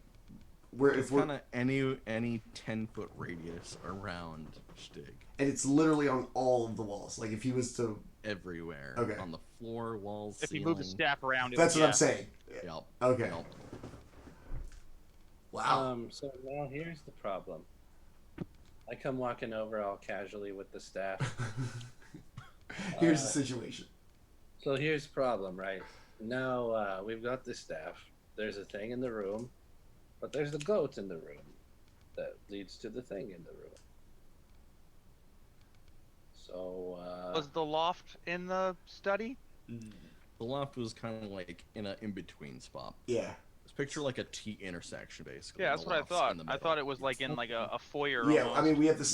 where It's if we're kind of any 10-foot radius around Shtig. and it's literally on all of the walls. Like if he was to, Everywhere. Okay. On the floor, walls, If you ceiling. move the staff around, it that's would- what yeah. I'm saying. Yep. Okay. Yep. Wow. So now here's the problem. I come walking over all casually with the staff. Here's the situation. So here's the problem, right? Now we've got the staff. There's a thing in the room, but there's the goat in the room that leads to the thing in the room. So Was the loft in the study? The loft was kind of like in a in-between spot. Yeah. Just picture like a T intersection, basically. Yeah, The that's what I loft's thought. in the I middle. thought it was like in like a foyer. Yeah, almost. I mean we have to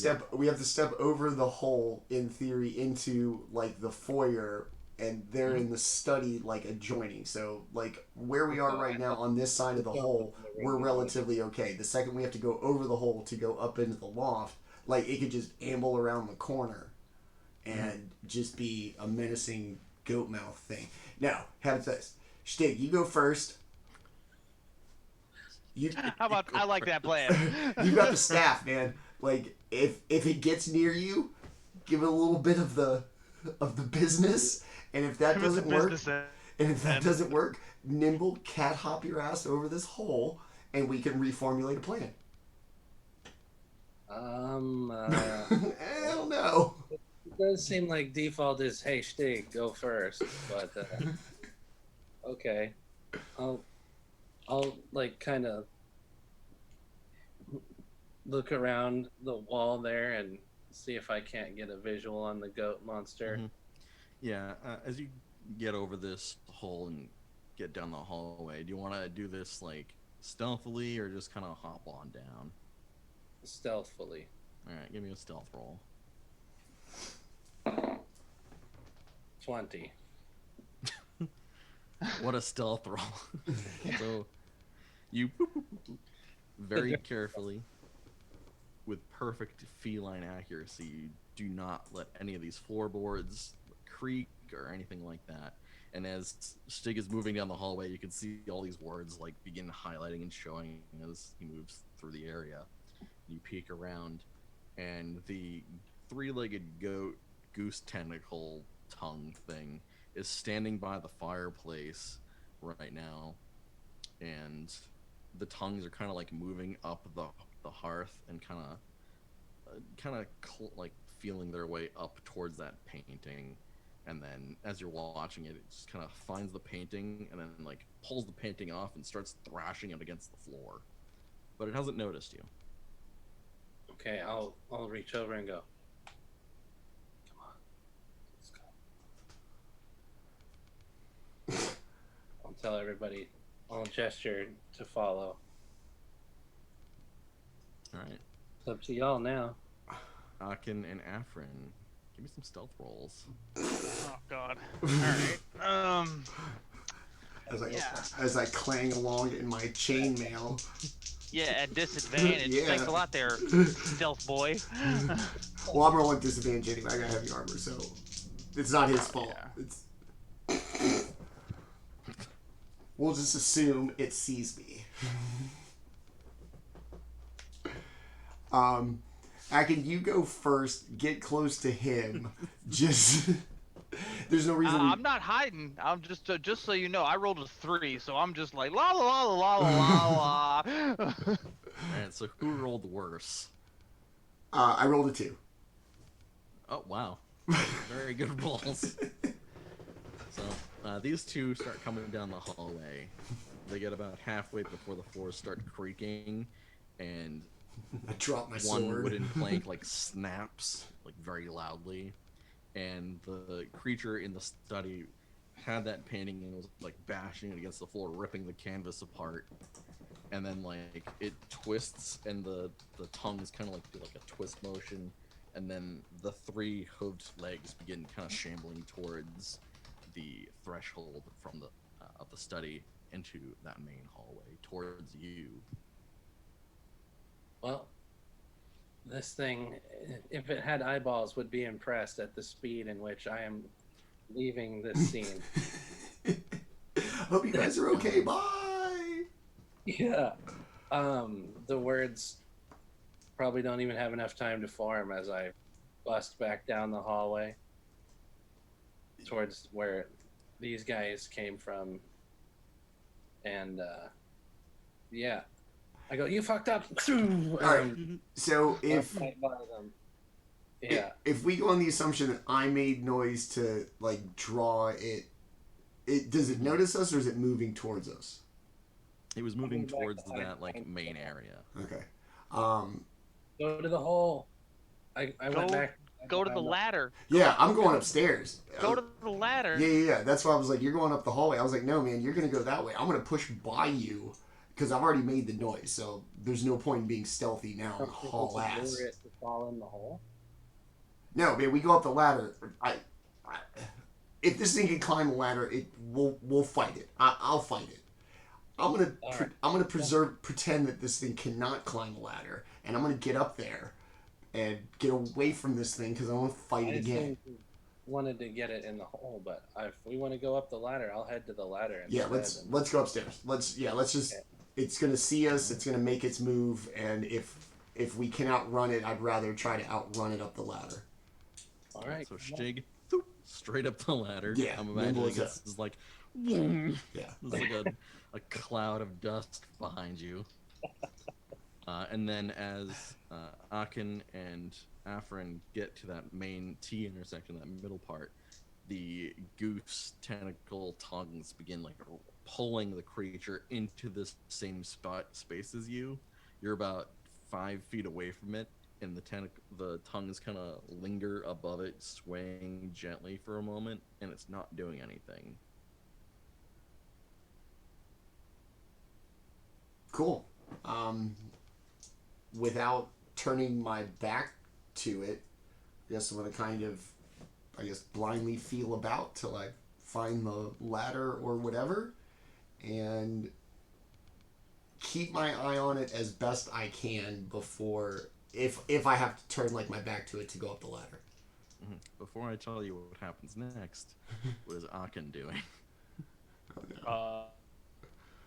step over the hole in theory into like the foyer, and they're in the study like adjoining. So like where we are right now on this side of the hole, we're relatively okay. The second we have to go over the hole to go up into the loft, like it could just amble around the corner and just be a menacing goat mouth thing. Now, have this. Shtig, you go first. You How about I like that plan. you got the staff, man. Like if it gets near you, give it a little bit of the business, and if that Give us the doesn't work, business and if that end. doesn't work, nimble cat hop your ass over this hole, and we can reformulate a plan. I don't know. it does seem like default is, hey, Shtig, go first. But okay, I'll like kind of look around the wall there and see if I can't get a visual on the goat monster. Mhm. Yeah, as you get over this hole and get down the hallway, do you want to do this like stealthily or just kind of hop on down? stealthfully. All right, give me a stealth roll. 20. What a stealth roll. So you very carefully, with perfect feline accuracy, you do not let any of these floorboards creak or anything like that. And as Shtig is moving down the hallway, you can see all these words like begin highlighting and showing as he moves through the area. You peek around, and the three-legged goose tentacle tongue thing is standing by the fireplace right now, and the tongues are kind of like moving up the hearth and kind of like feeling their way up towards that painting. And then as you're watching it, it just kind of finds the painting and then like pulls the painting off and starts thrashing it against the floor. But it hasn't noticed you. Okay, I'll reach over and go. Come on, let's go. I'll tell everybody. I'll gesture to follow. All right, It's up to y'all now. Aaken and Afren, give me some stealth rolls. Oh God. All right. As I clang along in my chainmail. Yeah, at disadvantage. Yeah. Thanks a lot there, stealth boy. Well, I'm rolling disadvantage anyway. I got heavy armor, so it's not his fault. Yeah. It's we'll just assume it sees me. Aaken, you go first. Get close to him. Just there's no reason. I'm not hiding. I'm just so you know, I rolled a 3, so I'm just like la la la la la la. Alright, so who rolled worse? I rolled a 2. Oh, wow. Very good rolls. So, these two start coming down the hallway. They get about halfway before the floors start creaking, and I dropped my one sword. wooden plank, like, snaps, like, very loudly. And the creature in the study had that painting and was, like, bashing it against the floor, ripping the canvas apart. And then, like, it twists, and the tongues kind of, like, do, like, a twist motion. And then the 3 hooved legs begin kind of shambling towards the threshold from the of the study into that main hallway, towards you. Well, this thing, if it had eyeballs, would be impressed at the speed in which I am leaving this scene. Hope you guys are okay. Bye. Yeah. The words probably don't even have enough time to form as I bust back down the hallway towards where these guys came from. And, yeah. I go, you fucked up. Alright, so if right by them. Yeah. if we go on the assumption that I made noise to like draw it, does it notice us or is it moving towards us? It was moving Moving back towards behind that, like, the main area. Okay. Go to the hole. I went back. Go to the ladder. Yeah, I'm going upstairs. Go to the ladder. Yeah. That's why I was like, you're going up the hallway. I was like, no, man, you're gonna go that way. I'm gonna push by you because I've already made the noise. So there's no point in being stealthy now and haul ass. Lure it to fall in the hole. No, man, we go up the ladder. If this thing can climb a ladder, we'll fight it. I'll fight it. I'm gonna pretend that this thing cannot climb a ladder, and I'm gonna get up there and get away from this thing because I want to fight it again. Wanted to get it in the hole, but if we want to go up the ladder, I'll head to the ladder. Yeah, let's go upstairs. Let's just. Okay. It's gonna see us. It's gonna make its move, and if we can outrun it, I'd rather try to outrun it up the ladder. All right. So Shtig, straight up the ladder. Yeah, I'm imagining it's like, yeah, there's like a cloud of dust behind you. And then as Aaken and Afren get to that main T intersection, that middle part, the goose tentacle tongues begin like pulling the creature into the same space as you. You're about 5 feet away from it, and the tongues kind of linger above it, swaying gently for a moment, and it's not doing anything. Cool. Without turning my back to it, I guess I'm gonna kind of, blindly feel about till I find the ladder or whatever, and keep my eye on it as best I can before, if I have to turn like my back to it to go up the ladder. Before I tell you what happens next, what is Aaken doing? Oh,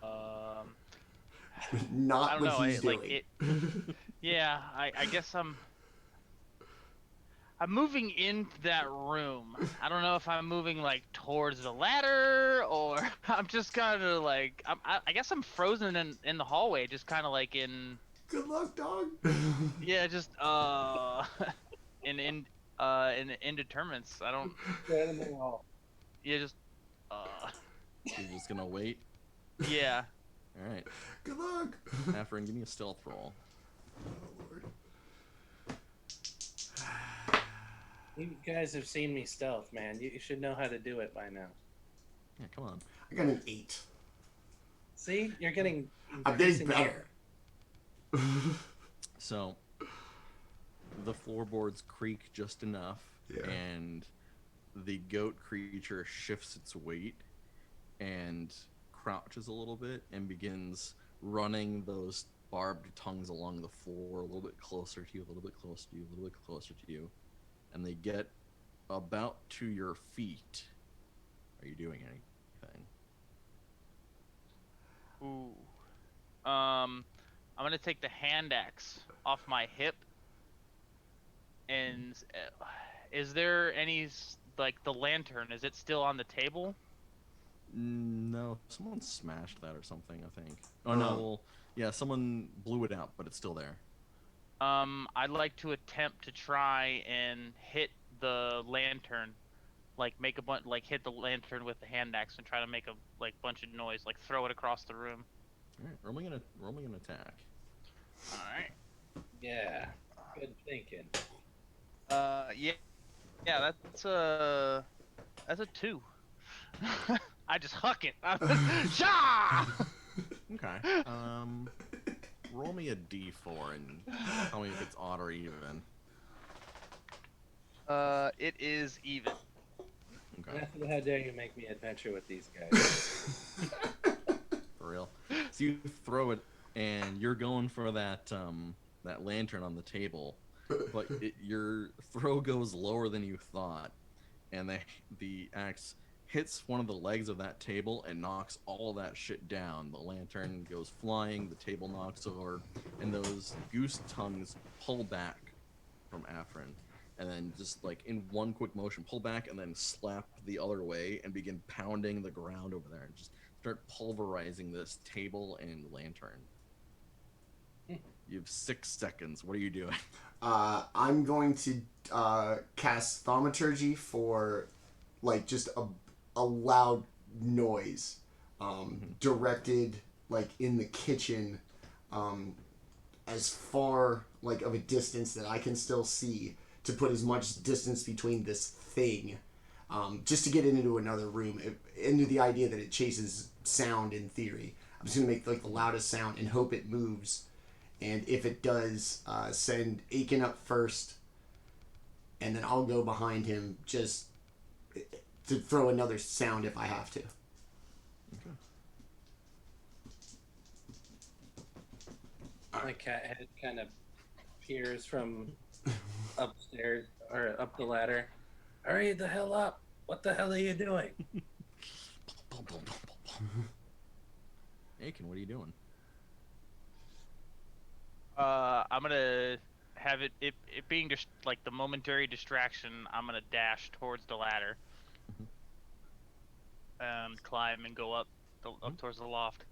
no. Not I don't what know. he's doing. Yeah, I guess I'm moving into that room. I don't know if I'm moving like towards the ladder or I'm just kind of like I guess I'm frozen in the hallway, just kind of like in Good luck, dog. yeah, just in indeterminates. I don't yeah, just You're just gonna wait? yeah. Alright. Good luck. Afren, give me a stealth roll. Oh, Lord. You guys have seen me stealth, man. You should know how to do it by now. Yeah, come on. I got an 8. See, you're getting. I'm getting increasing better. So, the floorboards creak just enough, Yeah. and the goat creature shifts its weight and crouches a little bit and begins running those barbed tongues along the floor a little bit closer to you, a little bit closer to you, a little bit closer to you, and they get about to your feet. Are you doing anything? Ooh. I'm gonna take the hand axe off my hip. And is there any like the lantern? Is it still on the table? No, someone smashed that or something, I think. Oh no, well, yeah, someone blew it out, but it's still there. I'd like to attempt to try and hit the lantern, like make a bunch, like hit the lantern with the hand axe and try to make a bunch of noise, like throw it across the room. All right, roll me an attack. All right. Yeah. Good thinking. Yeah, that's a 2. I just huck it. Shah! Okay. Roll me a d4 and tell me if it's odd or even. It is even. Okay. How dare you make me adventure with these guys? For real. So you throw it, and you're going for that that lantern on the table, but your throw goes lower than you thought, and the axe hits one of the legs of that table and knocks all that shit down. The lantern goes flying, the table knocks over, and those goose tongues pull back from Afren, and then just like in one quick motion pull back and then slap the other way and begin pounding the ground over there and just start pulverizing this table and lantern. You have 6 seconds. What are you doing? I'm going to cast thaumaturgy for like just a loud noise directed like in the kitchen as far like of a distance that I can still see, to put as much distance between this thing just to get it into another room, into the idea that it chases sound in theory. I'm just going to make like the loudest sound and hope it moves. And if it does, send Aaken up first, and then I'll go behind him just to throw another sound if I have to. Okay. My cat head kind of peers from upstairs or up the ladder. Hurry the hell up! What the hell are you doing? Aaken, what are you doing? I'm gonna have it being just like the momentary distraction. I'm gonna dash towards the ladder, climb and go up towards the loft.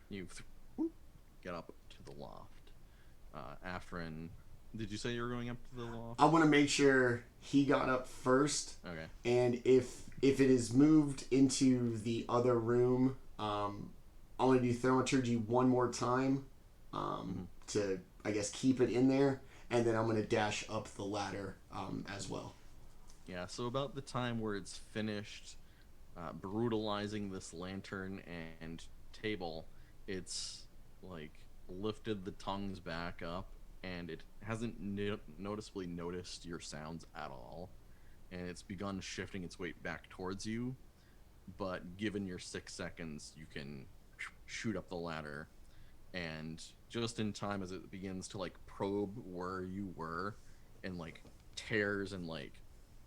You get up to the loft. Afren, did you say you were going up to the loft? I want to make sure he got up first. Okay. And if it is moved into the other room, I'm going to do thaumaturgy one more time to, I guess, keep it in there. And then I'm going to dash up the ladder as well. Yeah, so about the time where it's finished brutalizing this lantern and table, it's like lifted the tongues back up and it hasn't noticeably noticed your sounds at all, and it's begun shifting its weight back towards you. But given your 6 seconds, you can shoot up the ladder, and just in time as it begins to like probe where you were, and like tears and like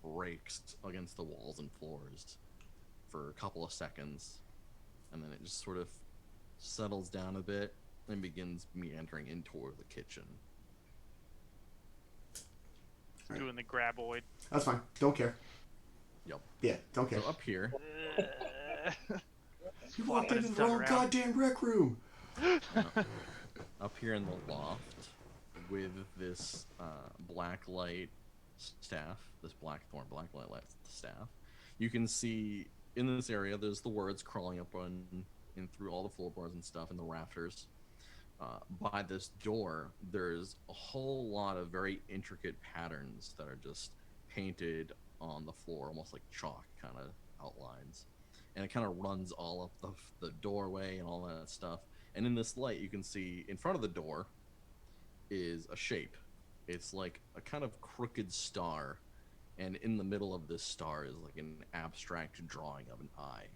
breaks against the walls and floors for a couple of seconds, and then it just sort of settles down a bit and begins meandering in toward the kitchen. Right. Doing the graboid. That's fine. Don't care. Yep. Yeah, don't care. So up here, You walked Flopping into his the tongue wrong around. goddamn rec room. up here in the loft, with this black light staff, this black Thorn black light staff, you can see in this area there's the words crawling up on in through all the floorboards and stuff and the rafters. By this door, there's a whole lot of very intricate patterns that are just painted on the floor, almost like chalk kind of outlines. And it kind of runs all up the doorway and all that stuff. And in this light, you can see in front of the door is a shape. It's like a kind of crooked star, and in the middle of this star is like an abstract drawing of an eye.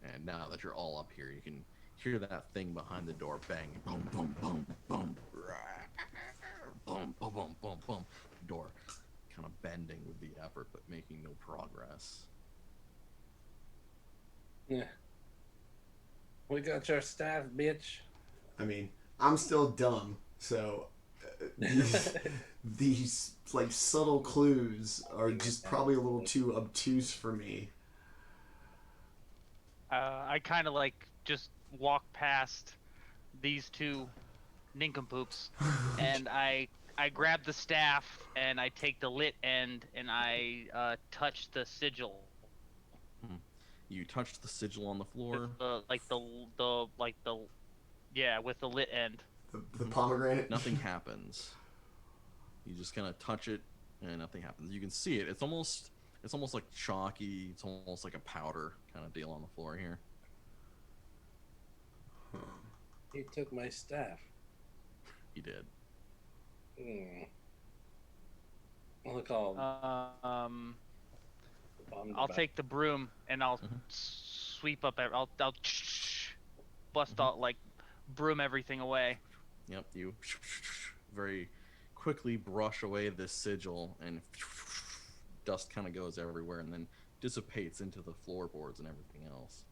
And now that you're all up here, you can hear that thing behind the door bang, boom, boom, boom, boom, boom, boom, boom, boom, boom. Door kind of bending with the effort, but making no progress. Yeah. We got your staff, bitch. I mean, I'm still dumb, so these like subtle clues are just probably a little too obtuse for me. I kind of like just walk past these two nincompoops, and I grab the staff and I take the lit end and I touch the sigil. You touch the sigil on the floor. Yeah, with the lit end. The pomegranate. Nothing happens. You just kind of touch it, and nothing happens. You can see it. It's almost like chalky. It's almost like a powder kind of deal on the floor here. He took my staff. He did. Look all I'll about. take the broom and I'll sweep up. I'll bust out, like, broom everything away. Yep, you very quickly brush away this sigil, and dust kind of goes everywhere and then dissipates into the floorboards and everything else.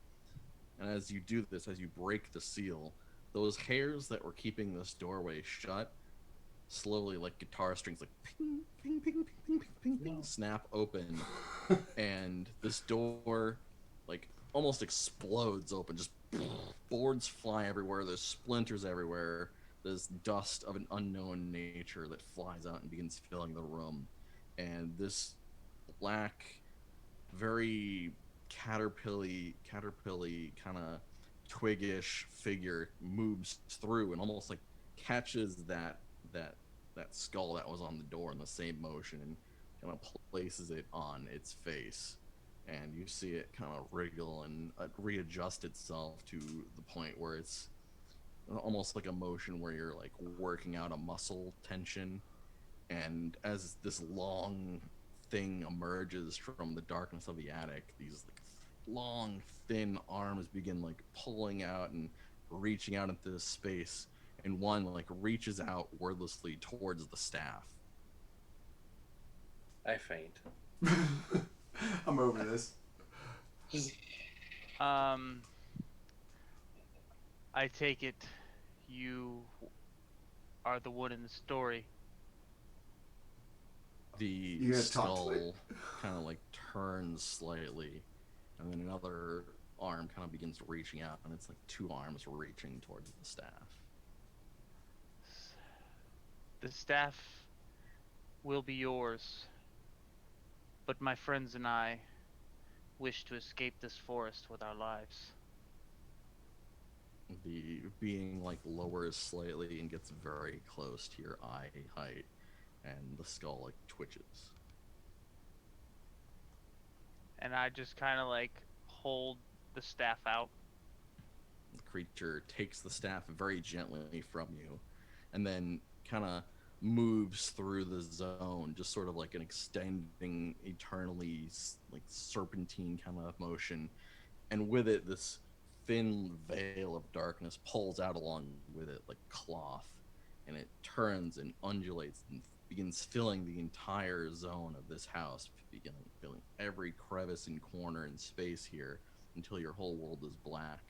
And as you do this, as you break the seal, those hairs that were keeping this doorway shut slowly, like guitar strings, like ping, ping, ping, ping, ping, ping, ping, snap open, and this door, like, almost explodes open. Just boards fly everywhere. There's splinters everywhere. There's dust of an unknown nature that flies out and begins filling the room. And this black, very caterpilly kind of twiggish figure moves through and almost like catches that skull that was on the door in the same motion and kind of places it on its face. And you see it kind of wriggle and readjust itself to the point where it's almost like a motion where you're like working out a muscle tension. And as this long thing emerges from the darkness of the attic, these like long, thin arms begin like pulling out and reaching out into this space. And one like reaches out wordlessly towards the staff. I faint. I'm over this. I take it you are the one in the story. The You gonna talk to skull it? kind of like turns slightly, and then another arm kind of begins reaching out, and it's like two arms reaching towards the staff. The staff will be yours, but my friends and I wish to escape this forest with our lives. The being like lowers slightly and gets very close to your eye height, and the skull like twitches. And I just kind of like hold the staff out. The creature takes the staff very gently from you, and then kind of moves through the zone, just sort of like an extending, eternally like serpentine kind of motion, and with it, this thin veil of darkness pulls out along with it like cloth, and it turns and undulates and begins filling the entire zone of this house, filling every crevice and corner and space here until your whole world is black.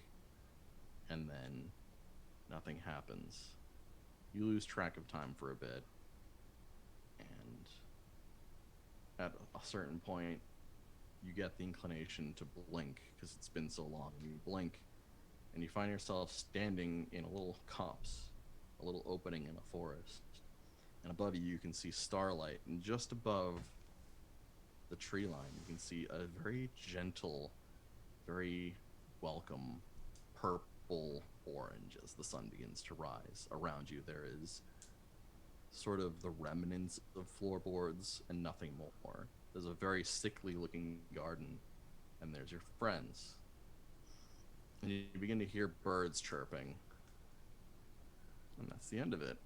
And then nothing happens. You lose track of time for a bit. And at a certain point, you get the inclination to blink because it's been so long. You blink, and you find yourself standing in a little copse, a little opening in a forest. And above you, you can see starlight. And just above the tree line, you can see a very gentle, very welcome purple orange as the sun begins to rise. Around you, there is sort of the remnants of floorboards and nothing more. There's a very sickly looking garden, and there's your friends. And you begin to hear birds chirping. And that's the end of it.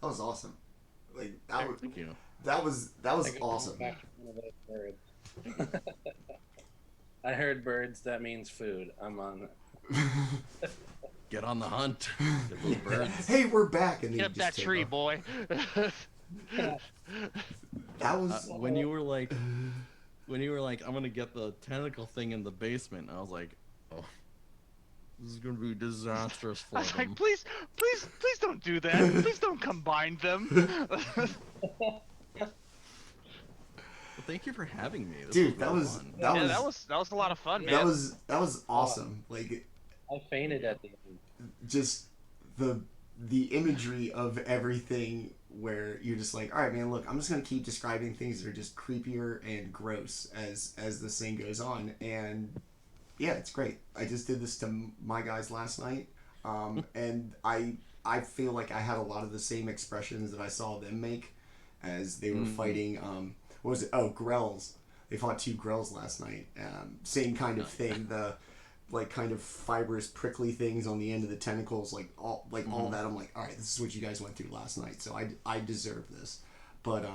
That was awesome. Like that was, Thank you. that was awesome. Back to one of those birds. I heard birds. That means food. I'm on it. Get on the hunt. Get those birds. Hey, we're back. And then Get you up just that take tree, off. boy. That was When you were like, I'm gonna get the tentacle thing in the basement, I was like, oh, this is gonna be disastrous for I was them. like, please don't do that. Please don't combine them. Well, thank you for having me. This Dude, was fun. That was a lot of fun, man. that was awesome. Like I fainted at the end. just the imagery of everything where you're just like, all right, man, look, I'm just gonna keep describing things that are just creepier and gross as this thing goes on, and yeah, it's great. I just did this to my guys last night, and I feel like I had a lot of the same expressions that I saw them make as they were fighting. What was it? Oh, grells. They fought 2 grells last night. Same kind of thing. The like kind of fibrous, prickly things on the end of the tentacles, like all that. I'm like, all right, this is what you guys went through last night, so I deserve this. But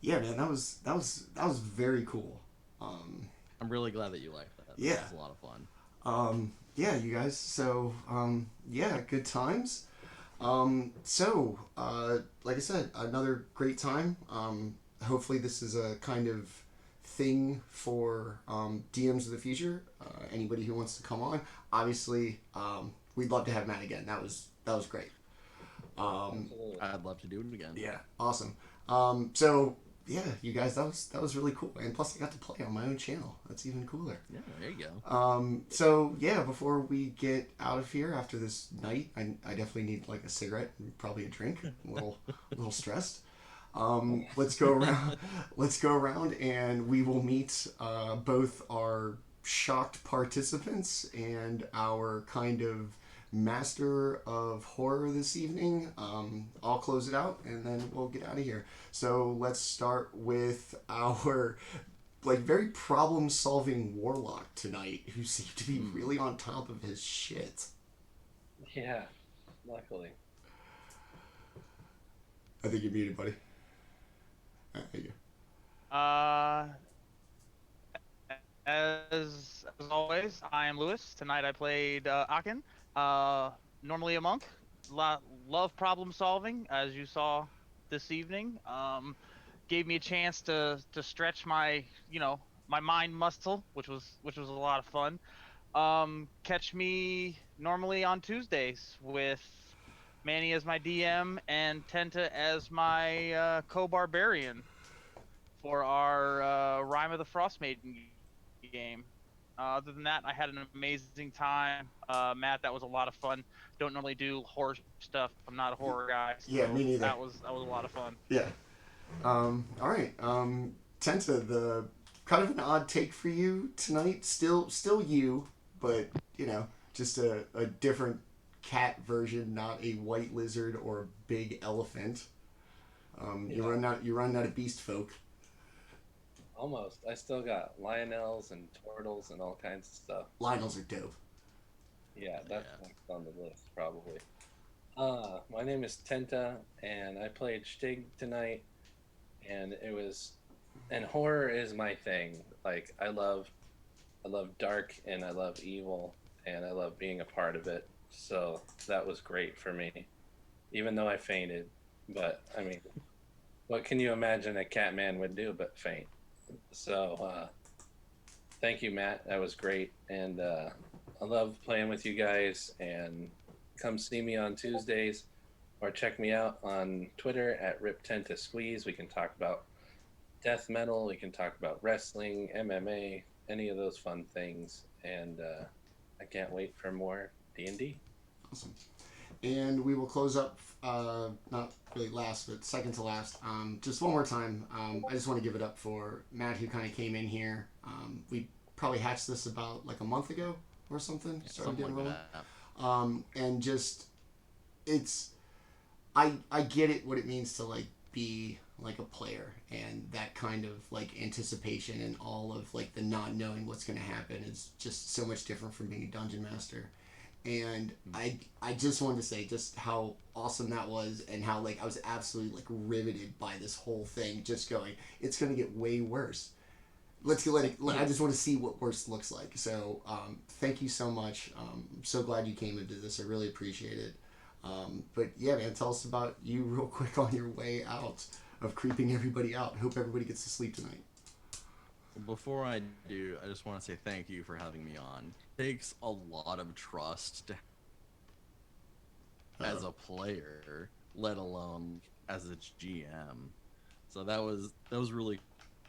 yeah, man, that was very cool. I'm really glad that you liked that. Yeah. That was a lot of fun. Yeah, you guys. So yeah, good times. So like I said, another great time. Hopefully this is a kind of thing for DMs of the future. Anybody who wants to come on, obviously, we'd love to have Matt again. That was great. Absolutely. I'd love to do it again. Yeah, awesome. So yeah, you guys, that was really cool, and plus I got to play on my own channel. That's even cooler. Yeah, there you go. So yeah, before we get out of here after this night, I definitely need like a cigarette and probably a drink. I'm a little stressed. Let's go around and we will meet both our shocked participants and our kind of master of horror this evening. I'll close it out and then we'll get out of here. So let's start with our like very problem-solving warlock tonight, who seemed to be really on top of his shit. Yeah, luckily. I think you're muted, buddy. There you go. As always, I am Lewis. Tonight I played Aaken. Normally a monk. Love problem solving, as you saw this evening. Gave me a chance to stretch my my mind muscle, which was a lot of fun. Catch me normally on Tuesdays with Manny as my DM and Tenta as my co-barbarian for our Rime of the Frost Maiden game. Other than that, I had an amazing time. Matt, that was a lot of fun. Don't normally do horror stuff. I'm not a horror guy. So Yeah, me neither. That was a lot of fun. Yeah. All right. Tenta, the kind of an odd take for you tonight. Still you, but just a different cat version, not a white lizard or a big elephant. You're running out of beast folk. Almost. I still got lionels and turtles and all kinds of stuff. Lionels are dope. Yeah, that's next on the list, probably. My name is Tenta, and I played Shtig tonight, and and horror is my thing. Like I love dark, and I love evil, and I love being a part of it. So that was great for me, even though I fainted. But I mean, what can you imagine a Catman would do but faint? So thank you, Matt. That was great, and I love playing with you guys. And come see me on Tuesdays, or check me out on Twitter at RipTentaSqueeze. We can talk about death metal. We can talk about wrestling, MMA, any of those fun things. And I can't wait for more D&D. Awesome. And we will close up, not really last, but second to last. Just one more time. I just want to give it up for Matt, who kind of came in here. We probably hatched this about like a month ago or something. Yeah, Started something getting like rolling. that. And just, it's, I get it, what it means to like be like a player, and that kind of like anticipation and all of like the not knowing what's going to happen is just so much different from being a dungeon master. And I just wanted to say just how awesome that was, and how like I was absolutely like riveted by this whole thing, just going, it's going to get way worse. I just want to see what worse looks like. So thank you so much. I'm so glad you came into this. I really appreciate it. But yeah, man, tell us about you real quick on your way out of creeping everybody out. Hope everybody gets to sleep tonight. Before I do, I just want to say thank you for having me on. It takes a lot of trust to, as a player, let alone as a GM. So that was really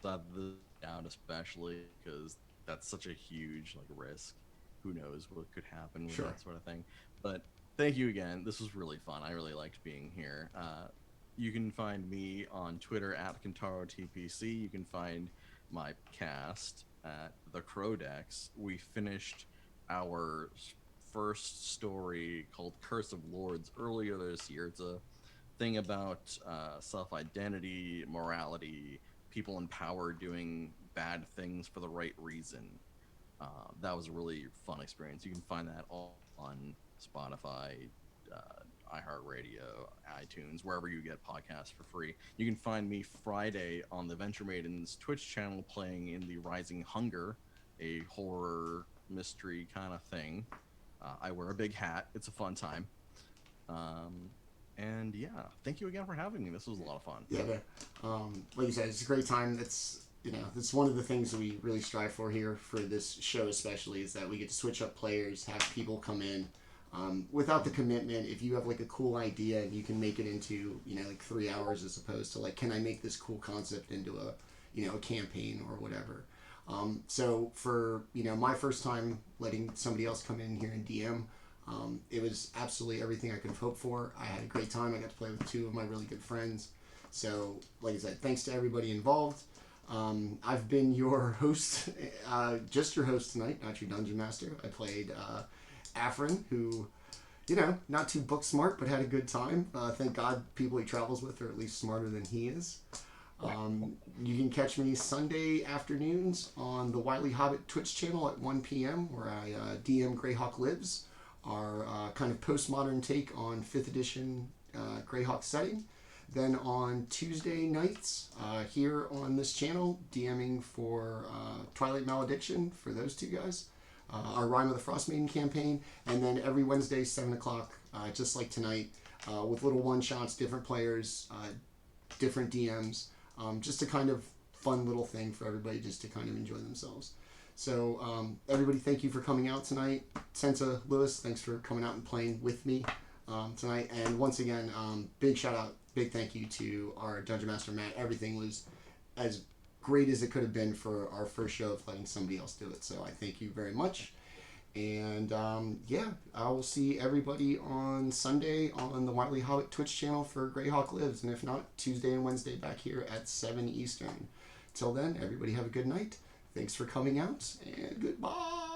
thought this out, especially because that's such a huge like risk. Who knows what could happen with Sure. that sort of thing. But thank you again. This was really fun. I really liked being here. You can find me on Twitter at KentaroTPC. You can find my cast at the Codex. We finished our first story called Curse of Lords earlier this year. It's a thing about self-identity, morality, people in power doing bad things for the right reason. That was a really fun experience. You can find that all on Spotify, iHeartRadio, iTunes, wherever you get podcasts for free. You can find me Friday on the Venture Maidens Twitch channel playing in the Rising Hunger, a horror mystery kind of thing. I wear a big hat. It's a fun time. And yeah, thank you again for having me. This was a lot of fun. Yeah, like you said, it's a great time. That's one of the things that we really strive for here for this show, especially, is that we get to switch up players, have people come in. Without the commitment, if you have like a cool idea and you can make it into like 3 hours, as opposed to like, can I make this cool concept into a campaign or whatever. So for my first time letting somebody else come in here and DM, it was absolutely everything I could have hoped for. I had a great time. I got to play with 2 of my really good friends. So like I said, thanks to everybody involved. I've been your host, just your host tonight, not your dungeon master. I played Afren, who, not too book smart, but had a good time. Thank God people he travels with are at least smarter than he is. You can catch me Sunday afternoons on the Wily Hobbit Twitch channel at 1 p.m. where I DM Greyhawk Lives, our kind of postmodern take on 5th edition Greyhawk setting. Then on Tuesday nights, here on this channel, DMing for Twilight Malediction for those 2 guys. Our Rime of the Frost Maiden campaign. And then every Wednesday, 7 o'clock, just like tonight, with little one-shots, different players, different DMs. Just a kind of fun little thing for everybody just to kind of enjoy themselves. So everybody, thank you for coming out tonight. Tenta, Lewis, thanks for coming out and playing with me tonight. And once again, big shout out, big thank you to our Dungeon Master Matt. Everything was as great as it could have been for our first show of letting somebody else do it. So I thank you very much. And yeah, I will see everybody on Sunday on the Wily Hobbit Twitch channel for Greyhawk Lives. And if not, Tuesday and Wednesday back here at 7 Eastern. Till then, everybody have a good night. Thanks for coming out, and goodbye.